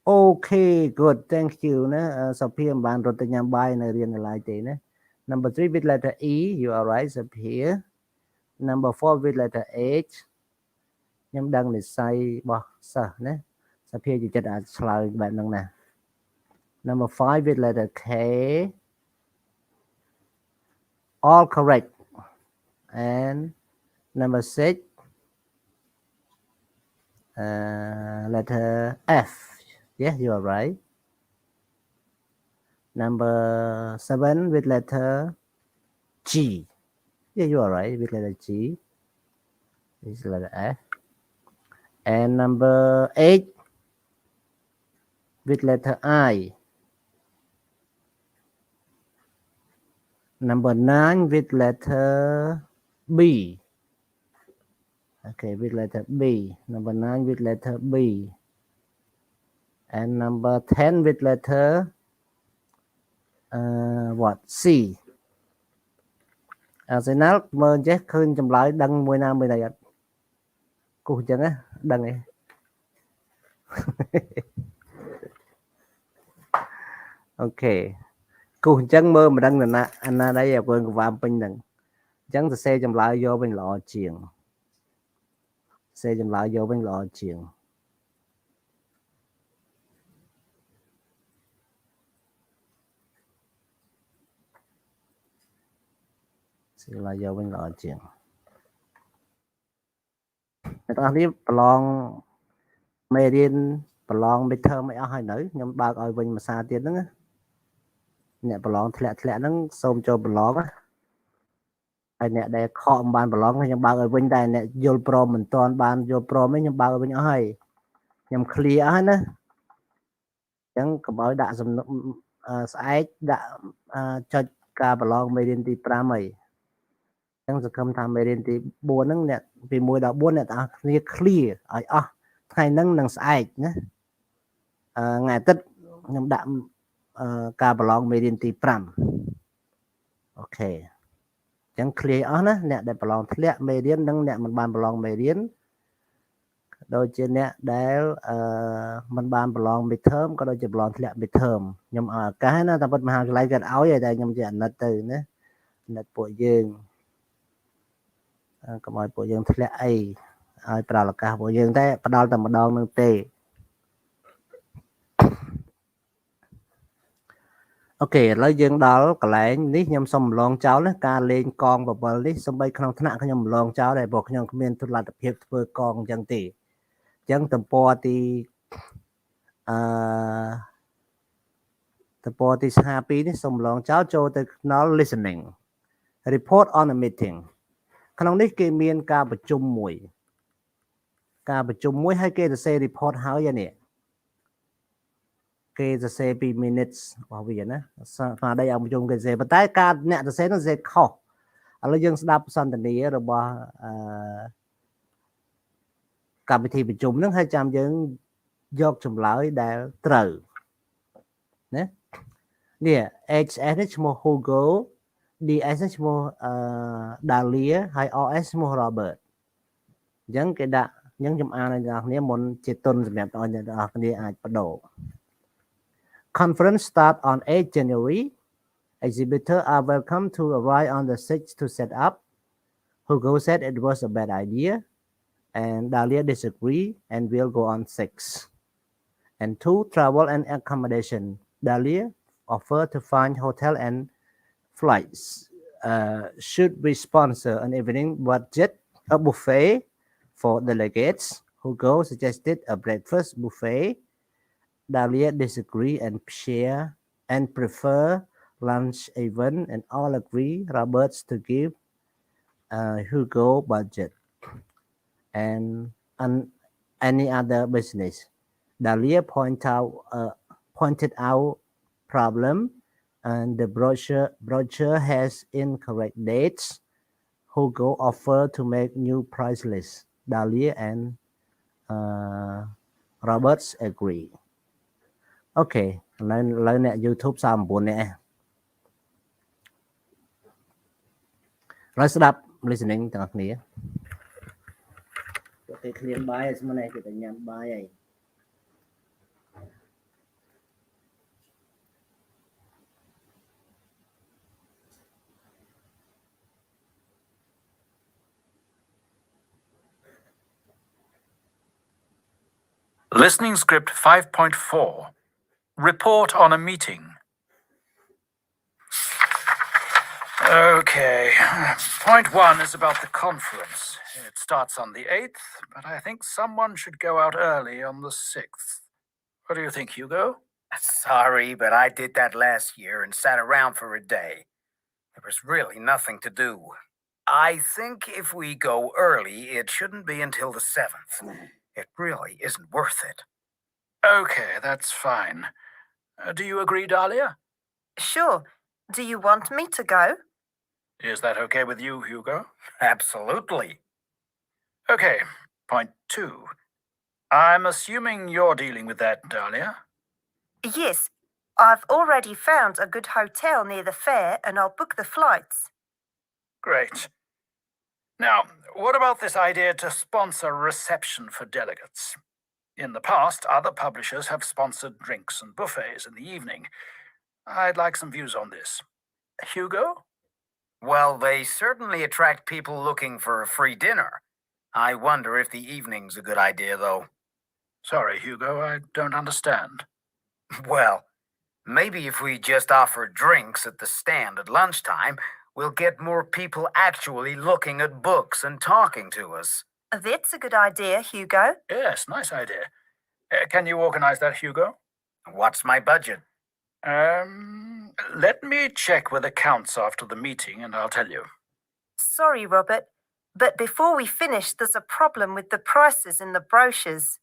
okay good thank you ណាសុភាមិនបានរត់ទៅញ៉ាំបាយនៅរៀននៅឡើយទេណា number 3 with letter E you are right សុភា number 4 with letter H ខ្ញុំដឹងនិស្ស័យរបស់សិស្សណាសុភាជាចិត្តអាចឆ្លើយបែបហ្នឹងណា number 5 with letter K all correct and number 6 letter F yes you are right number 7 with letter G yeah you are right with letter G this is letter F and number 8 with letter I number 9 with letter B okay with letter B number 9 with letter B and number 10 with letter what C សិណាល់មើលចេះឃើញចម្លើយដឹងមួយណាមួយណីអត់គូអញ្ចឹងណាដឹងទេ អូខេគូសអញ្ចឹងមើលមិនដឹងណាអាណាដែរឲ្យកង្វាមពេញហ្នឹងអញ្ចឹងសរសេរចម្លើយយកវិញល្អជាងសរសេរចម្លើយយកវិញល្អជាងចម្លើយយកវិញល្អជាងអ្នកទាំងអស់នេះប្រឡងមេរៀនប្រឡង midterm មិនអស់ហើយនៅខ្ញុំបើកឲ្យវិញមួយសារទៀតហ្នឹងណាអ្នកប្រឡងធ្លាក់ហ្នឹងសូមចូលប្រឡងណាហើយអ្នកដែលខកមិនបានប្រឡងខ្ញុំបើកឲ្យវិញតែអ្នកយល់ព្រមមិនទាន់បានយល់ព្រមទេខ្ញុំបើកឲ្យវិញអស់ហើយខ្ញុំ clear អស់ហើយណាអញ្ចឹងកុំឲ្យដាក់សំណុំស្អែកដាក់ចុចការប្រឡងមេរៀនទី5ហើយអញ្ចឹងសង្ឃឹមថាមេរៀនទី4ហ្នឹងអ្នកពី1ដល់4អ្នកទាំងអស់គ្នា clear ឲ្យអស់ថ្ងៃហ្នឹងនឹងស្អែកណាថ្ងៃអាទិត្យខ្ញុំដាក់ការប្រឡងមេរៀនទី5អូខេអញ្ចឹង clear អស់ណាអ្នកដែលប្រឡងធ្លាក់មេរៀននិងអ្នកមិនបានប្រឡងមេរៀនដូចជាអ្នកដែលមិនបានប្រឡង midterm ក៏ដូចជាប្រឡងធ្លាក់ midterm ខ្ញុំឲ្យឱកាសណាតែពិតមហាវិទ្យាល័យគាត់ឲ្យតែខ្ញុំជាអាណិតទៅណាអាណិតពួកយើងកុំឲ្យពួកយើងធ្លាក់អីឲ្យប្រើឱកាសពួកយើងតែផ្ដាល់តែម្ដងនឹងទេអូខេឥឡូវយើងដល់កន្លែងនេះខ្ញុំសូមម្លងចោលណាការលេងកងបបិលនេះសូម្បីក្នុងថ្នាក់ខ្ញុំម្លងចោលដែរព្រោះខ្ញុំគ្មានទស្សនវិជ្ជាធ្វើកងអញ្ចឹងទេអញ្ចឹងទំព័រទី42នេះសូមម្លងចោលចូលទៅខ្នល់ listening report on a meeting ក្នុងនេះគេមានការប្រជុំមួយហើយគេសរសេរ report ហើយនេះគេសរសេរ2 minutes របស់វាណាស្មារតីអង្គប្រជុំគេសរសេរប៉ុន្តែការអ្នកសរសេរនោះសរសេរខុសឥឡូវយើងស្ដាប់សន្ទនារបស់កម្មវិធីប្រជុំហ្នឹងហើយចាំយើងយកចម្លើយដែលត្រូវណានេះ HS នេះឈ្មោះ Hugo DS នេះឈ្មោះDahlia ហើយ OS ឈ្មោះ Robert អញ្ចឹងគេដាក់អញ្ចឹងខ្ញុំអានឲ្យអ្នកគ្នាមុនជាទុនសម្រាប់អ្នកទាំងអស់គ្នាអាចបដូរ Conference start on 8 January. Exhibitors are welcome to arrive on the 6th to set up. Hugo said it was a bad idea, and Dahlia disagreed and will go on 6. And 2, travel and accommodation. Dahlia offered to find hotel and flights. Should we sponsor an evening budget, a buffet for delegates? Hugo suggested a breakfast buffet. Dahlia disagree and prefer lunch event, and all agree Roberts to give Hugo budget and any other business. Dahlia pointed out problem, and the brochure has incorrect dates. Hugo offered to make new price list. Dahlia and Roberts agree. អូខេឥឡូវអ្នក YouTube 39នាក់ហើយស្ដាប់ listening ទាំងអស់គ្នាពួកគេឃ្លានបាយស្មើនេះគេតែញ៉ាំបាយហើយ Listening script 5.4. Report on a meeting. Okay. Point 1 is about the conference. It starts on the 8th, but I think someone should go out early on the 6th. What do you think, Hugo? Sorry, but I did that last year and sat around for a day. There was really nothing to do. I think if we go early, it shouldn't be until the 7th. It really isn't worth it. Okay, that's fine. Do you agree, Dahlia? Sure. Do you want me to go? Is that okay with you, Hugo? Absolutely. Okay, point 2. I'm assuming you're dealing with that, Dahlia? Yes. I've already found a good hotel near the fair and I'll book the flights. Great. Now, what about this idea to sponsor a reception for delegates? In the past, other publishers have sponsored drinks and buffets in the evening. I'd like some views on this. Hugo? Well, they certainly attract people looking for a free dinner. I wonder if the evening's a good idea, though. Sorry, Hugo, I don't understand. Well, maybe if we just offer drinks at the stand at lunchtime, we'll get more people actually looking at books and talking to us. That's a good idea, Hugo. Yes, nice idea. Can you organize that, Hugo? What's my budget? Let me check with accounts after the meeting and I'll tell you. Sorry, Robert, but before we finish, there's a problem with the prices in the brochures.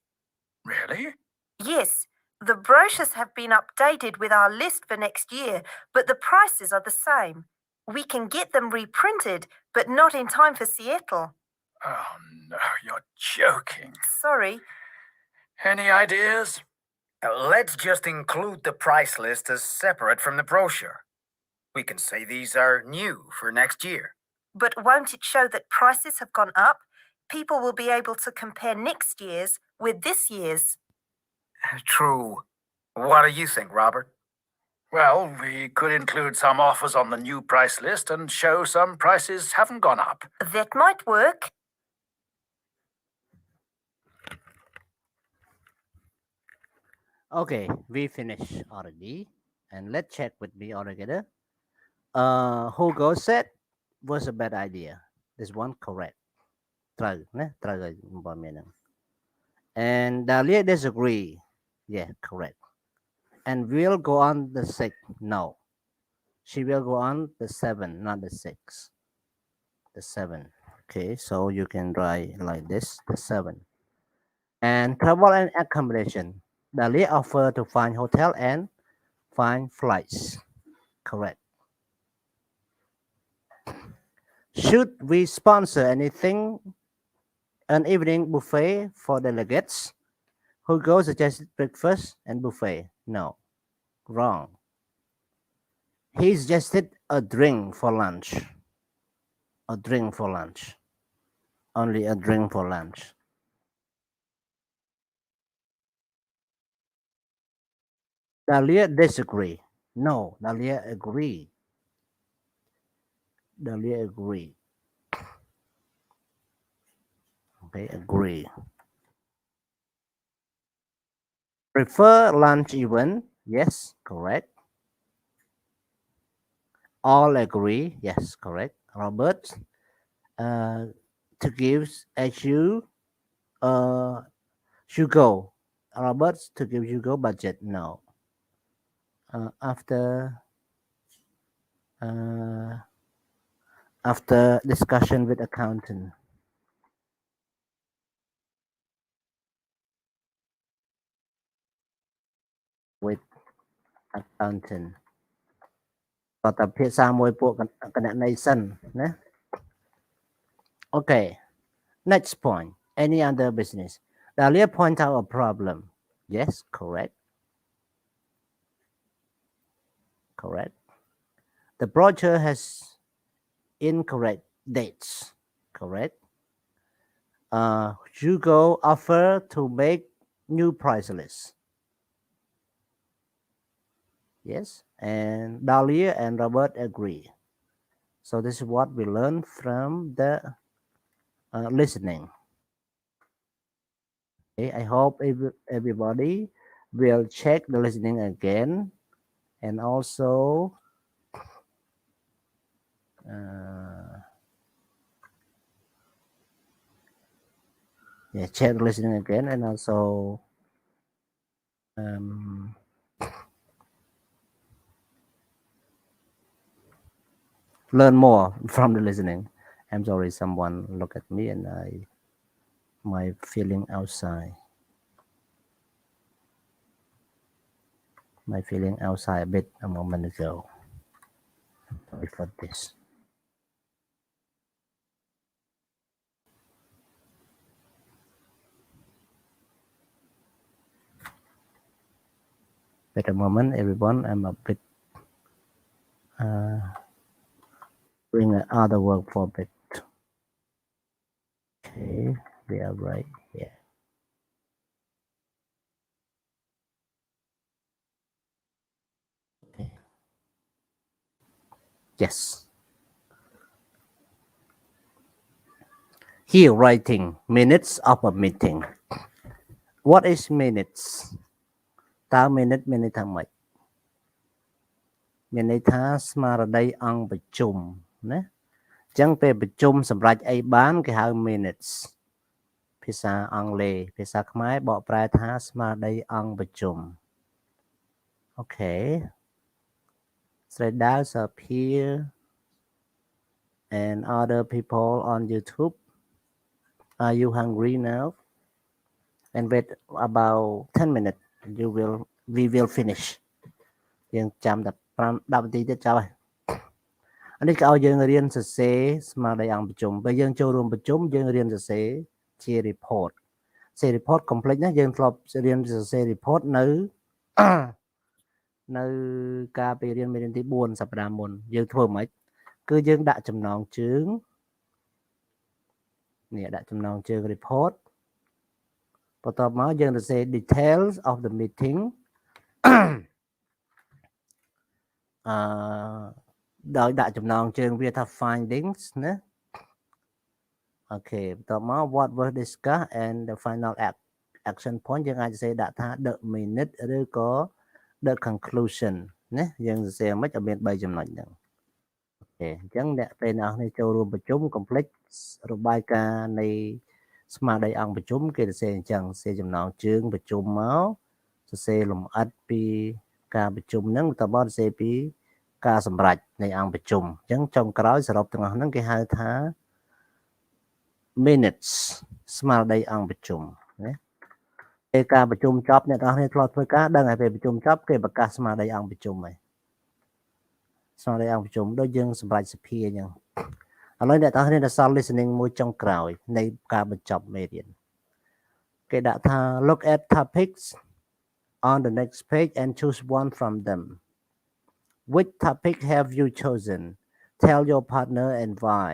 Really? Yes, the brochures have been updated with our list for next year, but the prices are the same. We can get them reprinted, but not in time for Seattle. Oh, no, you're joking. Sorry. Any ideas? Let's just include the price list as separate from the brochure. We can say these are new for next year. But won't it show that prices have gone up? People will be able to compare next year's with this year's. True. What do you think, Robert? Well, we could include some offers on the new price list and show some prices haven't gone up. That might work. Okay, we finished already. And let's check with me all together. Hugo said was a bad idea. This one correct.ត្រូវ And Dahlia disagree. Yeah, correct. And we'll go on the 6. No. She will go on the 7, not the 6. The 7. Okay, so you can write like this, the 7. And travel and accommodation. Dahlia offer to find hotel and find flights. Correct. Should we sponsor anything? An evening buffet for delegates? Hugo suggested breakfast and buffet. No. Wrong. He suggested a drink for lunch. A drink for lunch. Only a drink for lunch. Dahlia disagree. No, Dahlia agree. Dahlia agree. Okay, agree. Prefer lunch event? Yes, correct. All agree? Yes, correct. Robert, to give as you, Hugo. Robert, to give Hugo budget? No. After discussion with accountant. With accountant តតភាសាមួយពួកគណនេយ្យសិនណា Okay, next point. Any other business? Dahlia point out a problem. Yes, correct. Correct. The brochure has incorrect dates. Correct. Hugo offer to make new price list. Yes, and Dahlia and Robert agree. So this is what we learned from the listening. Okay, I hope everybody will check the listening again, and also check the listening again, and also learn more from the listening. I'm sorry, someone look at me and my feeling outside. My feeling outside a bit a moment ago. Sorry for this. Wait a moment, everyone. I'm a bit doing other work for a bit. Okay, we are right here. Okay, Yes. Here writing minutes of a meeting. What is minutes? តើ minute មានន័យថាម៉េចមានន័យថាស្មារតីអង្គប្រជុំណាអញ្ចឹងពេលប្រជុំសម្រាប់អីបានគេហៅ minutes ភាសាអង់គ្លេសភាសាខ្មែរបកប្រែថាស្មារតីអង្គប្រជុំ Okay. Sredas up here and other people on YouTube. Are you hungry now? And wait about 10 minutes. We will finish. យើងចាំតែ5 10នាទីទៀតចោលហើយអានេះគេឲ្យយើងរៀនសរសេរស្មារតីអង្គប្រជុំពេលយើងចូលរួមប្រជុំយើងរៀនសរសេរជា report សរសេរ report complete ណាយើងធ្លាប់រៀនសរសេរ report នៅ នៅការពេលរៀនមេរៀនទី4សប្តាហ៍មុនយើងធ្វើមិនគឺយើងដាក់ចំណងជើងនេះដាក់ចំណងជើង report បន្ទាប់មកយើងសរសេរ details of the meeting ដោយដាក់ចំណងជើងវាថា findings ណា Okay បន្ទាប់មក what was discussed and the final action point យើងអាចសរសេរដាក់ថា the minute ឬក៏ the conclusion ណាយើងសរសេរមិនឲ្យមាន3ចំណុចហ្នឹងអូខេអញ្ចឹងអ្នកពេលអ្នកនេះចូលរួមប្រជុំ complete របាយការណ៍នៃស្មារតីអង្គប្រជុំគេសរសេរអញ្ចឹងសរសេរចំណងជើងប្រជុំមកសរសេរលម្អិតពីការប្រជុំហ្នឹងបន្តមកសរសេរពីការសម្រេចនៃអង្គប្រជុំអញ្ចឹងចុងក្រោយសរុបទាំងអស់ហ្នឹងគេហៅថា minutes ស្មារតីអង្គប្រជុំណាពេលការប្រជុំចប់អ្នកទាំងអស់គ្នាធ្លាប់ធ្វើការដឹងហើយពេលប្រជុំចប់គេប្រកាសស្មារតីអង្គប្រជុំហើយស្មារតីអង្គប្រជុំដូចយើងសម្រេចសភាអញ្ចឹងឥឡូវអ្នកទាំងអស់គ្នាទៅសល់ listening មួយចុងក្រោយនៃការបញ្ចប់មេរៀនគេដាក់ថា look at topics on the next page and choose one from them. Which topic have you chosen? Tell your partner and why.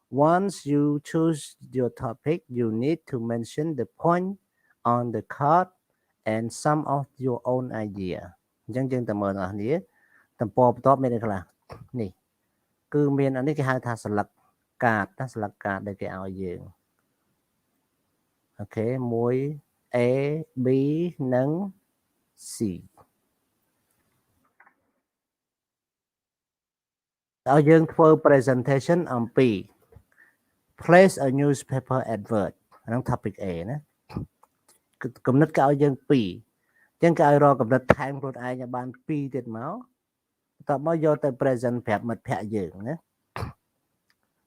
Once you choose your topic, you need to mention the point on the card and some of your own idea. អញ្ចឹងយើងទៅមើលអ្នកនេះតំពបន្ទាប់មានអីខ្លះនេះគឺមានអានេះគេហៅថាស្លឹកកាតណាស្លឹកកាតដែលគេឲ្យយើងអូខេមួយ A B និង C ឲ្យយើងធ្វើ presentation អំពី place a newspaper advert អាហ្នឹង topic A ណាគំនិតគេឲ្យយើង2អញ្ចឹងគេឲ្យរកគំនិតថែមខ្លួនឯងឲ្យបាន2ទៀតមកបន្ទាប់មកយកទៅ present ប្រាប់មិត្តភ័ក្តិយើងណា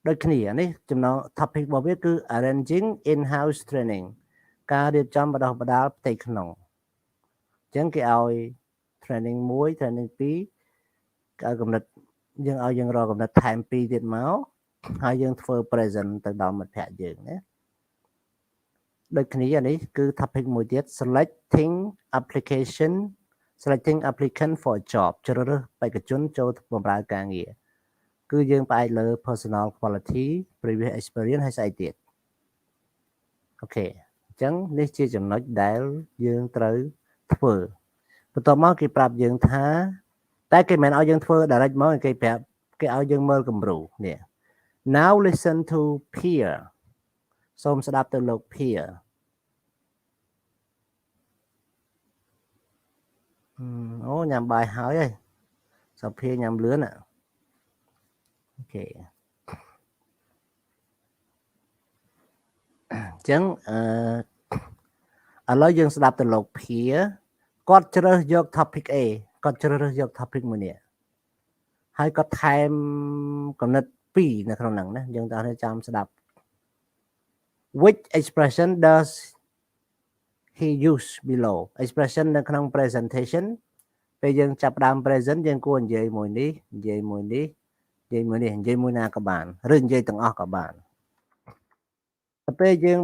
ដូចគ្នានេះចំណង topic របស់វាគឺ arranging in-house training ការរៀបចំបណ្ដុះបណ្ដាលផ្ទៃក្នុងអញ្ចឹងគេឲ្យ training 1 training 2គេឲ្យគំនិតយើងឲ្យយើងរកគំនិតថែម2ទៀតមកហើយយើងធ្វើ present ទៅដល់មិត្តភ័ក្តិយើងណាដូចគ្នានេះគឺ topic មួយទៀត selecting applicant for a job ជ្រើសរើសបេក្ខជនចូលបម្រើការងារគឺយើងផ្អែកលើ personal quality previous experience ហើយស្អីទៀតអូខេអញ្ចឹងនេះជាចំណុចដែលយើងត្រូវធ្វើបន្ទាប់មកគេប្រាប់យើងថាតែគេមិនឲ្យយើងធ្វើ direct មកគេប្រាប់គេឲ្យយើងមើលគំរូនេះ Now listen to Peer សូមស្ដាប់ទៅលោក Peer អូញ៉ាំបាយហើយសុភាញ៉ាំលឿនអូខេអញ្ចឹងឥឡូវយើងស្ដាប់ទៅលោក Peer គាត់ជ្រើសយក topic A គាត់ជ្រើសរើសយក topic មួយនេះហើយគាត់ថែមគំនិត2នៅក្នុងហ្នឹងណាយើងតើចាំស្ដាប់ Which expression does he use below expression នៅក្នុង presentation ពេលយើងចាប់ផ្ដើម present យើងគួរនិយាយមួយនេះនិយាយមួយនេះនិយាយមួយនេះនិយាយមួយណាក៏បានឬនិយាយទាំងអស់ក៏បានតែពេលយើង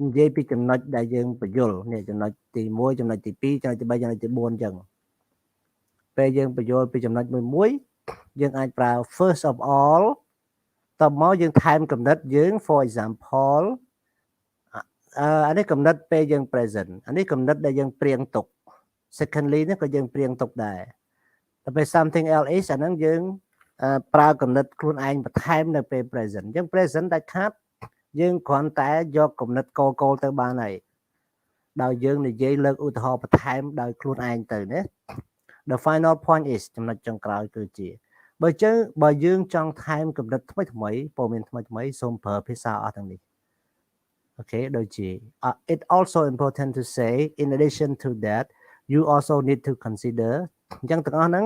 និយាយពីចំណុចដែលយើងបញ្យល់នេះចំណុចទី1ចំណុចទី2ចំណុចទី3ចំណុចទី4អញ្ចឹងពេលយើងបញ្យល់ពីចំណុចមួយយើងអាចប្រើ first of all តបមកយើងថែមគំនិតយើង for example អានេះគំនិតពេលយើង present អានេះគំនិតដែលយើងព្រៀងទុក secondly នេះក៏យើងព្រៀងទុកដែរតែពេល something else is អាហ្នឹងយើង ប្រើគំនិតខ្លួនឯងបន្ថែមនៅពេល present អញ្ចឹង present ដាច់ខាតយើងគ្រាន់តែយកគំនិតកលទៅបានហើយដោយយើងនិយាយលើកឧទាហរណ៍បន្ថែមដោយខ្លួនឯងទៅណា The final point is ចំណុចចុងក្រោយគឺជាបើយើងចង់ថែមគំនិតថ្មីព័ត៌មានថ្មីសូមប្រើភាសាអស់ទាំងនេះ Okay ដូចជា it also important to say in addition to that you also need to consider អញ្ចឹងទាំងអស់ហ្នឹង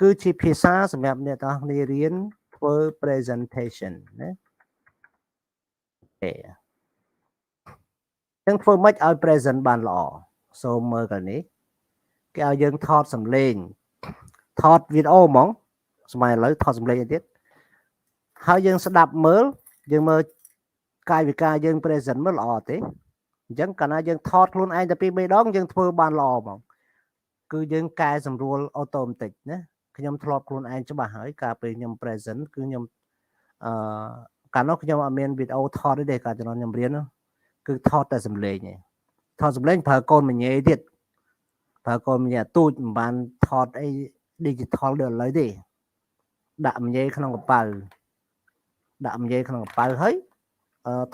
គឺជាភាសាសម្រាប់អ្នកទាំងអស់គ្នារៀនធ្វើ presentation ណាចឹងធ្វើម៉េចឲ្យ present បានល្អសូមមើលកន្លែងនេះគេឲ្យយើងថតសំឡេងថតវីដេអូហ្មងស្មើឥឡូវថតសំឡេងទៀតហើយយើងស្ដាប់មើលយើងមើលកាយវិការយើង present មើលល្អទេអញ្ចឹងកាលណាយើងថតខ្លួនឯងតែពីរបីដងយើងធ្វើបានល្អហ្មងគឺយើងកែសម្រួលអូតូម៉ាទិកណាខ្ញុំធ្លាប់ខ្លួនឯងច្បាស់ហើយកាលពេលខ្ញុំ present គឺខ្ញុំកាលនោះខ្ញុំអត់មានវីដេអូថតទេកាលជំនាន់ខ្ញុំរៀនគឺថតតែសំឡេងឯងថតសំឡេងប្រើកូនមញ៉េទៀតប្រើកូនមញ៉េទូចមិនបានថតអី digital ដូចឥឡូវទេដាក់មញ៉េក្នុងកប៉ៅហើយ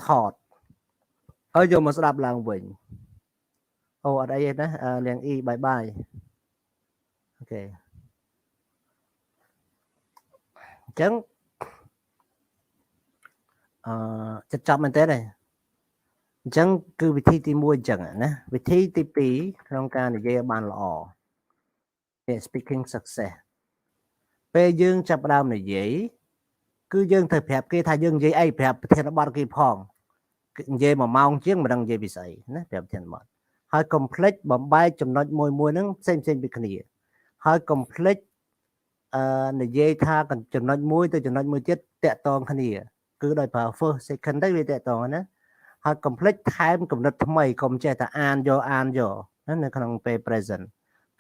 ថតហើយយកមកស្ដាប់ឡើងវិញអូអត់អីទេណាលៀងអ៊ីបាយអូខេអញ្ចឹងចិត្តចាប់មែនទេអញ្ចឹងគឺវិធីទី1អញ្ចឹងណាវិធីទី2ក្នុងការនិយាយឲ្យបានល្អ speaking success ពេលយើងចាប់ផ្ដើមនិយាយគឺយើងត្រូវប្រាប់គេថាយើងនិយាយអីប្រាប់ប្រធានបទគេផងនិយាយ1ម៉ោងជាងមិនដឹងនិយាយពីស្អីណាប្រាប់ប្រធានបទហើយកុំភ្លេចបំបែកចំណុចមួយហ្នឹងផ្សេងពីគ្នាហើយកុំភ្លេចនិយាយថាចំណុចមួយទៅចំណុចមួយទៀតតាក់ទងគ្នាគឺដោយប្រើ first second ទៅវាតាក់ទងណាហើយកុំភ្លេចថែមគំនិតថ្មីកុំចេះតែអានយកណានៅក្នុងពេល present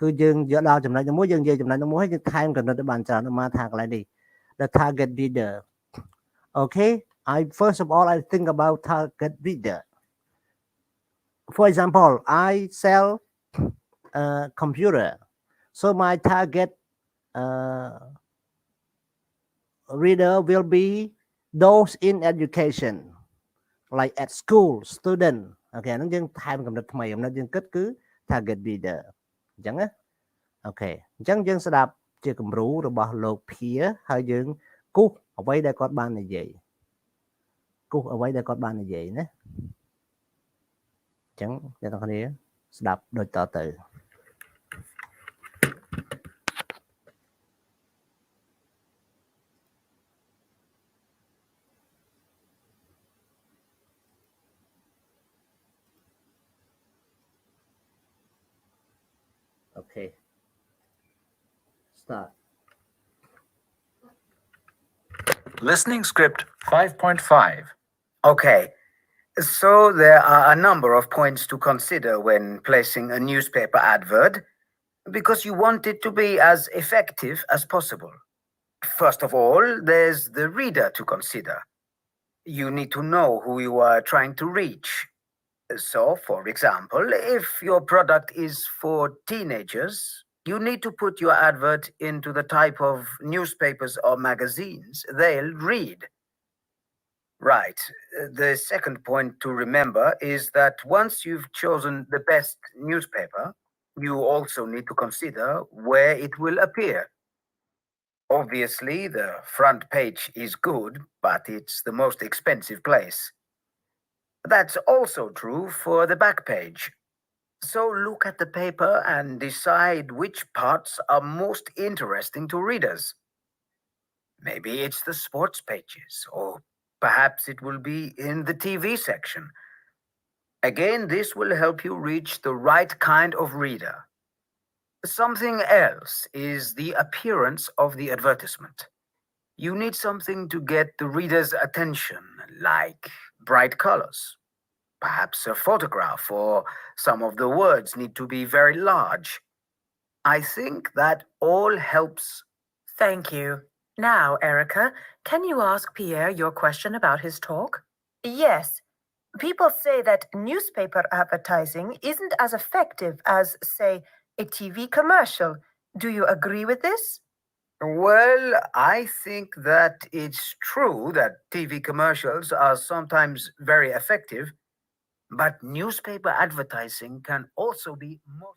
គឺយើងយកដល់ចំណុចមួយយើងនិយាយចំណុចមួយហើយយើងថែមគំនិតទៅបានច្រើនមកថាកន្លែងនេះ the target reader okay first of all I think about target reader for example I sell a computer so my target reader will be those in education like at school student អូខេហ្នឹងយើងថែមកំណត់ថ្មីកំណត់យើងគិតគឺ target reader អញ្ចឹងណាអូខេអញ្ចឹងយើងស្ដាប់ជាគំរូរបស់លោកភាហើយយើងគូសអ្វីដែលគាត់បាននិយាយណាអញ្ចឹងអ្នកទាំងគ្នាស្ដាប់ដូចតទៅ Okay. Start. Listening script 5.5. Okay, so there are a number of points to consider when placing a newspaper advert because you want it to be as effective as possible. First of all, there's the reader to consider. You need to know who you are trying to reach. So, for example, if your product is for teenagers, you need to put your advert into the type of newspapers or magazines they'll read. Right. The second point to remember is that once you've chosen the best newspaper, you also need to consider where it will appear. Obviously, the front page is good, but it's the most expensive place. That's also true for the back page. So look at the paper and decide which parts are most interesting to readers. Maybe it's the sports pages, or perhaps it will be in the TV section. Again, this will help you reach the right kind of reader. Something else is the appearance of the advertisement. You need something to get the reader's attention, like bright colors. Perhaps a photograph, or some of the words need to be very large. I think that all helps. Thank you. Now, Erica, can you ask Pierre your question about his talk? Yes. People say that newspaper advertising isn't as effective as, say, a TV commercial. Do you agree with this? Well, I think that it's true that TV commercials are sometimes very effective, but newspaper advertising can also be more.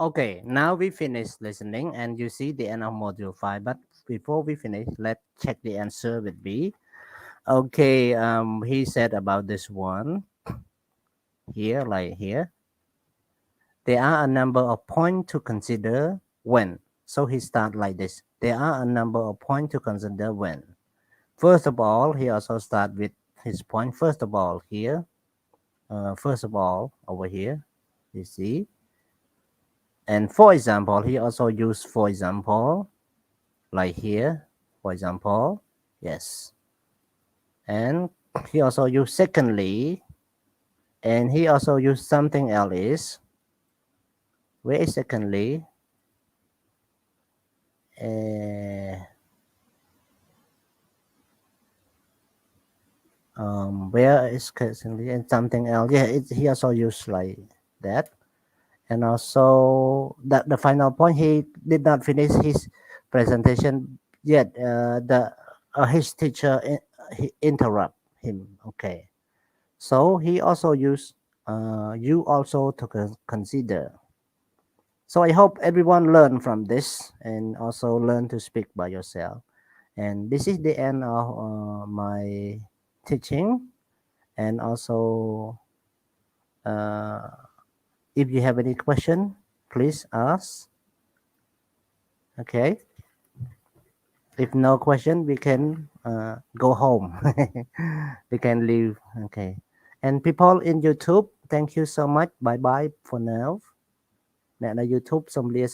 Okay, now we finish listening and you see the end of module 5. But before we finish, let's check the answer with B. Okay, he said about this one here, like here. There are a number of points to consider when. So he start like this. There are a number of points to consider when. First of all, he also start with his point. First of all, here. First of all, over here, you see. And for example, he also used for example, like here, for example, yes. And he also used secondly, and he also used something else. Where is secondly? Where is secondly and something else? Yeah, he also used like that. And also that the final point, he did not finish his presentation yet. His teacher he interrupt him. Okay, so he also used you also to consider. So I hope everyone learn from this and also learn to speak by yourself. And this is the end of my teaching. And also, if you have any question, please ask. Okay. If no question, we can go home. We can leave. Okay. And people in YouTube, thank you so much. Bye bye for now. Nè là YouTube xong lia